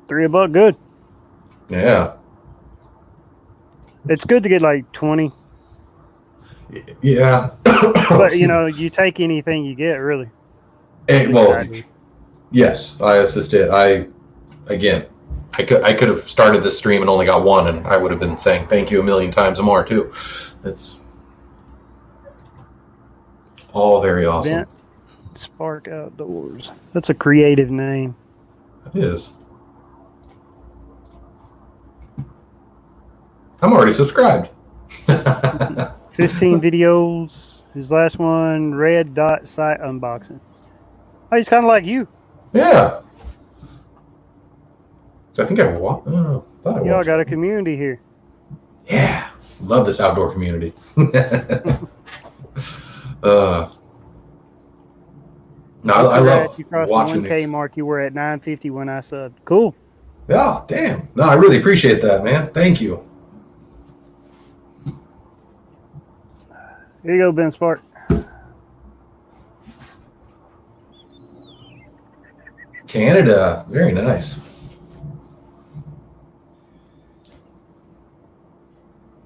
3 above, good. Yeah. It's good to get like 20. Yeah. But you take anything you get, really. Yes, I assisted. I could have started this stream and only got 1, and I would have been saying thank you a million times more too. It's all very awesome. Bent Spark Outdoors. That's a creative name. It is. I'm already subscribed. 15 videos. His last one, red dot site unboxing. Oh, he's kind of like you. Yeah. I think I thought I Y'all got a community here. Yeah. Love this outdoor community. I love you crossed watching the 1K mark. You were at 950 when I subbed. Cool. Yeah, damn. No, I really appreciate that, man. Thank you. Here you go, Ben Spark. Canada, very nice.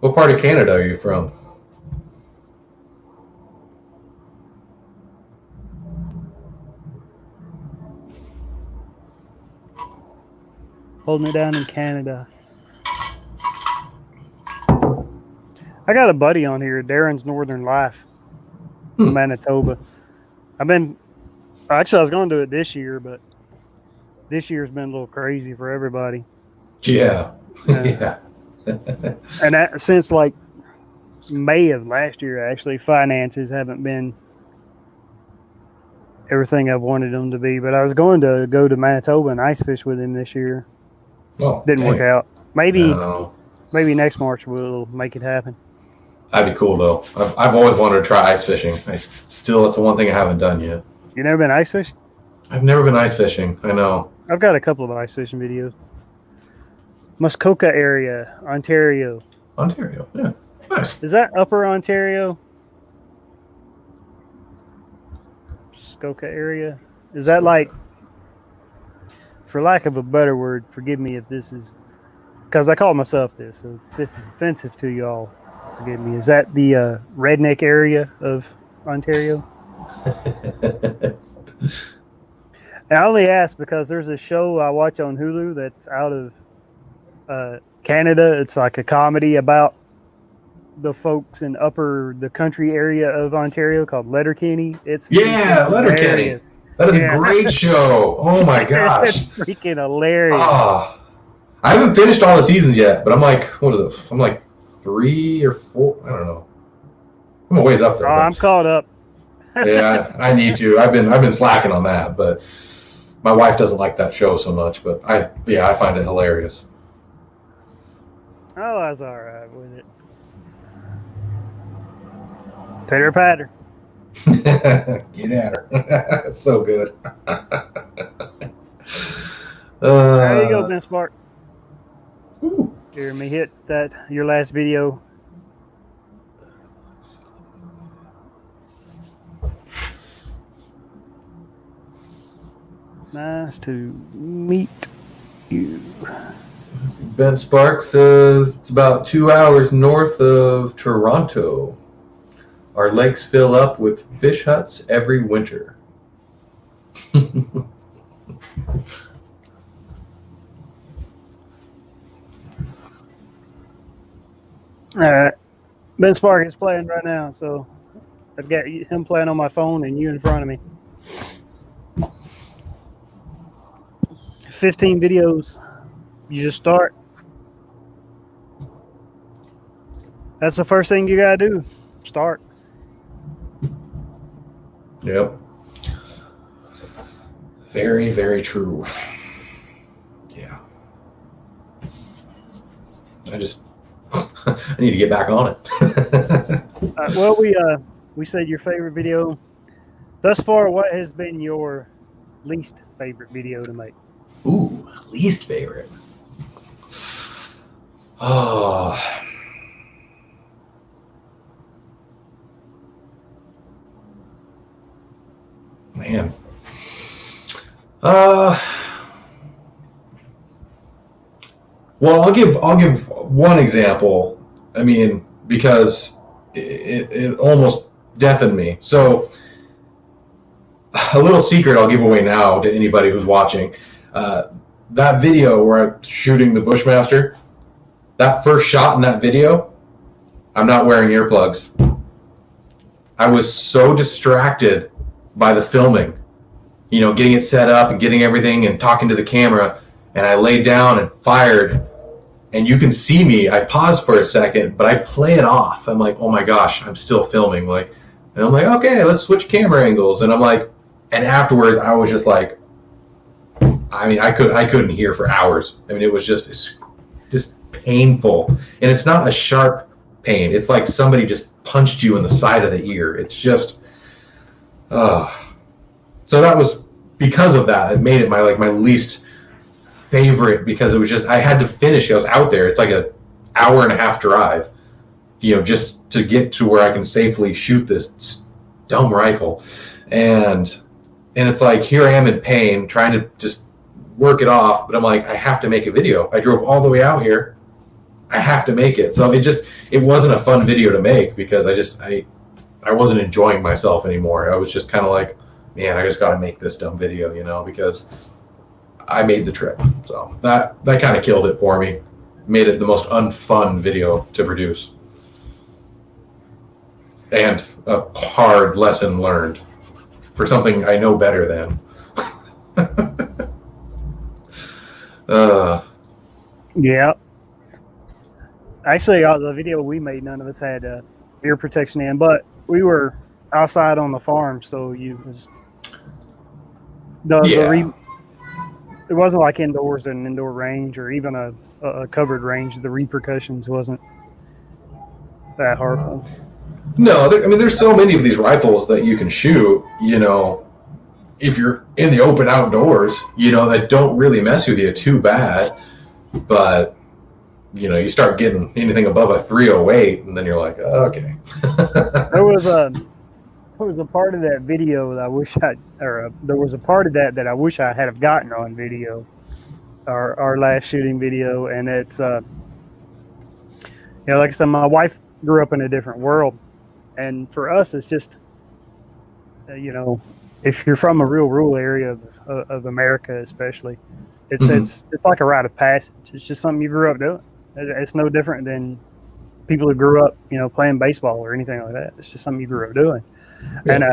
What part of Canada are you from? Holding it down in Canada. I got a buddy on here, Darren's Northern Life, from Manitoba. I was going to do it this year, but this year's been a little crazy for everybody. Yeah. Yeah. And since like May of last year, actually, finances haven't been everything I've wanted them to be. But I was going to go to Manitoba and ice fish with him this year. Oh, didn't work out. Maybe next March we'll make it happen. That'd be cool though. I've always wanted to try ice fishing. That's the one thing I haven't done yet. You never been ice fishing? I've never been ice fishing. I know. I've got a couple of ice fishing videos. Muskoka area, Ontario. Ontario, yeah, nice. Is that Upper Ontario? Muskoka area. Is that like, for lack of a better word, forgive me if this is, because I call myself this, so if this is offensive to y'all, forgive me. Is that the redneck area of Ontario? And I only ask because there's a show I watch on Hulu that's out of Canada. It's like a comedy about the folks in the country area of Ontario called Letterkenny. It's Letterkenny. That is a great show. Oh my gosh. It's freaking hilarious. Oh, I haven't finished all the seasons yet, but I'm like, what are those? I'm like 3 or 4. I don't know. I'm a ways up there. Oh, I'm caught up. Yeah, I need to. I've been slacking on that, but my wife doesn't like that show so much. But I find it hilarious. Oh, I was all right with it. Pitter patter. Get at her. It's so good. There you go, Ben Spark. Jeremy, hit your last video. Nice to meet you. Ben Spark says it's about 2 hours north of Toronto. Our lakes fill up with fish huts every winter. All right. Ben Spark is playing right now, so I've got him playing on my phone and you in front of me. 15 videos. You just start. That's the first thing you gotta do. Start. Yep. Very, very true. Yeah. I need to get back on it. Well, we said your favorite video. Thus far, what has been your least favorite video to make? Ooh, least favorite. Oh. Man. Well, I'll give one example. I mean, because it almost deafened me. So, a little secret I'll give away now to anybody who's watching. That video where I'm shooting the Bushmaster, that first shot in that video, I'm not wearing earplugs. I was so distracted by the filming, getting it set up and getting everything and talking to the camera, and I laid down and fired, and you can see me. I paused for a second, but I play it off. I'm like, oh my gosh, I'm still filming. And I'm like, okay, let's switch camera angles. And I'm like, and afterwards I was just like, I mean, I couldn't hear for hours. I mean, it was just painful, and it's not a sharp pain. It's like somebody just punched you in the side of the ear. It's just, so that was because of that. It made it my least favorite, because it was just, I had to finish. I was out there. It's like an hour and a half drive, just to get to where I can safely shoot this dumb rifle. And And it's like, here I am in pain, trying to just work it off, but I'm like, I have to make a video. I drove all the way out here. I have to make it. So it wasn't a fun video to make because I wasn't enjoying myself anymore. I was just kind of like, man, I just got to make this dumb video, because I made the trip. So that kind of killed it for me. Made it the most unfun video to produce. And a hard lesson learned for something I know better than. Yeah. Actually, the video we made, none of us had ear protection in, but we were outside on the farm, so it wasn't like indoors in an indoor range or even a covered range. The repercussions wasn't that harmful. No, there's so many of these rifles that you can shoot, if you're in the open outdoors, that don't really mess with you too bad. But, you start getting anything above a 308, and then you're like, oh, okay. There was a part of that video that I wish there was a part of that I wish I had have gotten on video, our last shooting video, and it's, like I said, my wife grew up in a different world, and for us, it's just, if you're from a real rural area of America, especially, it's like a rite of passage. It's just something you grew up doing. It's no different than people who grew up, playing baseball or anything like that. It's just something you grew up doing. Yeah. And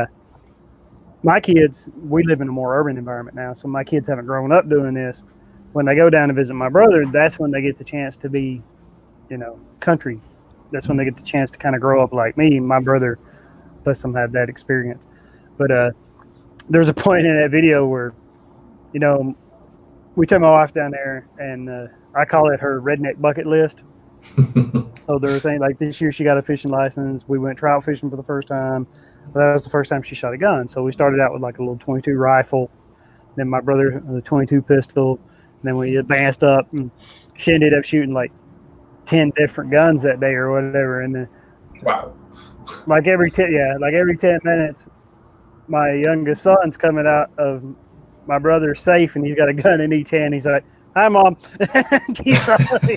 my kids, we live in a more urban environment now, so my kids haven't grown up doing this. When they go down to visit my brother, that's when they get the chance to be, country. That's when they get the chance to kind of grow up like me. My brother lets them have that experience. But there's a point in that video where, we took my wife down there, and I call it her redneck bucket list. So there were things like this year she got a fishing license. We went trout fishing for the first time. That was the first time she shot a gun. So we started out with like a little 22 rifle. Then my brother, the 22 pistol. Then we advanced up, and she ended up shooting like 10 different guns that day or whatever. And then, wow, like every 10 minutes, my youngest son's coming out of my brother's safe, and he's got a gun in each hand. He's like, "Hi, Mom."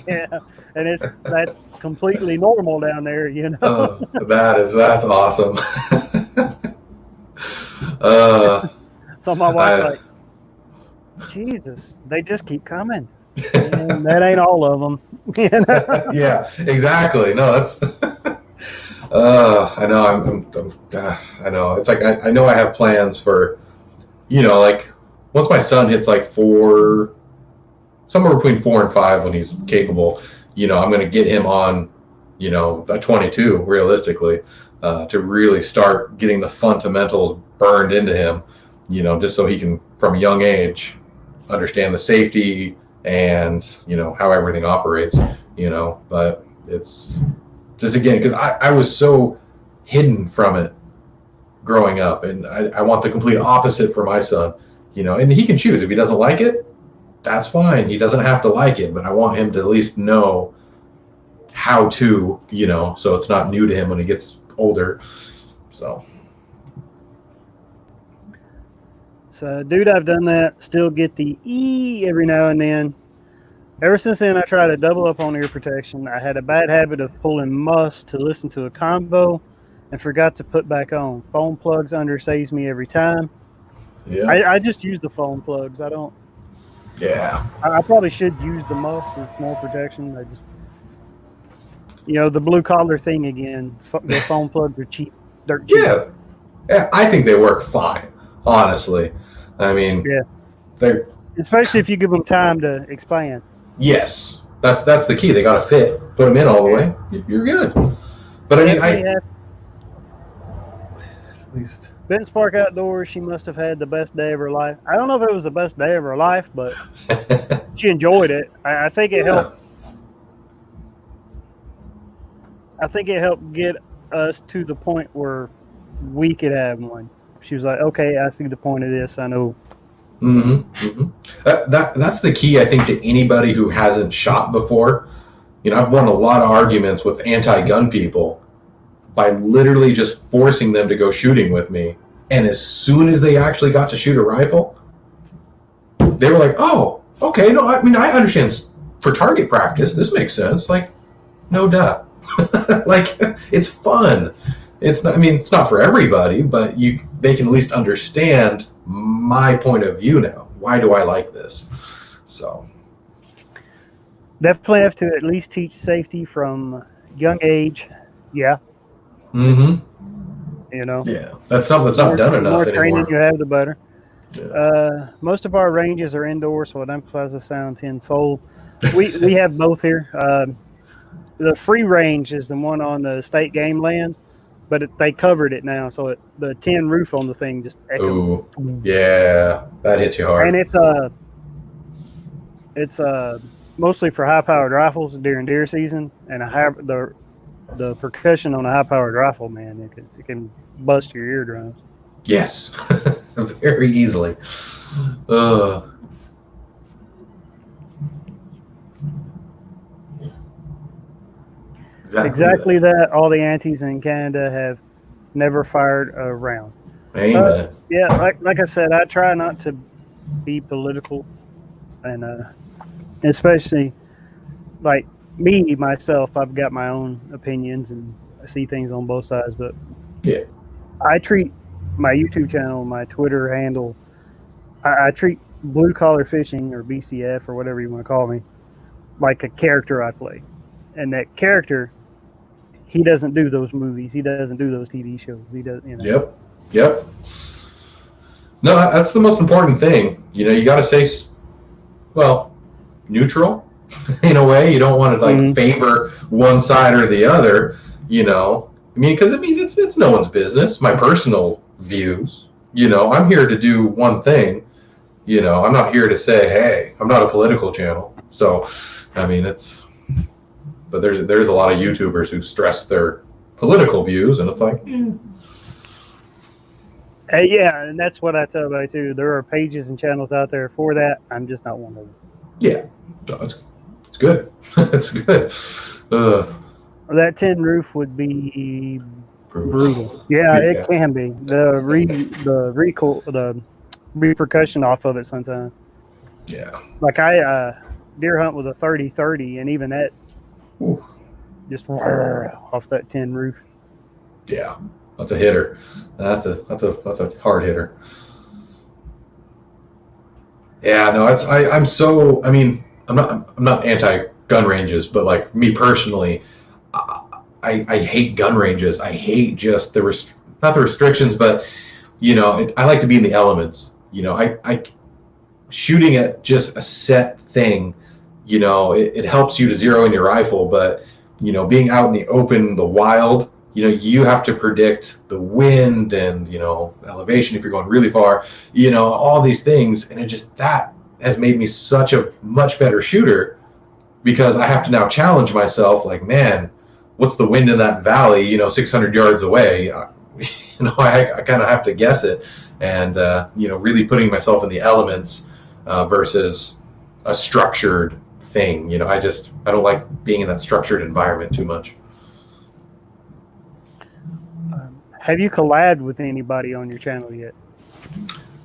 Yeah. And that's completely normal down there, That's awesome. So my wife's like, Jesus, they just keep coming. And that ain't all of them. Yeah, exactly. No, that's. I know. I know. It's like I know I have plans for, like once my son hits like somewhere between 4 and 5 when he's capable, I'm going to get him on, a 22 realistically, to really start getting the fundamentals burned into him, just so he can from a young age understand the safety and how everything operates, but it's just, again, because I was so hidden from it growing up, and I want the complete opposite for my son, and he can choose. If he doesn't like it, that's fine. He doesn't have to like it, but I want him to at least know how to, so it's not new to him when he gets older. So dude, I've done that. Still get the every now and then. Ever since then, I try to double up on ear protection. I had a bad habit of pulling muffs to listen to a combo and forgot to put back on. Phone plugs under saves me every time. Yeah. I just use the phone plugs. I don't. Yeah. I probably should use the muffs as more protection. I just, the blue collar thing again. The phone plugs are cheap. Dirt cheap. Yeah. I think they work fine, honestly. I mean, they're. Especially if you give them time to expand. Yes, that's the key. They got to fit. Put them in all the way. You're good. But I mean, at least Ben Spark Outdoors. She must have had the best day of her life. I don't know if it was the best day of her life, but she enjoyed it. I think it helped. I think it helped get us to the point where we could have one. She was like, "Okay, I see the point of this. I know." Mm-hmm. Mm-hmm. That's the key, I think, to anybody who hasn't shot before. I've won a lot of arguments with anti-gun people by literally just forcing them to go shooting with me And as soon as they actually got to shoot a rifle, they were like, "Oh, okay. No, I mean, I understand for target practice. This makes sense. Like, no duh. Like, it's fun. It's not. I mean, it's not for everybody, but they can at least understand my point of view now. Why do I like this? So definitely have to at least teach safety from young age. Yeah. Mm-hmm. Yeah, that's something that's not done the enough more training anymore. you have, the better. Yeah. Most of our ranges are indoor, so it amplifies the sound tenfold. We have both here. The free range is the one on the state game lands, but they covered it now, so the tin roof on the thing just echoes. Ooh, yeah, that hits you hard. And it's mostly for high powered rifles during deer season, and the percussion on a high powered rifle, man, it can bust your eardrums. Yes, very easily. Exactly that. All the aunties in Canada have never fired a round. Amen. Yeah, like I said, I try not to be political, and especially like me myself, I've got my own opinions and I see things on both sides. But yeah, I treat my YouTube channel, my Twitter handle, I treat blue collar fishing or BCF or whatever you want to call me, like a character I play, and that character, he doesn't do those movies, he doesn't do those TV shows, he does. Yep. No, that's the most important thing. You got to stay, well, neutral in a way. You don't want to favor one side or the other. I mean, because it's no one's business. My personal views. I'm here to do one thing. I'm not here to say, hey, I'm not a political channel. So, I mean, but there's a lot of YouTubers who stress their political views, and it's like, yeah, and that's what I tell everybody too. There are pages and channels out there for that. I'm just not one of them. Yeah, so it's good. It's good. That tin roof would be brutal. Yeah, it can be. The repercussion off of it sometimes. Yeah. Like I deer hunt with a 30-30, and even that just off that tin roof. Yeah, that's a hitter. That's a hard hitter. Yeah, no, I'm not anti gun ranges, but like me personally, I hate gun ranges. I hate just not the restrictions, but I like to be in the elements. I shooting at just a set thing. It helps you to zero in your rifle, but being out in the open, the wild, you have to predict the wind and elevation if you're going really far. All these things, and that has made me such a much better shooter because I have to now challenge myself. Like, man, what's the wind in that valley? 600 yards away. I kind of have to guess it, and really putting myself in the elements versus a structured thing. I don't like being in that structured environment too much. Have you collabed with anybody on your channel yet?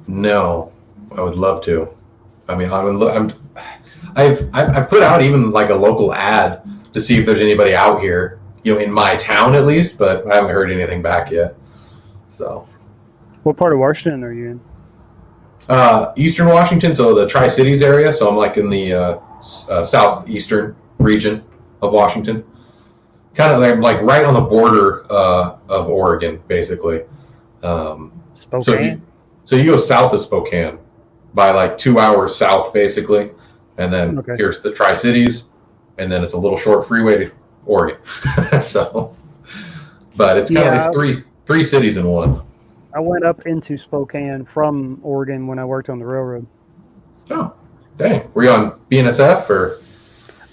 No, I would love to. I mean, I've put out even like a local ad to see if there's anybody out here, in my town at least, but I haven't heard anything back yet. So, what part of Washington are you in? Eastern Washington, so the Tri-Cities area. So I'm like in the southeastern region of Washington, kind of like right on the border of Oregon, basically. Spokane. So you go south of Spokane by like 2 hours south, basically, and then here's the Tri-Cities, and then it's a little short freeway to Oregon. So, but it's kind of these three cities in one. I went up into Spokane from Oregon when I worked on the railroad. Oh, dang! Were you on BNSF or?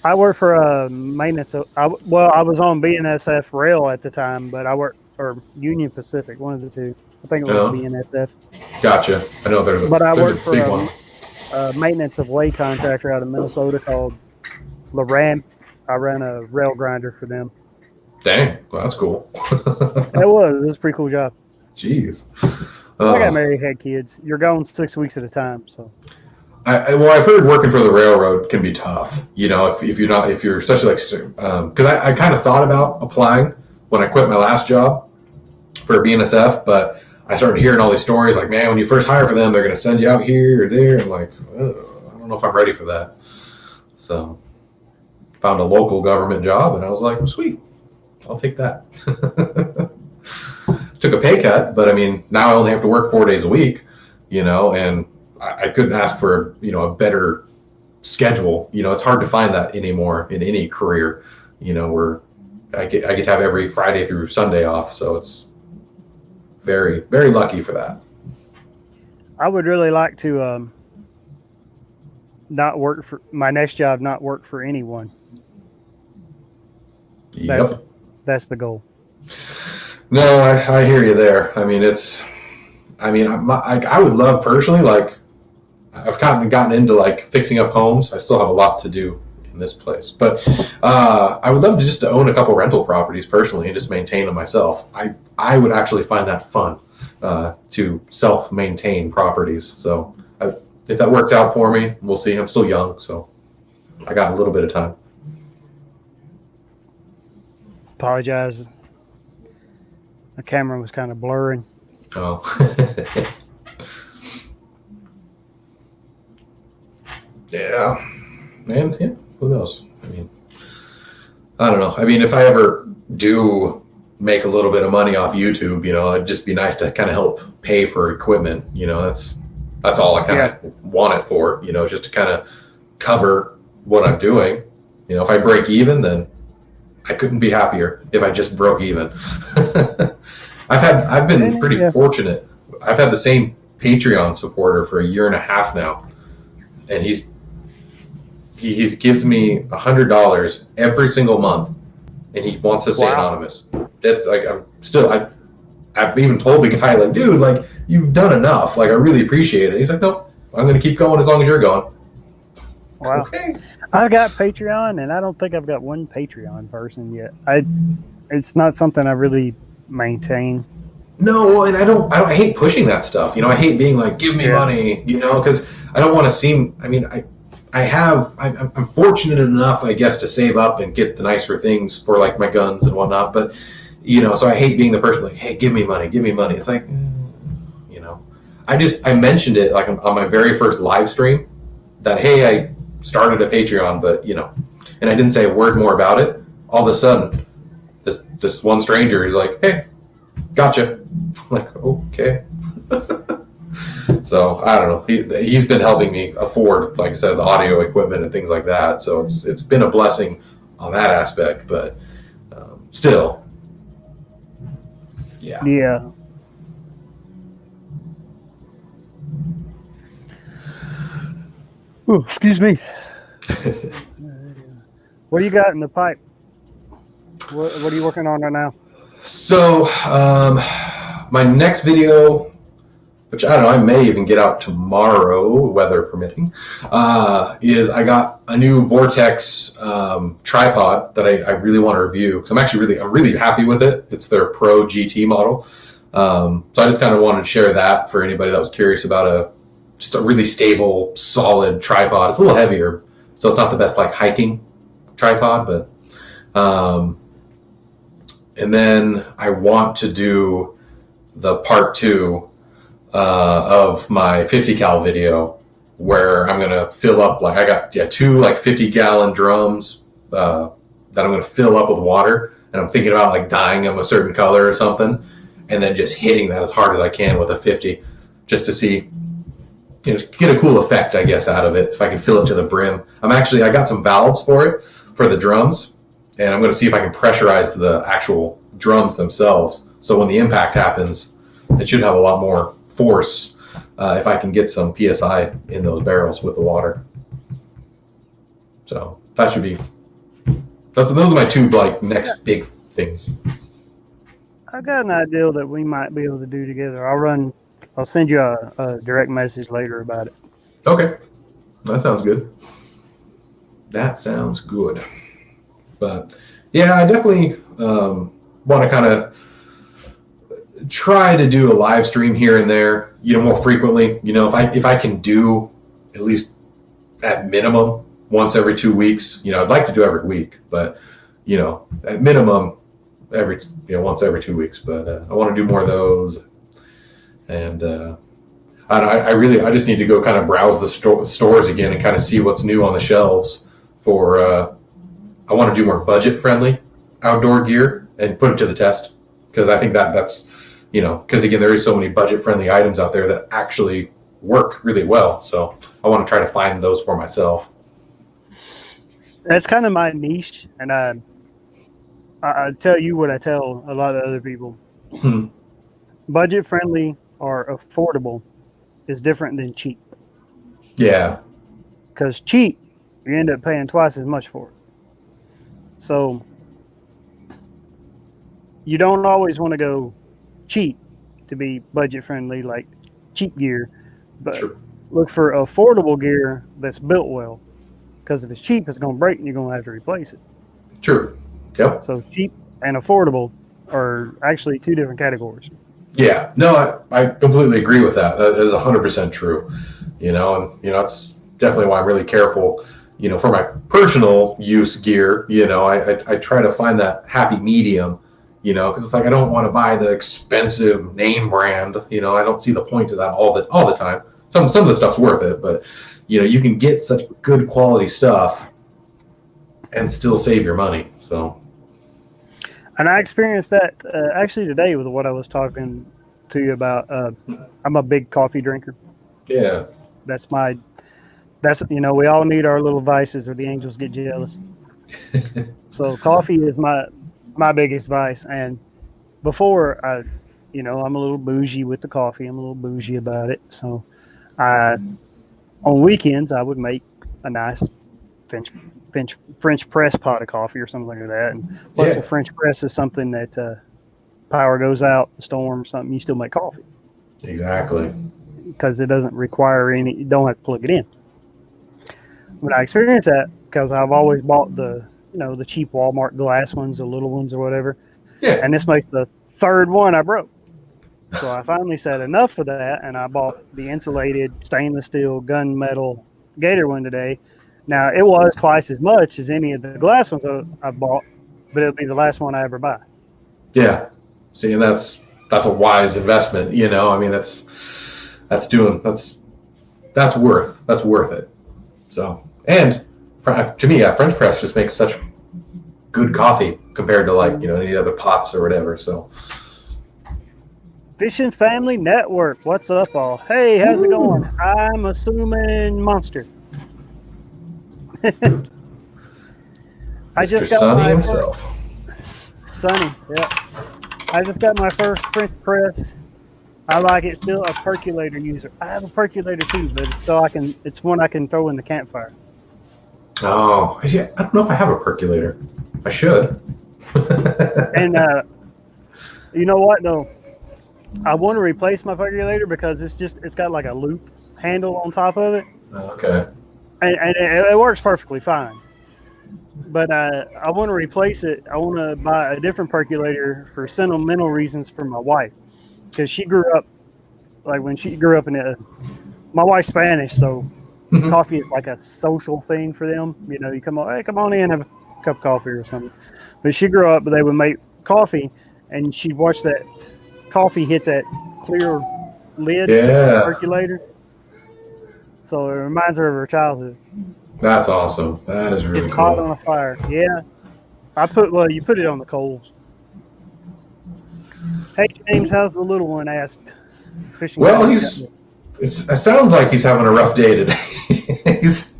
I worked for maintenance. I was on BNSF rail at the time, but I worked for Union Pacific, one of the two. I think it was BNSF. Gotcha. I know there's I worked for a maintenance of way contractor out of Minnesota called LaRam. I ran a rail grinder for them. Dang, well, that's cool. It was a pretty cool job. Jeez. I got married, had kids. You're gone 6 weeks at a time, so. Well, I've heard working for the railroad can be tough. You know, if you're especially like, because I kind of thought about applying when I quit my last job for BNSF, but I started hearing all these stories like, man, when you first hire for them, they're going to send you out here or there. I'm like, I don't know if I'm ready for that. So, found a local government job, and I was like, well, sweet, I'll take that. Took a pay cut, but I mean, now I only have to work 4 days a week, you know, and I couldn't ask for, you know, a better schedule. You know, it's hard to find that anymore in any career, you know, where I get to have every Friday through Sunday off. So it's very, very lucky for that. I would really like to not work for my next job, not work for anyone. Yep. That's the goal. No, I hear you there. I mean, I would love personally, like, I've kind of gotten into like fixing up homes. I still have a lot to do in this place, but I would love to just to own a couple rental properties personally and just maintain them myself. I would actually find that fun to self-maintain properties. So if that works out for me, we'll see. I'm still young, so I got a little bit of time. Apologize. The camera was kind of blurring. Oh. Yeah, and yeah, who knows? I mean, I don't know. I mean, if I ever do make a little bit of money off YouTube, you know, it'd just be nice to kind of help pay for equipment. You know, that's all I kind of want it for. You know, just to kind of cover what I'm doing. You know, if I break even, then I couldn't be happier. If I just broke even, I've been pretty fortunate. I've had the same Patreon supporter for 1.5 years now, and he gives me $100 every single month, and he wants to stay anonymous. That's like I've even told the guy, like, dude, like, you've done enough. Like, I really appreciate it. He's like, no, I'm going to keep going as long as you're going. Wow. Okay. I've got Patreon, and I don't think I've got one Patreon person yet. It's not something I really maintain. No, and I hate pushing that stuff. You know, I hate being like, give me money, you know, because I don't want to seem, I mean, I'm fortunate enough, I guess, to save up and get the nicer things for like my guns and whatnot. But, you know, so I hate being the person like, hey, give me money. It's like, you know, I mentioned it like on my very first live stream that, hey, I started a Patreon, but, you know, and I didn't say a word more about it. All of a sudden, this one stranger is like, hey, gotcha. I'm like, okay. So I don't know. He's been helping me afford, like I said, the audio equipment and things like that. So it's been a blessing on that aspect, but still, yeah. Yeah. Ooh, excuse me. What do you got in the pipe? What are you working on right now? So my next video, which I don't know, I may even get out tomorrow, weather permitting, is I got a new Vortex tripod that I really want to review because I'm really happy with it. It's their Pro GT model. So I just kind of wanted to share that for anybody that was curious about just a really stable, solid tripod. It's a little heavier, so it's not the best like hiking tripod, but and then I want to do the part 2 of my 50 cal video where I'm gonna fill up, like I got 2 like 50-gallon drums that I'm gonna fill up with water, and I'm thinking about like dyeing them a certain color or something, and then just hitting that as hard as I can with a 50, just to see, you know, get a cool effect, I guess, out of it if I can fill it to the brim. I got some valves for it for the drums, and I'm going to see if I can pressurize the actual drums themselves. So when the impact happens, it should have a lot more force if I can get some PSI in those barrels with the water. So that should be, those are my 2 like next big things. I got an idea that we might be able to do together. I'll send you a direct message later about it. Okay. That sounds good. But yeah, I definitely want to kind of try to do a live stream here and there, more frequently. If I can do at least at minimum once every 2 weeks, I'd like to do every week, but at minimum every once every 2 weeks. But I want to do more of those, and I just need to go kind of browse the stores again and kind of see what's new on the shelves for. I want to do more budget friendly outdoor gear and put it to the test, because I think that's because again, there is so many budget friendly items out there that actually work really well. So I want to try to find those for myself. That's kind of my niche, and I tell you what I tell a lot of other people. Budget friendly or affordable is different than cheap. Yeah. Because cheap, you end up paying twice as much for it. So you don't always want to go cheap to be budget friendly, like cheap gear, but Sure. Look for affordable gear that's built well. Because if it's cheap, it's going to break and you're going to have to replace it. True. Yep. So cheap and affordable are actually two different categories. Yeah. No, I completely agree with that. That is 100% true. And it's definitely why I'm really careful. For my personal use gear, I try to find that happy medium. Because it's like I don't want to buy the expensive name brand. I don't see the point of that all the time. Some of the stuff's worth it, but you can get such good quality stuff and still save your money. So, and I experienced that actually today with what I was talking to you about. I'm a big coffee drinker. Yeah, that's we all need our little vices, or the angels get jealous. So coffee is my biggest vice, and before I'm a little bougie with the coffee. I'm a little bougie about it. So on weekends I would make a nice French press pot of coffee or something like that. And plus, a French press is something that power goes out, storm, something, you still make coffee. Exactly. Because it doesn't require you don't have to plug it in. When I experienced that, because I've always bought the cheap Walmart glass ones, the little ones or whatever. Yeah. And this makes the third one I broke. So I finally said enough of that, and I bought the insulated stainless steel gunmetal Gator one today. Now, it was twice as much as any of the glass ones I bought, but it'll be the last one I ever buy. Yeah. See, and that's a wise investment. I mean, that's worth it. So, and to me, French press just makes such good coffee compared to any other pots or whatever. So. Fishing Family Network, what's up, all? Hey, how's it going? I'm assuming Monster. I just got Sonny my himself. Sonny, yeah. I just got my first French press. I like it still, a percolator user. I have a percolator too, but it's one I can throw in the campfire. Oh, I don't know if I have a percolator. I should. And you know what though? I want to replace my percolator because it's got like a loop handle on top of it. Okay. And it works perfectly fine. But I want to replace it. I want to buy a different percolator for sentimental reasons for my wife. Because she grew up, my wife's Spanish, so coffee is like a social thing for them. You come on in, have a cup of coffee or something. But she grew up, they would make coffee, and she'd watch that coffee hit that clear lid of the percolator. So it reminds her of her childhood. That's awesome. That is really cool. It's hot on a fire. Yeah. You put it on the coals. Hey James, how's the little one? Asked Fishing. Well, it sounds like he's having a rough day today. he's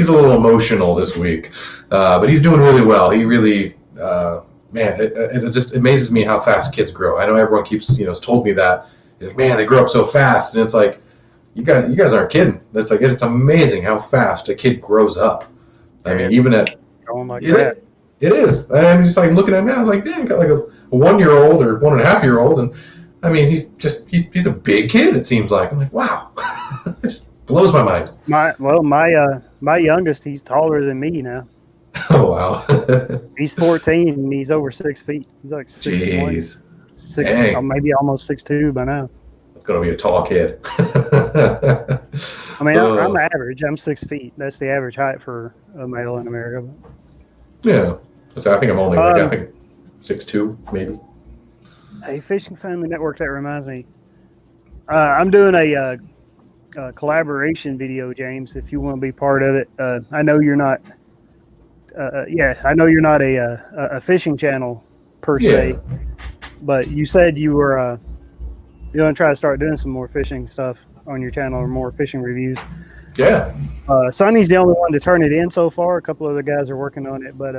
a little emotional this week, but he's doing really well. He really, it just amazes me how fast kids grow. I know everyone keeps told me that. He's like, man, they grow up so fast, and it's like, you guys aren't kidding. It's like it's amazing how fast a kid grows up. I mean, even at going like that. It is. I'm just like looking at him now, like, damn, got like a 1-year-old or 1.5-year-old, and I mean, he's a big kid. It seems like. I'm like, wow, it just blows my mind. My youngest, he's taller than me now. Oh wow. He's 14 and he's over 6 feet. He's like 6'1", six, Dang. maybe almost 6'2" by now. It's gonna be a tall kid. I mean, I'm Oh, average. I'm 6 feet. That's the average height for a male in America. yeah. So I think I'm only like I Um, think 6'2", maybe. hey, Fishing Family Network. That reminds me. I'm doing a collaboration video, James. If you want to be part of it, I know you're not. Yeah, I know you're not a fishing channel per Yeah. se, but you said you were you're gonna try to start doing some more fishing stuff on your channel or more fishing reviews. Yeah. Sonny's the only one to turn it in so far. A couple other guys are working on it, but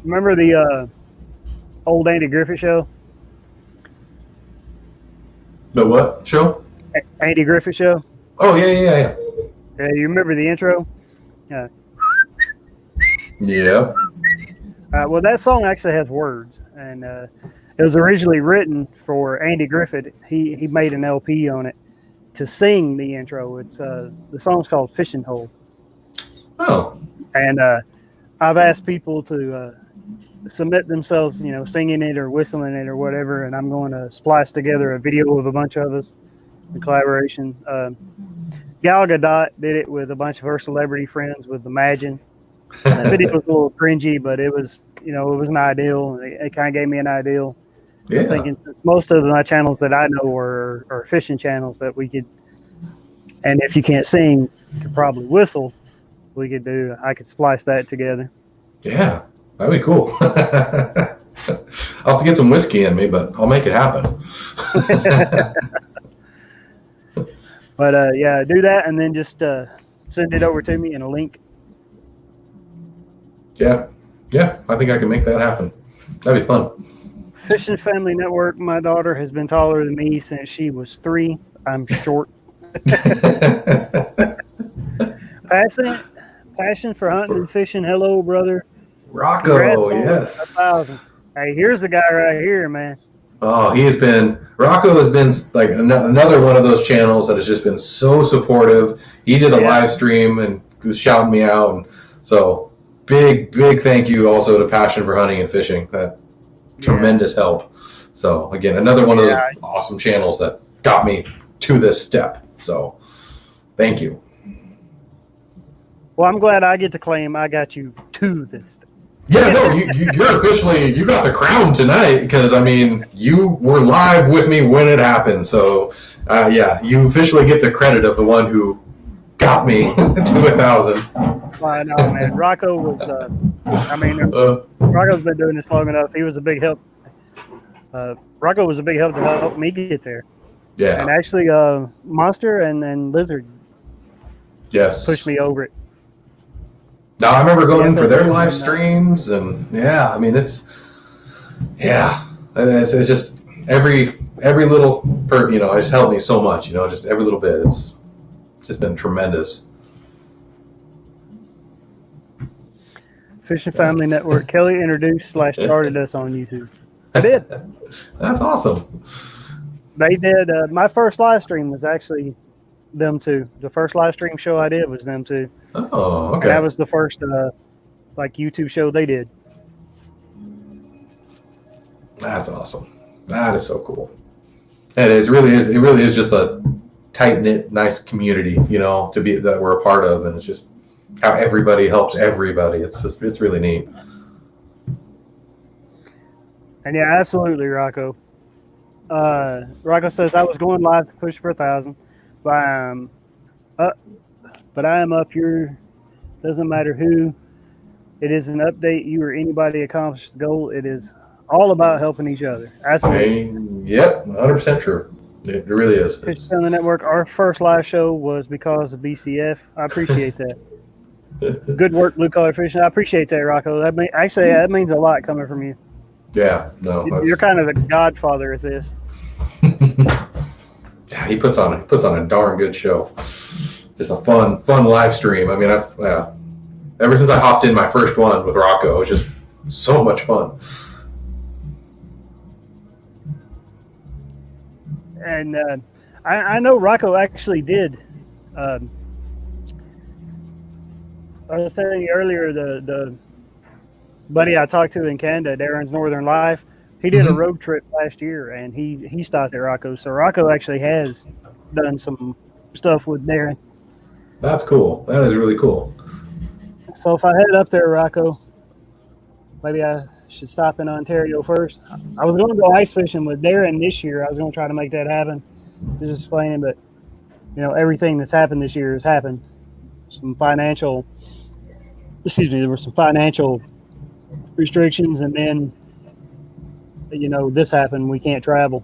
remember the old Andy Griffith show? The what show? Andy Griffith show. Oh yeah. You remember the intro? Yeah. Well, that song actually has words, and it was originally written for Andy Griffith. He made an LP on it to sing the intro. It's the song's called "Fishing Hole," Oh. and I've asked people to submit themselves, singing it or whistling it or whatever, and I'm going to splice together a video of a bunch of us in collaboration. Gal Gadot did it with a bunch of her celebrity friends with Imagine. That video was a little cringy, but it was, it was an ideal. It kind of gave me an ideal. Yeah. I'm thinking since most of my channels that I know are fishing channels that we could, and if you can't sing, you could probably whistle. I could splice that together. Yeah. That'd be cool. I'll have to get some whiskey in me, but I'll make it happen. But yeah, do that and then just send it over to me in a link. Yeah. I think I can make that happen. That'd be fun. Fishing Family Network. My daughter has been taller than me since she was 3. I'm short. Passion for hunting and fishing. Hello, brother. Rocco, yes. 1,000. Hey, here's the guy right here, man. Oh, Rocco has been like another one of those channels that has just been so supportive. He did a live stream and was shouting me out. And so big thank you also to Passion for Hunting and Fishing. That tremendous help. So again, another one of those awesome channels that got me to this step. So thank you. Well, I'm glad I get to claim I got you to this step. Yeah, no, you're officially, you got the crown tonight because, I mean, you were live with me when it happened. So, yeah, you officially get the credit of the one who got me to 1,000. I know, man. Rocco was, Rocco's been doing this long enough. He was a big help. Rocco was a big help to help me get there. Yeah. And actually, Monster and Lizard pushed me over it. Now, I remember going in for their live streams, and yeah, I mean, it's just every little it's helped me so much, just every little bit. It's just been tremendous. Fishing Family Network. Kelly introduced / started us on YouTube. I did. That's awesome. They did. My first live stream was actually them two. The first live stream show I did was them two. Oh, okay. And that was the first YouTube show they did. That's awesome. That is so cool. And it really is just a tight knit, nice community, to be that we're a part of, and it's just how everybody helps everybody. It's really neat. And yeah, absolutely, Rocco. Rocco says I was going live to push for 1,000, but I am up here. Doesn't matter who. It is an update. You or anybody accomplished the goal. It is all about helping each other. Absolutely. Yep, 100% true. It really is. Fishing on the network. Our first live show was because of BCF. I appreciate that. Good work, Blue Collar Fishing. I appreciate that, Rocco. That means a lot coming from you. Yeah, no. You're kind of the godfather at this. Yeah, he puts on a darn good show. Just a fun live stream. I mean, ever since I hopped in my first one with Rocco, it was just so much fun. And I know Rocco actually did. I was telling you earlier, the buddy I talked to in Canada, Darren's Northern Life, He did a road trip last year, and he stopped at Rocco. So Rocco actually has done some stuff with Darren. That's cool. That is really cool. So if I head up there, Rocco, maybe I should stop in Ontario first. I was going to go ice fishing with Darren this year. I was going to try to make that happen. Just explaining, but everything that's happened this year has happened. There were some financial restrictions, and then this happened. We can't travel.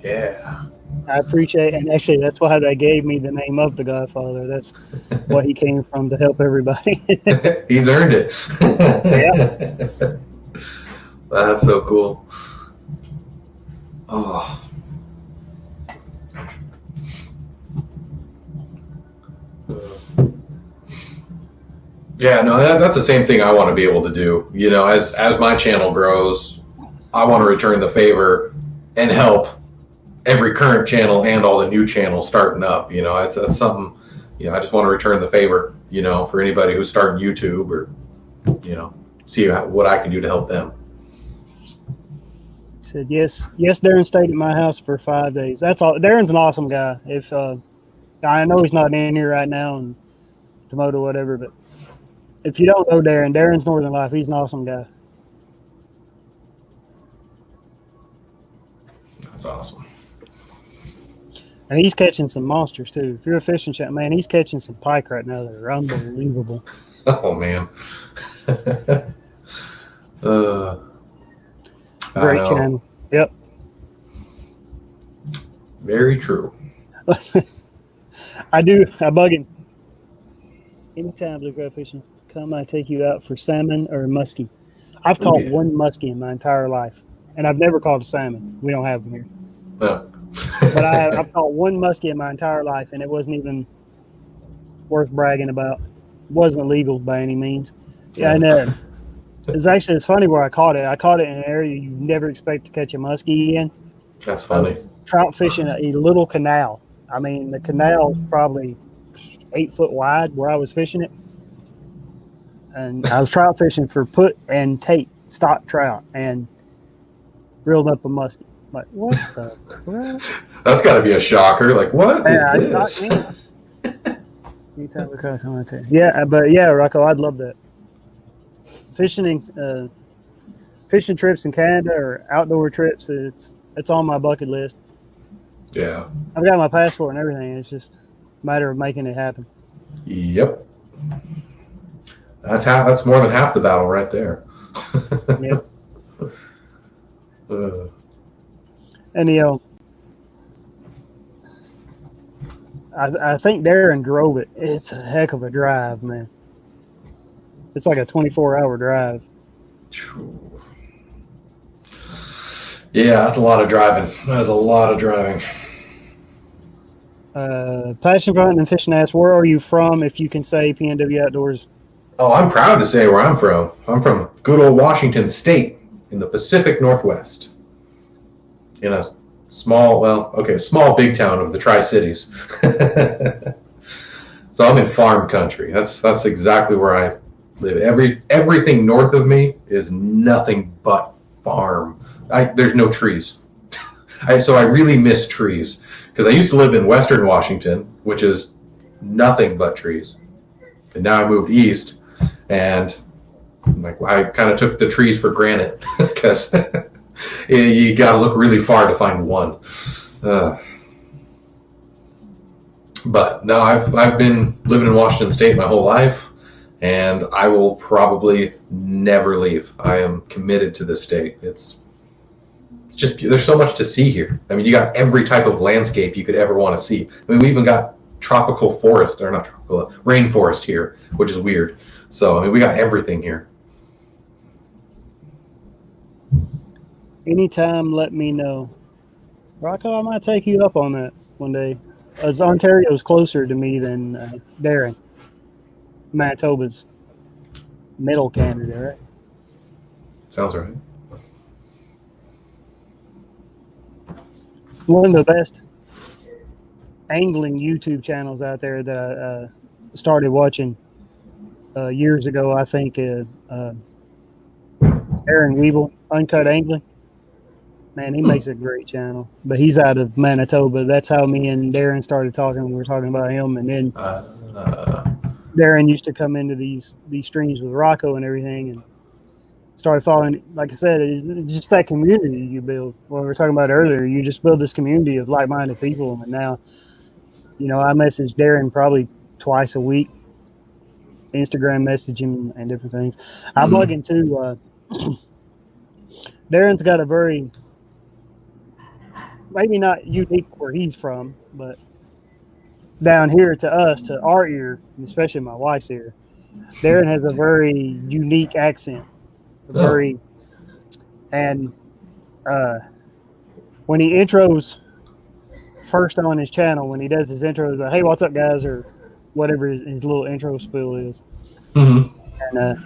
Yeah. I appreciate it. And actually, that's why they gave me the name of the Godfather. That's what he came from, to help everybody. He's earned it. Yeah. That's so cool. Oh. Yeah, no, that's the same thing I want to be able to do. As my channel grows, I want to return the favor and help every current channel and all the new channels starting up. That's something. I just want to return the favor. For anybody who's starting YouTube, or see what I can do to help them. He said yes. Darren stayed at my house for 5 days. That's all. Darren's an awesome guy. If I know he's not in here right now and Tomoto whatever, but if you don't know Darren's Northern Life. He's an awesome guy. That's awesome. And he's catching some monsters too. If you're a fishing channel, man, he's catching some pike right now that are unbelievable. Oh man. Great channel. Yep. Very true. I bug him. Anytime blue crab fishing, come I take you out for salmon or muskie. I've caught one muskie in my entire life, and I've never caught a salmon. We don't have them here. No. But I've caught one muskie in my entire life, and it wasn't even worth bragging about. It wasn't legal by any means. Yeah, and it's funny where I caught it. I caught it in an area you never expect to catch a muskie in. That's funny. Trout fishing a little canal. I mean, the canal probably 8 foot wide where I was fishing it, and I was trout fishing for put and take stock trout, and reeled up a muskie. Like, what the crap? That's got to be a shocker. Like, what is this? Anytime we come on to yeah, but yeah, Rocco, I'd love that. Fishing trips in Canada or outdoor trips, it's on my bucket list. Yeah. I've got my passport and everything. It's just a matter of making it happen. Yep. That's more than half the battle right there. Yep. And I think Darren drove it. It's a heck of a drive, man. It's like a 24-hour drive. Yeah, that's a lot of driving. That is a lot of driving. Passion for hunting and fishing asks, where are you from, if you can say PNW Outdoors? Oh, I'm proud to say where I'm from. I'm from good old Washington State in the Pacific Northwest. In a small big town of the Tri-Cities. So I'm in farm country. That's exactly where I live. Everything north of me is nothing but farm. There's no trees. So I really miss trees, because I used to live in Western Washington, which is nothing but trees. And now I moved east, and I kind of took the trees for granted, because you got to look really far to find one. But no, I've been living in Washington State my whole life, and I will probably never leave. I am committed to this state. It's just, there's so much to see here. I mean, you got every type of landscape you could ever want to see. I mean, we even got tropical forest, or not tropical, rainforest here, which is weird. So, I mean, we got everything here. Anytime, let me know. Rocco, I might take you up on that one day. As Ontario's closer to me than Darren. Manitoba's middle Canada, right? Sounds right. One of the best angling YouTube channels out there that I started watching years ago. I think Aaron Weeble, Uncut Angling. Man, he makes a great channel, but he's out of Manitoba. That's how me and Darren started talking. We were talking about him, and then Darren used to come into these streams with Rocco and everything, and started following. Like I said, it's just that community you build. What we were talking about earlier, you just build this community of like-minded people, and now, I message Darren probably twice a week, Instagram message him and different things. I bug him too. Darren's got a very, maybe not unique where he's from, but down here to us, to our ear, especially my wife's ear, Darren has a very unique accent. And when he intros first on his channel, when he does his intros, like, hey, what's up, guys, or whatever his little intro spiel is. Mm-hmm. And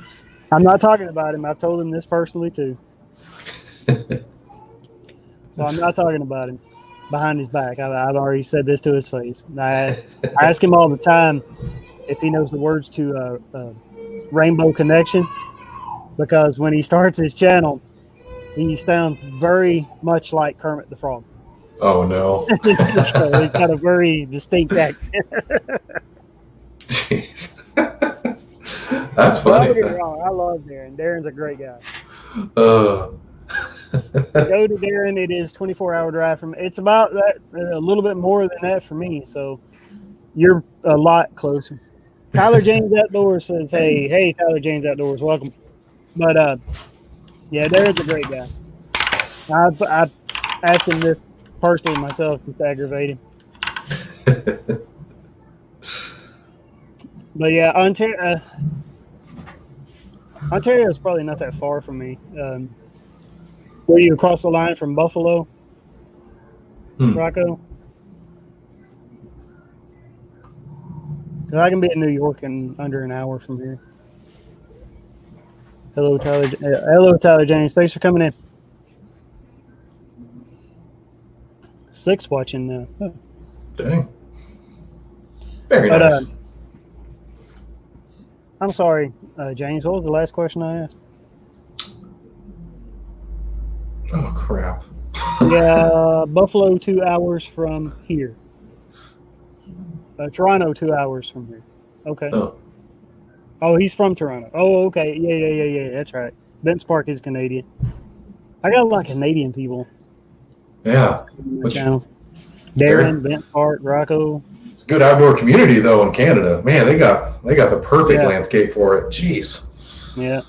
I'm not talking about him. I've told him this personally too. So I'm not talking about him behind his back. I've already said this to his face. And I ask him all the time if he knows the words to Rainbow Connection, because when he starts his channel, he sounds very much like Kermit the Frog. Oh, no. He's got a very distinct accent. Jeez. That's funny. Don't get me wrong, I love Darren. Darren's a great guy. Go to Darren. It is 24-hour drive from. It's about that, a little bit more than that for me. So you're a lot closer. Tyler James Outdoors says, "Hey, Tyler James Outdoors, welcome." But yeah, Darren's a great guy. I asked him this personally myself, just to aggravate him. But yeah, Ontario is probably not that far from me. Were you across the line from Buffalo, Rocco? Because I can be in New York in under an hour from here. Hello, Tyler James. Thanks for coming in. 6 watching now. Huh. Dang. Very nice. I'm sorry, James. What was the last question I asked? Oh, crap. Yeah, Buffalo 2 hours from here. Toronto 2 hours from here. Okay. Oh, he's from Toronto. Oh, okay. Yeah. That's right. Vince Park is Canadian. I got a lot of Canadian people. Yeah. Channel. Darren, Vince Park, Rocco. It's a good outdoor community though in Canada. Man, they got the perfect landscape for it. Jeez. Yeah.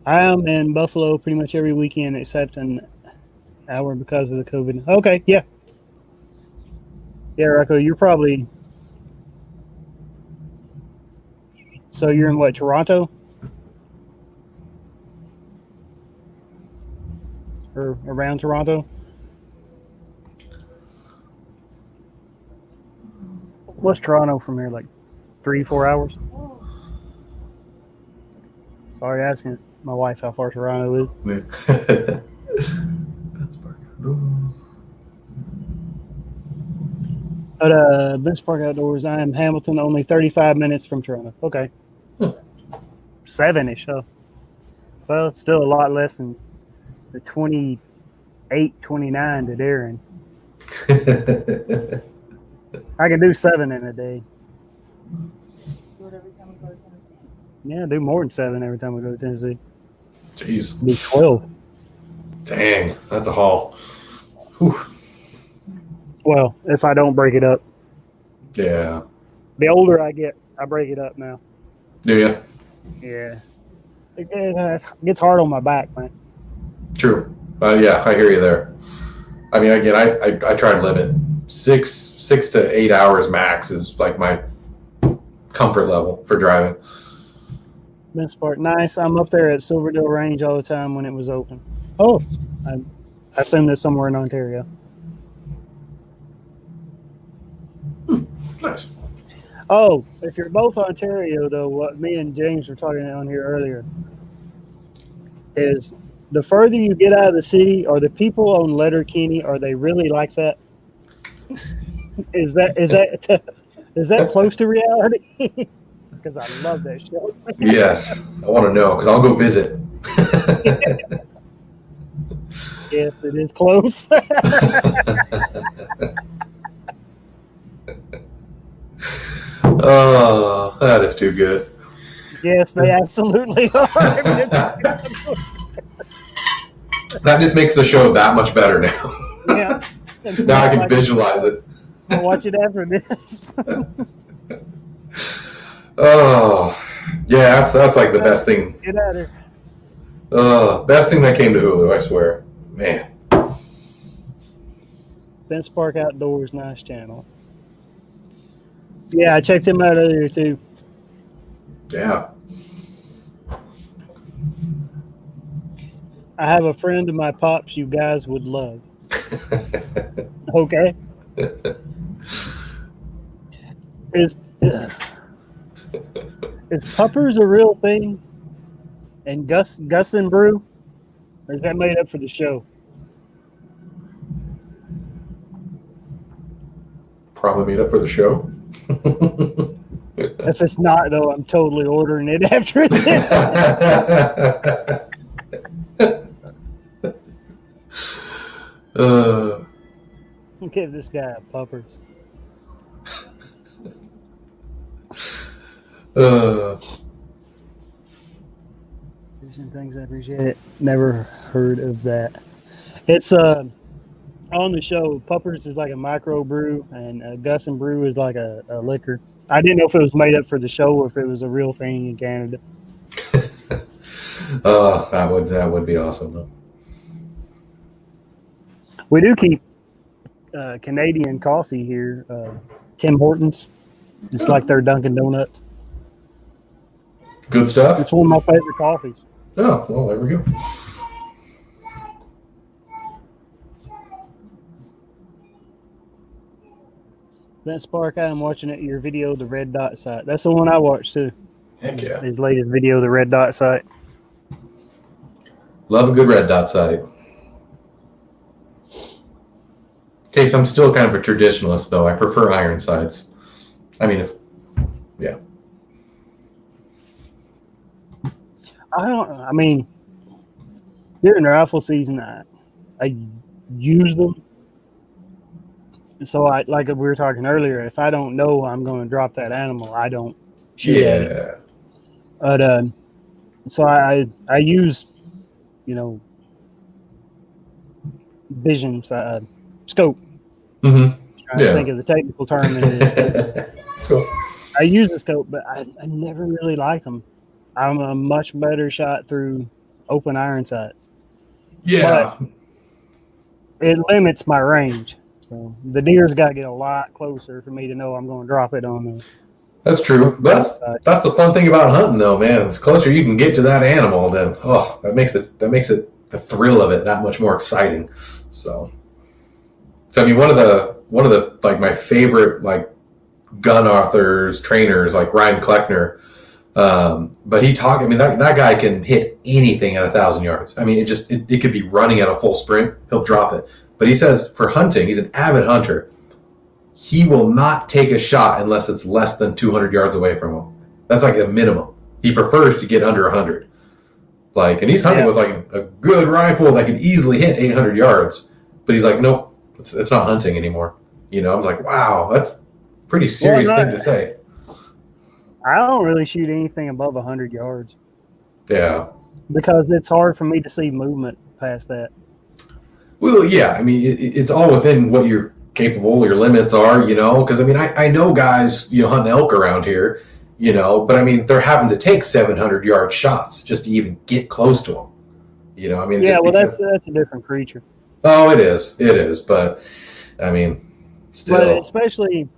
I am in Buffalo pretty much every weekend except an hour because of the COVID. Okay, yeah. Yeah, Rocco, you're probably. So you're in what, Toronto? Or around Toronto? What's Toronto from here, like 3-4 hours? Sorry, asking my wife how far Toronto is. But Vince Park Outdoors, I am Hamilton, only 35 minutes from Toronto. Okay. 7-ish, huh? Well, it's still a lot less than the 28, 29 to Darren. I can do 7 in a day. Do it every time we go to Tennessee. Yeah, I do more than 7 every time we go to Tennessee. Jeez. Do 12. Dang, that's a haul. Whew. Well, if I don't break it up. Yeah. The older I get, I break it up now. Do you? Yeah. It gets hard on my back, man. True. Yeah, I hear you there. I mean, again, I try to limit 6 to 8 hours max is like my comfort level for driving. This part, nice. I'm up there at Silverdale Range all the time when it was open. Oh, I assume that's somewhere in Ontario. Nice. Oh, if you're both Ontario, though, what me and James were talking on here earlier is the further you get out of the city, are the people on Letterkenny, are they really like that? Is that close to reality? Because I love that show. Yes, I want to know because I'll go visit. Yes, it is close. Oh, that is too good. Yes, they absolutely are. That just makes the show that much better now. Yeah. Now I can visualize it. I'll watch it after this. Oh, yeah, that's like the best thing. Get out of here. Best thing that came to Hulu, I swear. Man. Ben Spark Outdoors, nice channel. Yeah, I checked him out earlier too. Yeah. I have a friend of my pops you guys would love. Okay. Is puppers a real thing? And Gus and Brew? Or is that made up for the show? Probably made up for the show. If it's not, though, I'm totally ordering it after this. Give this guy a puppers. Things I appreciate. Never heard of that. It's on the show. Puppers is like a micro brew, and Gus and Brew is like a liquor. I didn't know if it was made up for the show or if it was a real thing in Canada. That would be awesome though. We do keep Canadian coffee here. Tim Hortons. It's like their Dunkin' Donuts. Good stuff. It's one of my favorite coffees. Oh, well, there we go. That Spark, I'm watching it. Your video, the Red Dot site. That's the one I watched too. Heck yeah. His latest video, the Red Dot site. Love a good red dot site. Okay, so I'm still kind of a traditionalist though. I prefer iron sights. I mean, yeah. I mean, during the rifle season, I use them. So like we were talking earlier, if I don't know I'm going to drop that animal, I don't shoot at it. But so I use, vision scope. Mm-hmm. Trying to think of the technical term in this. Cool. I use the scope, but I never really liked them. I'm a much better shot through open iron sights. Yeah. But it limits my range. So the deer's got to get a lot closer for me to know I'm going to drop it on the. That's true. That's the fun thing about hunting, though, man. The closer you can get to that animal, then that makes it the thrill of it that much more exciting. So I mean, one of the like my favorite like gun authors, trainers, like Ryan Kleckner. But I mean, that guy can hit anything at 1,000 yards. I mean, it could be running at a full sprint. He'll drop it. But he says for hunting, he's an avid hunter. He will not take a shot unless it's less than 200 yards away from him. That's like a minimum. He prefers to get under 100. And he's hunting with like a good rifle that could easily hit 800 yards. But he's like, nope, it's not hunting anymore. I'm like, wow, that's a pretty serious thing to say. I don't really shoot anything above 100 yards. Yeah. Because it's hard for me to see movement past that. Well, yeah. I mean, it's all within what you're capable, your limits are, because I mean, I know guys, hunting elk around here, but I mean, they're having to take 700-yard shots just to even get close to them. I mean, yeah, well, that's a different creature. Oh, it is. But I mean, still. But especially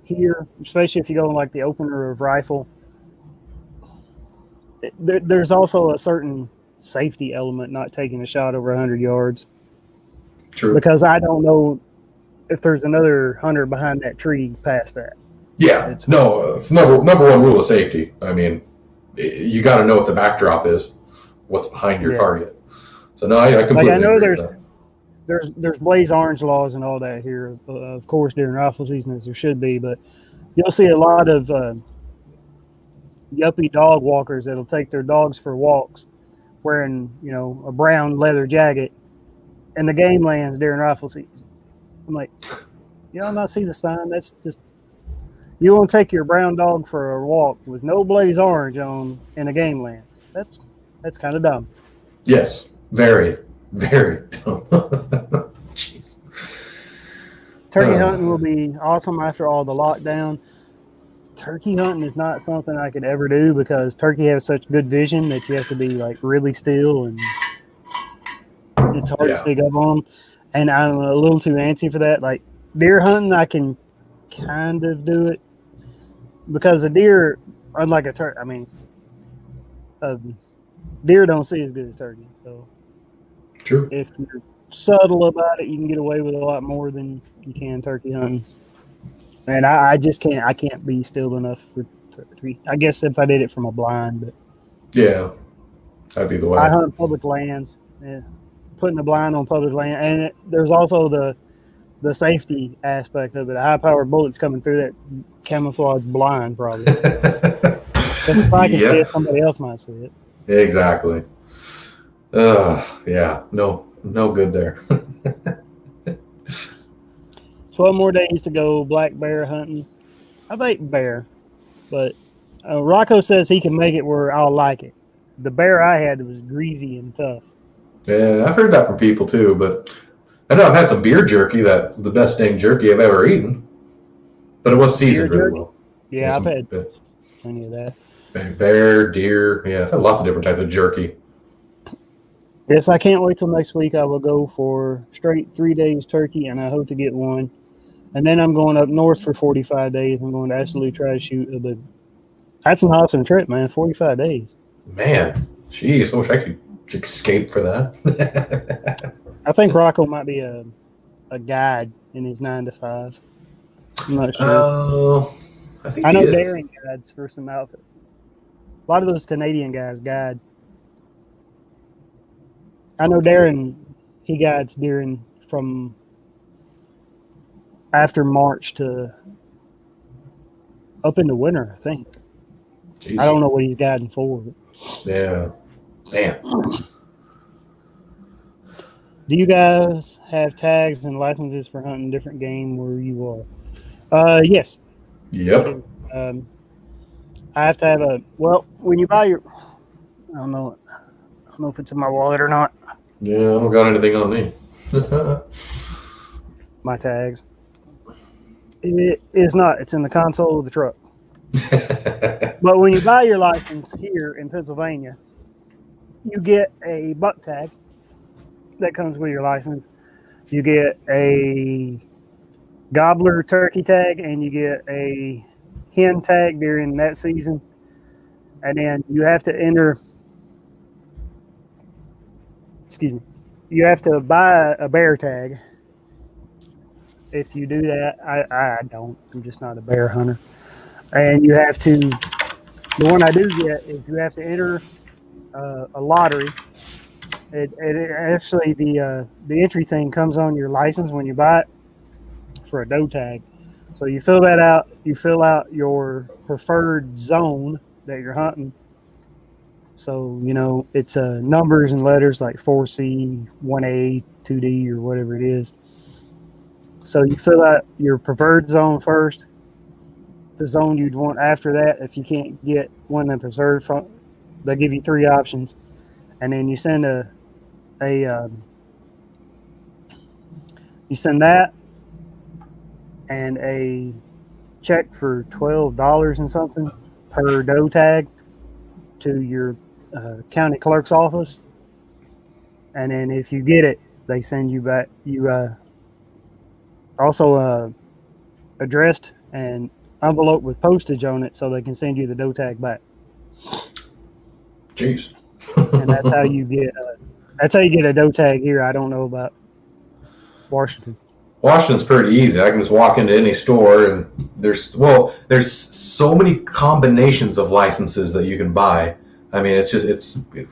here, especially if you go in like the opener of rifle, there's also a certain safety element not taking a shot over 100 yards. True. Because I don't know if there's another hunter behind that tree past that. Yeah. It's number one rule of safety. I mean, you got to know what the backdrop is. what's behind your Yeah. target. So no, I completely I know agree with that. there's blaze orange laws and all that here, of course, during rifle season, as there should be. But you'll see a lot of yuppie dog walkers that'll take their dogs for walks wearing, a brown leather jacket in the game lands during rifle season. I'm like, y'all not see the sign? That's just, you want to take your brown dog for a walk with no blaze orange on in the game lands. That's kind of dumb. Yes, very, very dumb. Jeez. Turkey hunting will be awesome after all the lockdown. Turkey hunting is not something I could ever do because turkey has such good vision that you have to be like really still, and it's hard to sneak up on them. And I'm a little too antsy for that. Like deer hunting, I can kind of do it because a deer, unlike a turkey, deer don't see as good as turkey. So True. if you're subtle about it, you can get away with a lot more than you can turkey hunting. And I just can't. I can't be still enough for turkey. I guess if I did it from a blind, but yeah, that'd be the way. I hunt public lands. Yeah, putting a blind on public land, and there's also the safety aspect of it. A high-powered bullet's coming through that camouflage blind, probably. If I can see it, somebody else might see it. Exactly. Yeah, no good there. 12 more days to go black bear hunting. I bait bear, but Rocco says he can make it where I'll like it. The bear I had was greasy and tough. Yeah, I've heard that from people too, but I know I've had some beer jerky, that the best dang jerky I've ever eaten, but it was seasoned really well. Yeah, I've had plenty of that. Bear, deer, yeah, I've had lots of different types of jerky. Yes, I can't wait till next week. I will go for straight 3 days turkey, and I hope to get one. And then I'm going up north for 45 days. I'm going to absolutely try to shoot a big. That's an awesome trip, man. 45 days. Man, geez, I wish I could escape for that. I think Rocco might be a guide in his 9 to 5. I'm not sure. I know Darren guides for some outfit. A lot of those Canadian guys guide. I know Darren, he guides during from after March to up in the winter, I think. Jeez. I don't know what he's guiding for. Yeah. Man. Do you guys have tags and licenses for hunting different game where you are? Yes. Yep. I have to have when you buy your, I don't know if it's in my wallet or not. Yeah, I don't got anything on me. My tags. It is not. It's in the console of the truck. But when you buy your license here in Pennsylvania, you get a buck tag that comes with your license. You get a gobbler turkey tag, and you get a hen tag during that season. And then you have to enter. Excuse me. You have to buy a bear tag. If you do that, I don't. I'm just not a bear hunter. And you have to. The one I do get is you have to enter a lottery. It actually the entry thing comes on your license when you buy it for a doe tag. So you fill that out. You fill out your preferred zone that you're hunting. So, it's numbers and letters like 4C, 1A, 2D, or whatever it is. So you fill out your preferred zone first, the zone you'd want after that. If you can't get one that's preserved from, they'll give you 3 options. And then you send you send that and a check for $12 and something per doe tag to your county clerk's office, and then if you get it, they send you back. You also addressed and envelope with postage on it, so they can send you the doe tag back. Jeez. And that's how you get. That's how you get a doe tag here. I don't know about Washington. Washington's pretty easy. I can just walk into any store, and there's so many combinations of licenses that you can buy I mean, it's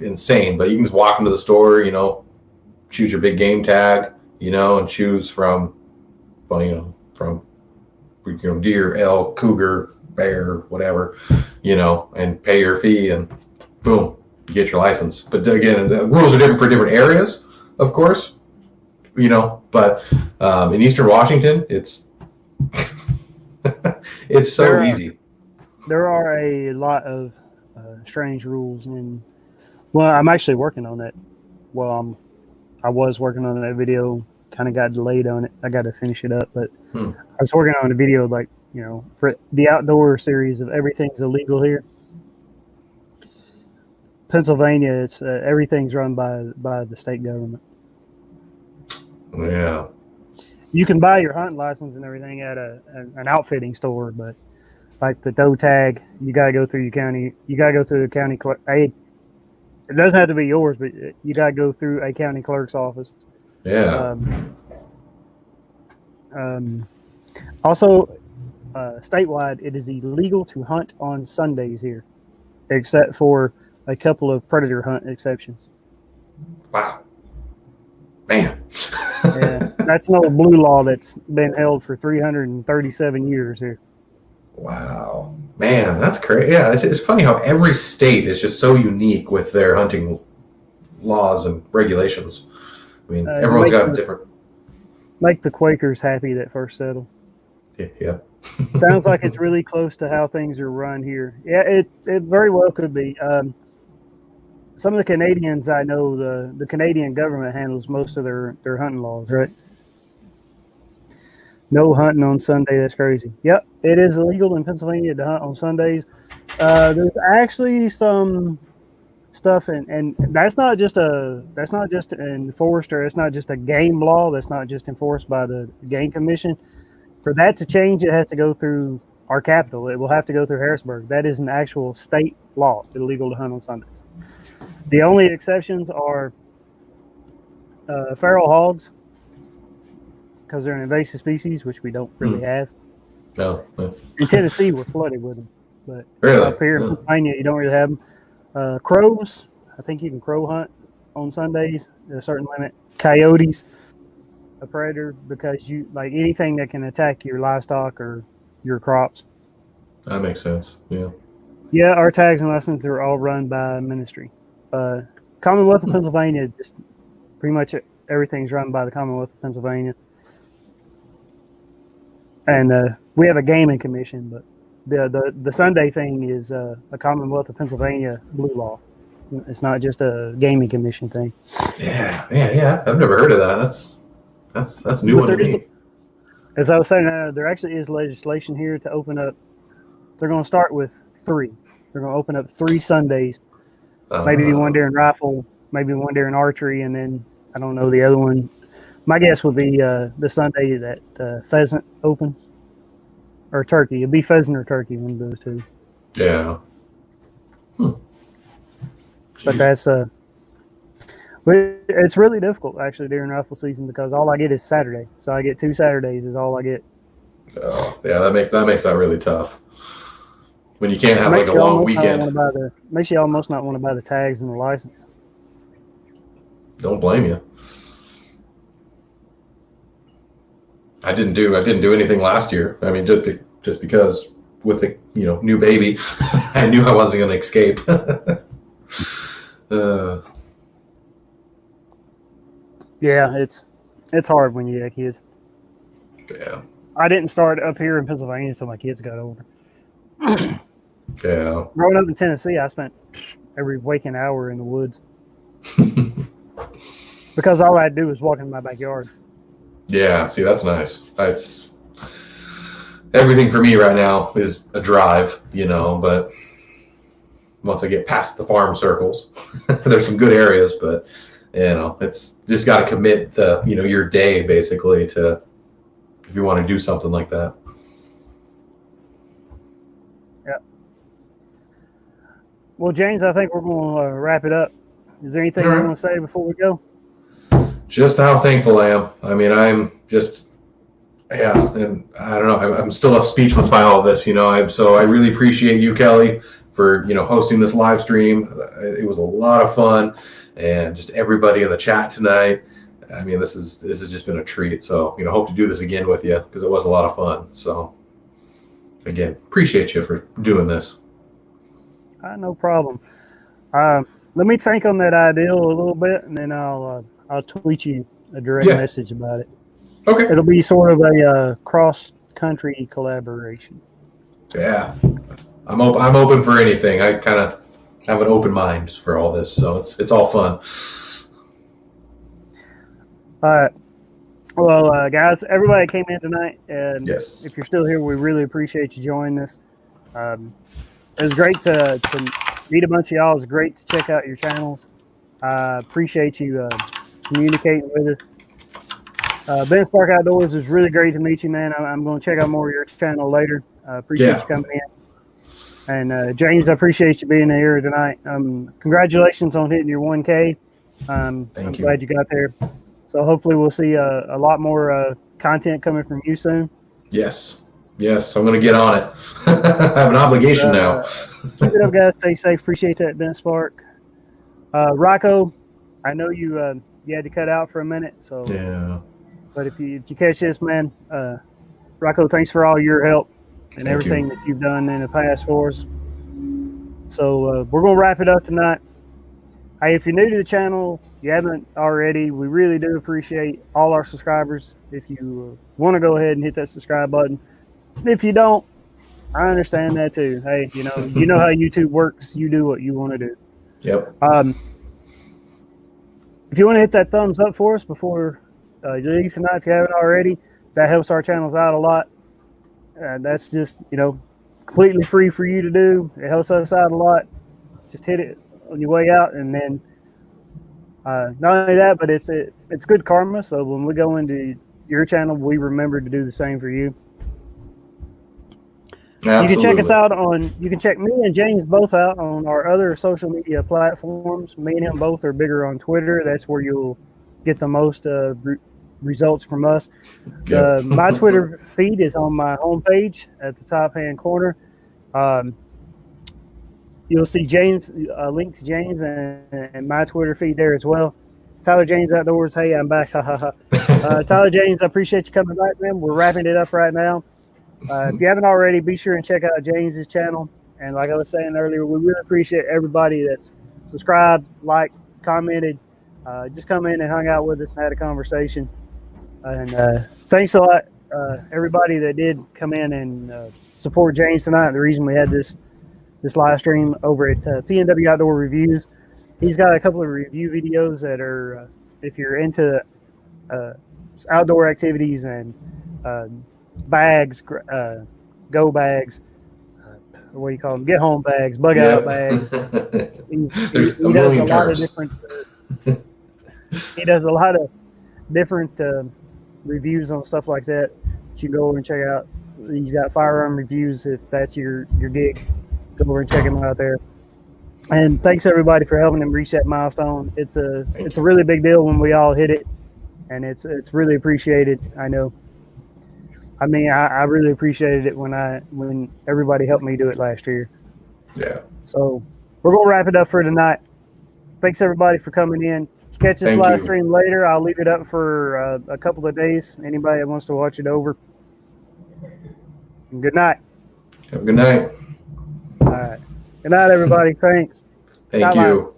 insane. But you can just walk into the store, choose your big game tag, and choose from, from deer, elk, cougar, bear, whatever, and pay your fee, and boom, you get your license. But again, the rules are different for different areas, of course, but in Eastern Washington, it's it's so easy. There are a lot of strange rules, and well, I'm actually working on that. Well, I was working on that video. Kind of got delayed on it. I got to finish it up, but I was working on a video for the outdoor series of everything's illegal here. Pennsylvania, it's everything's run by the state government. Yeah. You can buy your hunting license and everything at an outfitting store, but like the doe tag, you got to go through your county. You got to go through the county clerk. It doesn't have to be yours, but you got to go through a county clerk's office. Yeah. Also, statewide, it is illegal to hunt on Sundays here, except for a couple of predator hunt exceptions. Wow. Man. Yeah, that's an old blue law that's been held for 337 years here. Wow. Man, that's crazy. Yeah, it's funny how every state is just so unique with their hunting laws and regulations. I mean, everyone's got different. Make the Quakers happy that first settled. Yeah. Sounds like it's really close to how things are run here. Yeah, it very well could be. Some of the Canadians I know, the Canadian government handles most of their hunting laws, right? No hunting on Sunday. That's crazy. Yep, it is illegal in Pennsylvania to hunt on Sundays. There's actually some stuff, and that's not just enforced, or it's not just a game law. That's not just enforced by the Game Commission. For that to change, it has to go through our capital. It will have to go through Harrisburg. That is an actual state law. It's illegal to hunt on Sundays. The only exceptions are feral hogs, because they're an invasive species, which we don't really have. No. In Tennessee, we're flooded with them, but really? Up here in Pennsylvania, you don't really have them. Crows, I think you can crow hunt on Sundays at a certain limit. Coyotes, a predator, because you like anything that can attack your livestock or your crops. That makes sense. Yeah. Yeah, our tags and licenses are all run by ministry. Commonwealth of Pennsylvania, just pretty much everything's run by the Commonwealth of Pennsylvania. And we have a gaming commission, but the Sunday thing is a Commonwealth of Pennsylvania blue law. It's not just a gaming commission thing. Yeah. I've never heard of that. That's new one to me. As I was saying, there actually is legislation here to open up. They're going to start with 3. They're going to open up 3 Sundays. Maybe one during rifle, maybe one during archery, and then I don't know the other one. My guess would be the Sunday that pheasant opens, or turkey. It'd be pheasant or turkey, one of those two. Yeah. But that's it's really difficult actually during rifle season, because all I get is Saturday. So I get 2 Saturdays is all I get. Oh, yeah, that makes that really tough. When you can't have like a long weekend. Makes you almost not want to buy the tags and the license. Don't blame you. I didn't do anything last year. I mean, just because with the new baby, I knew I wasn't going to escape. Yeah, it's hard when you have kids. Yeah. I didn't start up here in Pennsylvania until my kids got older. Yeah. Growing up in Tennessee, I spent every waking hour in the woods because all I'd do was walk in my backyard. Yeah, see, that's nice. That's everything for me right now is a drive, but once I get past the farm circles, there's some good areas, but it's just got to commit your day basically to, if you want to do something like that. Yeah. Well, James, I think we're going to wrap it up. Is there anything you want to say before we go? Just how thankful I am. I mean, I'm just, and I don't know, I'm still speechless by all of this, so I really appreciate you, Kelly, for hosting this live stream. It was a lot of fun, and just everybody in the chat tonight. I mean, this has just been a treat. So hope to do this again with you because it was a lot of fun. So again, appreciate you for doing this. No problem. Let me think on that idea a little bit, and then I'll tweet you a direct message about it. Okay. It'll be sort of a cross-country collaboration. Yeah, I'm open for anything. I kind of have an open mind for all this, so it's all fun. All right. Well, guys, everybody came in tonight, and yes, if you're still here, we really appreciate you joining us. It was great to meet a bunch of y'all. It was great to check out your channels. Appreciate you communicating with us. Ben Spark Outdoors, is really great to meet you, man. I'm going to check out more of your channel later. Appreciate you coming in. And James, I appreciate you being here tonight. Congratulations on hitting your 1K. I'm glad you got there. So hopefully we'll see a lot more content coming from you soon. Yes, I'm going to get on it. I have an obligation now. Keep it up, guys. Stay safe. Appreciate that, Ben Spark. Rocco, I know you had to cut out for a minute. So yeah. But if you catch this, man, Rocco, thanks for all your help and everything that you've done in the past for us. So we're going to wrap it up tonight. Hey, if you're new to the channel, you haven't already, we really do appreciate all our subscribers. If you want to go ahead and hit that subscribe button. If you don't, I understand that too. Hey, you know how YouTube works. You do what you want to do. Yep. If you want to hit that thumbs up for us before you leave tonight, if you haven't already, that helps our channels out a lot. That's just, completely free for you to do. It helps us out a lot. Just hit it on your way out, and then not only that, but it's good karma. So when we go into your channel, we remember to do the same for you. Absolutely. You can check us out you can check me and James both out on our other social media platforms. Me and him both are bigger on Twitter. That's where you'll get the most results from us. My Twitter feed is on my homepage at the top hand corner. You'll see James, a link to James and my Twitter feed there as well. Tyler James Outdoors. Hey, I'm back. Tyler James, I appreciate you coming back, man. We're wrapping it up right now. If you haven't already, be sure and check out James's channel. And like I was saying earlier, we really appreciate everybody that's subscribed, liked, commented, just come in and hung out with us and had a conversation. And thanks a lot, everybody that did come in and support James tonight. The reason we had this live stream over at PNW Outdoor Reviews. He's got a couple of review videos that are, if you're into outdoor activities and bags, go bags, what do you call them? Get home bags, bug out bags. He does a lot of different. He does a lot of different reviews on stuff like that. You can go over and check out. He's got firearm reviews if that's your gig. Go over and check him out there. And thanks everybody for helping him reach that milestone. It's a really big deal when we all hit it, and it's really appreciated. I know. I mean, I really appreciated it when everybody helped me do it last year. Yeah. So we're gonna wrap it up for tonight. Thanks everybody for coming in. Catch this live stream later. I'll leave it up for a couple of days. Anybody that wants to watch it over. And good night. Have a good night. All right. Good night, everybody. Thanks. Thank you.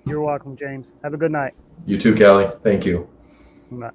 You're welcome, James. Have a good night. You too, Kelly. Thank you. Good night.